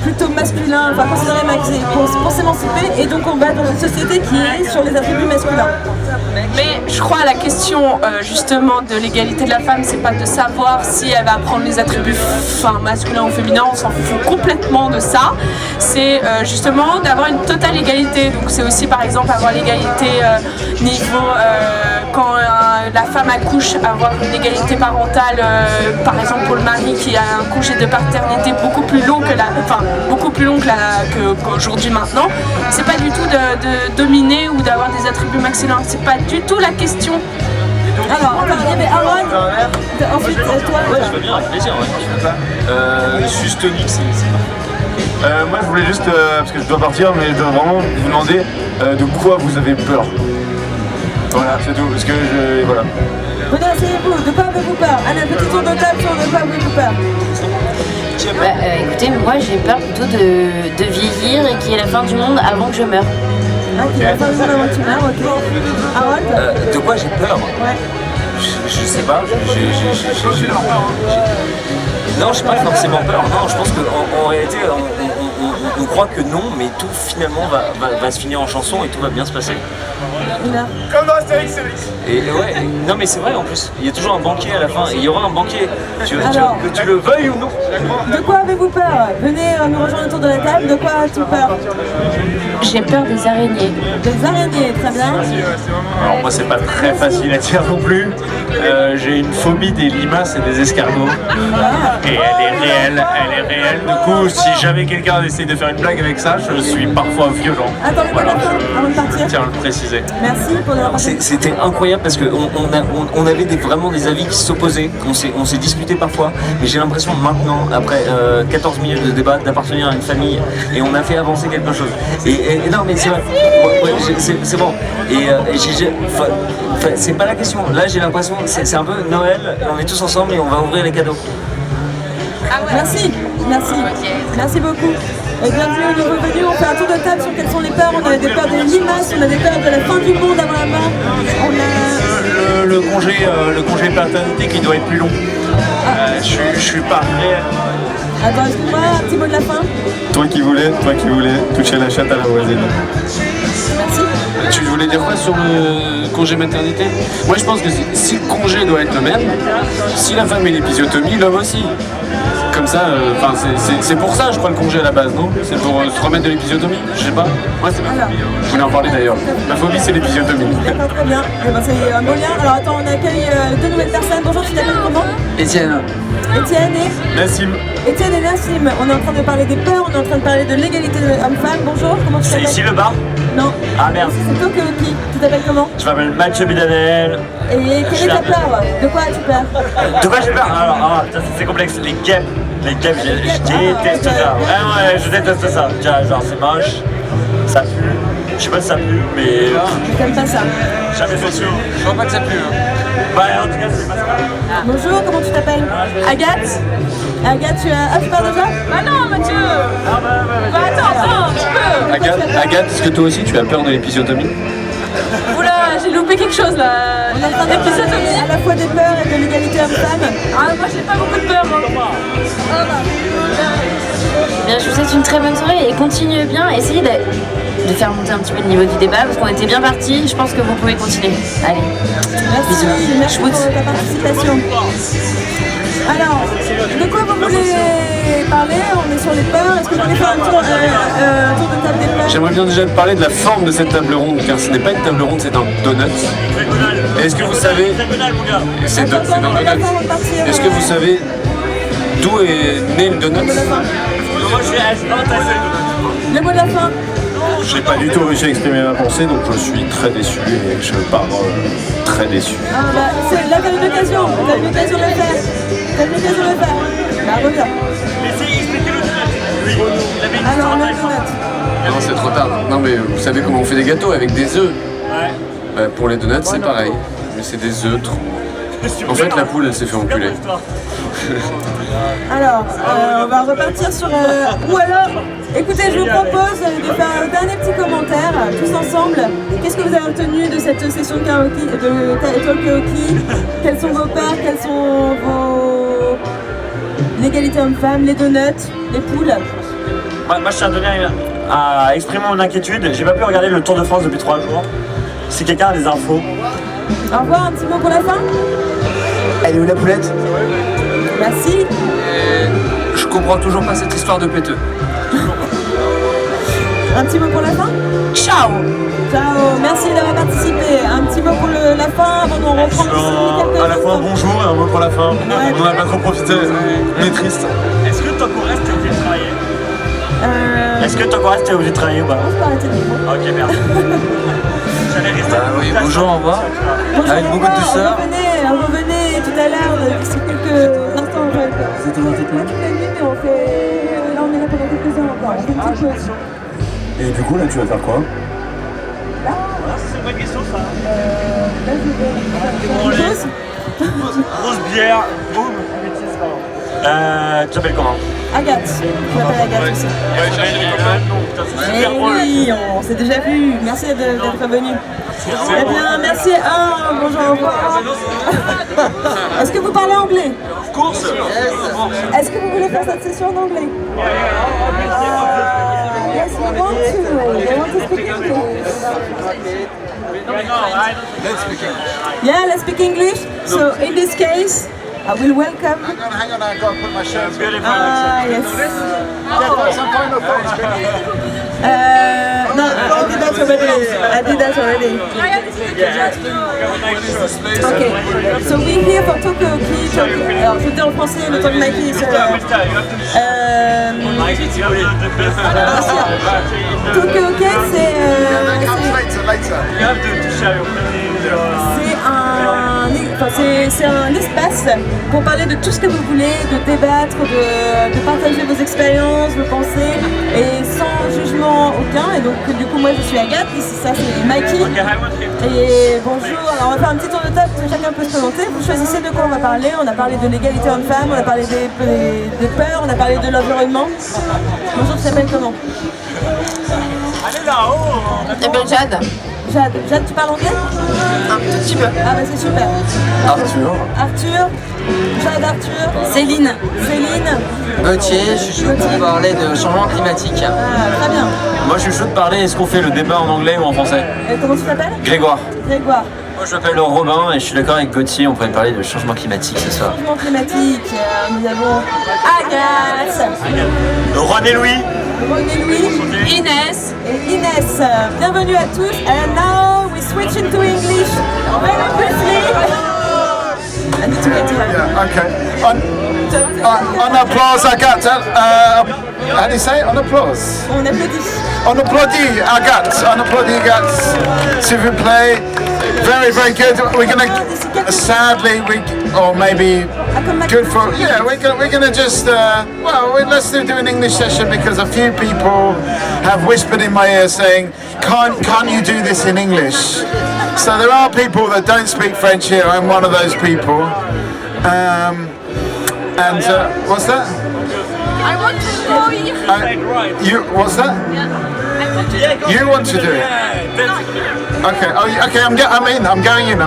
plutôt masculins, enfin considérés pour s'émanciper, et donc on va dans une société qui est sur les attributs masculins. Mais je crois à la question justement de l'égalité de la femme, c'est pas de savoir si elle va prendre les attributs masculins ou féminins, on s'en fout complètement de ça. C'est justement d'avoir une totale égalité. Donc c'est aussi par exemple avoir l'égalité niveau quand la femme accouche, avoir une égalité parentale, par exemple pour le mari qui a un congé de paternité beaucoup plus long qu'aujourd'hui maintenant. C'est pas du tout de dominer ou d'avoir des attributs masculins, c'est pas du tout la question. Alors, il y avait Harold, ensuite toi. Ouais, je veux bien, avec plaisir. Ouais. Juste Tonic, c'est parfait. Moi je voulais juste, parce que je dois partir, mais je dois vraiment vous demander de quoi vous avez peur. Voilà, c'est tout, parce que voilà. Venez, asseyez-vous, de quoi avez-vous peur? Allez, un petit tour de table sur de quoi avez-vous peur? Écoutez, moi j'ai peur plutôt de vieillir et qu'il y ait la fin du monde avant que je meure. Ah, qu'il y ait la fin du monde avant que tu meurs, ok. Harold? De quoi j'ai peur? Ouais. Je sais pas, non, j'ai pas forcément peur, non, je pense qu'en réalité, on croit que non, mais tout finalement va se finir en chanson et tout va bien se passer. Comme dans Astérix et Obélix. Et ouais, non mais c'est vrai en plus, il y a toujours un banquier à la fin, et il y aura un banquier, que tu le veuilles ou non. De quoi avez-vous peur? Venez nous rejoindre autour de la table, de quoi as-tu peur? J'ai peur des araignées. Des araignées, très bien. Alors moi c'est pas très facile à dire non plus. J'ai une phobie des limaces et des escargots. Et elle est réelle. Du coup, si jamais quelqu'un essaie de faire une blague avec ça, je suis parfois violent. Attends, voilà, avant de partir. je tiens à le préciser. Merci pour l'avoir partagé. C'était incroyable parce qu'on avait vraiment des avis qui s'opposaient, on s'est disputé parfois, mais j'ai l'impression maintenant, après 14 minutes de débat, d'appartenir à une famille et on a fait avancer quelque chose. Et non mais c'est vrai, c'est bon. Et c'est pas la question, là j'ai l'impression, c'est un peu Noël, on est tous ensemble et on va ouvrir les cadeaux. Merci beaucoup. Et bienvenue aux nouveaux venus, on fait un tour de table sur quelles sont les peurs. On a des peurs des limaces, on a des peurs de la fin du monde avant la mort. On a... le congé paternité qui doit être plus long. Je suis pas réel. Attends, excuse-moi, un petit mot de la fin. Toi qui voulais toucher la chatte à la voisine. Merci. Tu voulais dire quoi sur le congé maternité? Moi je pense que si le congé doit être le même, si la femme est l'épisiotomie, l'homme aussi. Comme ça, c'est pour ça je crois le congé à la base, non? C'est pour se remettre de l'épisiotomie? Je sais pas. Moi c'est ma phobie. Je voulais en parler d'ailleurs. Ma phobie c'est l'épisiotomie. D'accord, très bien. C'est un beau lien. Alors attends, on accueille deux nouvelles personnes. Bonjour, tu t'appelles comment? Étienne. Étienne et Nassim. Étienne et Nassim. On est en train de parler des peurs, on est en train de parler de l'égalité homme-femme. Bonjour, comment tu t'appelles? C'est ici le bar? Non. Ah merde. C'est toi qui? Tu t'appelles comment? Je m'appelle Mathieu Bidanel. Et quelle est ta peur? De quoi as-tu peur? De quoi j'ai peur? Alors, putain, c'est complexe. Les guêpes, je déteste ça. Ouais, je déteste ça. Genre, c'est moche, ça pue. Je sais pas si ça pue, mais. Je t'aime pas ça. Jamais fait sûr. Je crois pas que ça pue. Hein. En tout cas, c'est pas ça. Bonjour, comment tu t'appelles? Agathe. Agathe, tu pars déjà? Bah non, Mathieu. Bah attends, un petit peu. Agathe, est-ce que toi aussi tu as peur de l'épisiotomie? Oula, j'ai loupé quelque chose là. On est en train d'épisotomie à la fois des peurs et de l'égalité homme-femme. Ah, moi j'ai pas beaucoup de peur. Bien, je vous souhaite une très bonne soirée et continuez bien. Essayez de faire monter un petit peu le niveau du débat parce qu'on était bien partis. Je pense que vous pouvez continuer. Allez. Merci pour ta participation. Alors, de quoi vous voulez parler? On est sur les peurs. Est-ce que vous voulez faire un tour de table des peurs? J'aimerais bien déjà parler de la forme de cette table ronde, car ce n'est pas une table ronde, c'est un donut. Est-ce que vous savez... C'est un donut. Est-ce que vous savez d'où est né le donut? Le mot de la fin. Je n'ai pas du tout réussi à exprimer ma pensée, donc je suis très déçu et je pars très déçu. Ah bah, là t'as une occasion de le faire. Bah reviens. Alors le donut. Non, c'est trop tard. Non, mais vous savez comment on fait des gâteaux avec des œufs? Bah, pour les donuts, c'est pareil. Mais c'est des œufs trop. En fait, la poule, elle s'est fait enculer. Alors, on va repartir sur... Ou alors, écoutez, je vous propose de faire un dernier petit commentaire, tous ensemble. Qu'est-ce que vous avez retenu de cette session de karaoké, de Talk Karaoke? Quelles sont vos peurs? Quelles sont vos... L'égalité homme-femme, les donuts, les poules? Moi, je tiens à donner à exprimer mon inquiétude. J'ai pas pu regarder le Tour de France depuis 3 jours. Si quelqu'un a des infos. Au revoir, un petit mot pour la fin? Elle est où la poulette? Merci. Je comprends toujours pas cette histoire de péteux. Un petit mot pour la fin? Ciao. Ciao, merci d'avoir participé. Un petit mot pour la fin avant d'en reprendre. À la fois un bonjour et un mot pour la fin. On n'en a pas trop profité, on est triste. Est-ce que Tokorest t'es obligé de travailler? Est-ce que Tokorest t'es obligé de travailler ou pas? On peut arrêter le micro. Ok, merde. Oui, bonjour, au revoir. Avec beaucoup de douceur. Revenez tout à l'heure, d'ici quelques instants. C'était dans toute la nuit, mais on fait... Là, on est là pendant quelques heures encore. On fait une petite pause. Et du coup, là, tu vas faire quoi? Là, c'est une bonne question, ça. Là, je vais faire une pause. Grosse bière, boum. Tu t'appelles comment? Agathe. Je m'appelle Agathe aussi. Eh oui, on s'est déjà vu. Merci d'être venu. Eh bien, merci. Bonjour, au revoir. Est-ce que vous parlez anglais? Course. Est-ce que vous voulez faire cette session en anglais? Yes, we want to speak English. Yeah, let's speak English. So in this case, I will welcome. Hang on, I've got to put my shirt on. Yes. Some final thoughts, No, I did that already. Okay, so we're here for Talk Karaoke. Alors, je dis en français, le temps de Mikey. Talk Karaoke, c'est un espace pour parler de tout ce que vous voulez, de débattre, de partager vos expériences, vos pensées, et sans jugement aucun. Et donc du coup moi je suis Agathe, ici ça c'est Mikey. Et bonjour, alors on va faire un petit tour de table, chacun peut se présenter. Vous choisissez de quoi on va parler. On a parlé de l'égalité homme-femme, on a parlé des peurs, on a parlé de l'environnement. Bonjour, tu t'appelles comment? Allez là-haut. Je m'appelle Jade. Jade, tu parles anglais? Un tout petit peu. Ah bah c'est super. Arthur. Jade, Arthur. Céline. Gauthier, je suis chaud pour parler de changement climatique. Ah, très bien. Moi je suis chaud de parler, est-ce qu'on fait le débat en anglais ou en français? Comment tu t'appelles? Grégoire. Moi je m'appelle Robin et je suis d'accord avec Gauthier, on pourrait parler de changement climatique ce soir. Changement climatique, nous avons Agathe. Ron et Louis. Inès. Et Inès. Bienvenue à tous. And now we switch into English very briefly. I need to get to that. Yeah, okay. On applause, Agathe. How do you say it? On applause. On applaudit. On applaudit, Agathe. On applaudit, Agathe. S'il vous plaît. Very, very good. We're gonna, sadly, or maybe good for, yeah, we're gonna just, let's do an English session because a few people have whispered in my ear saying, can't you do this in English? So there are people that don't speak French here. I'm one of those people. What's that? I want to go here. What's that? You want to do it? Okay. Oh, okay. I'm going in.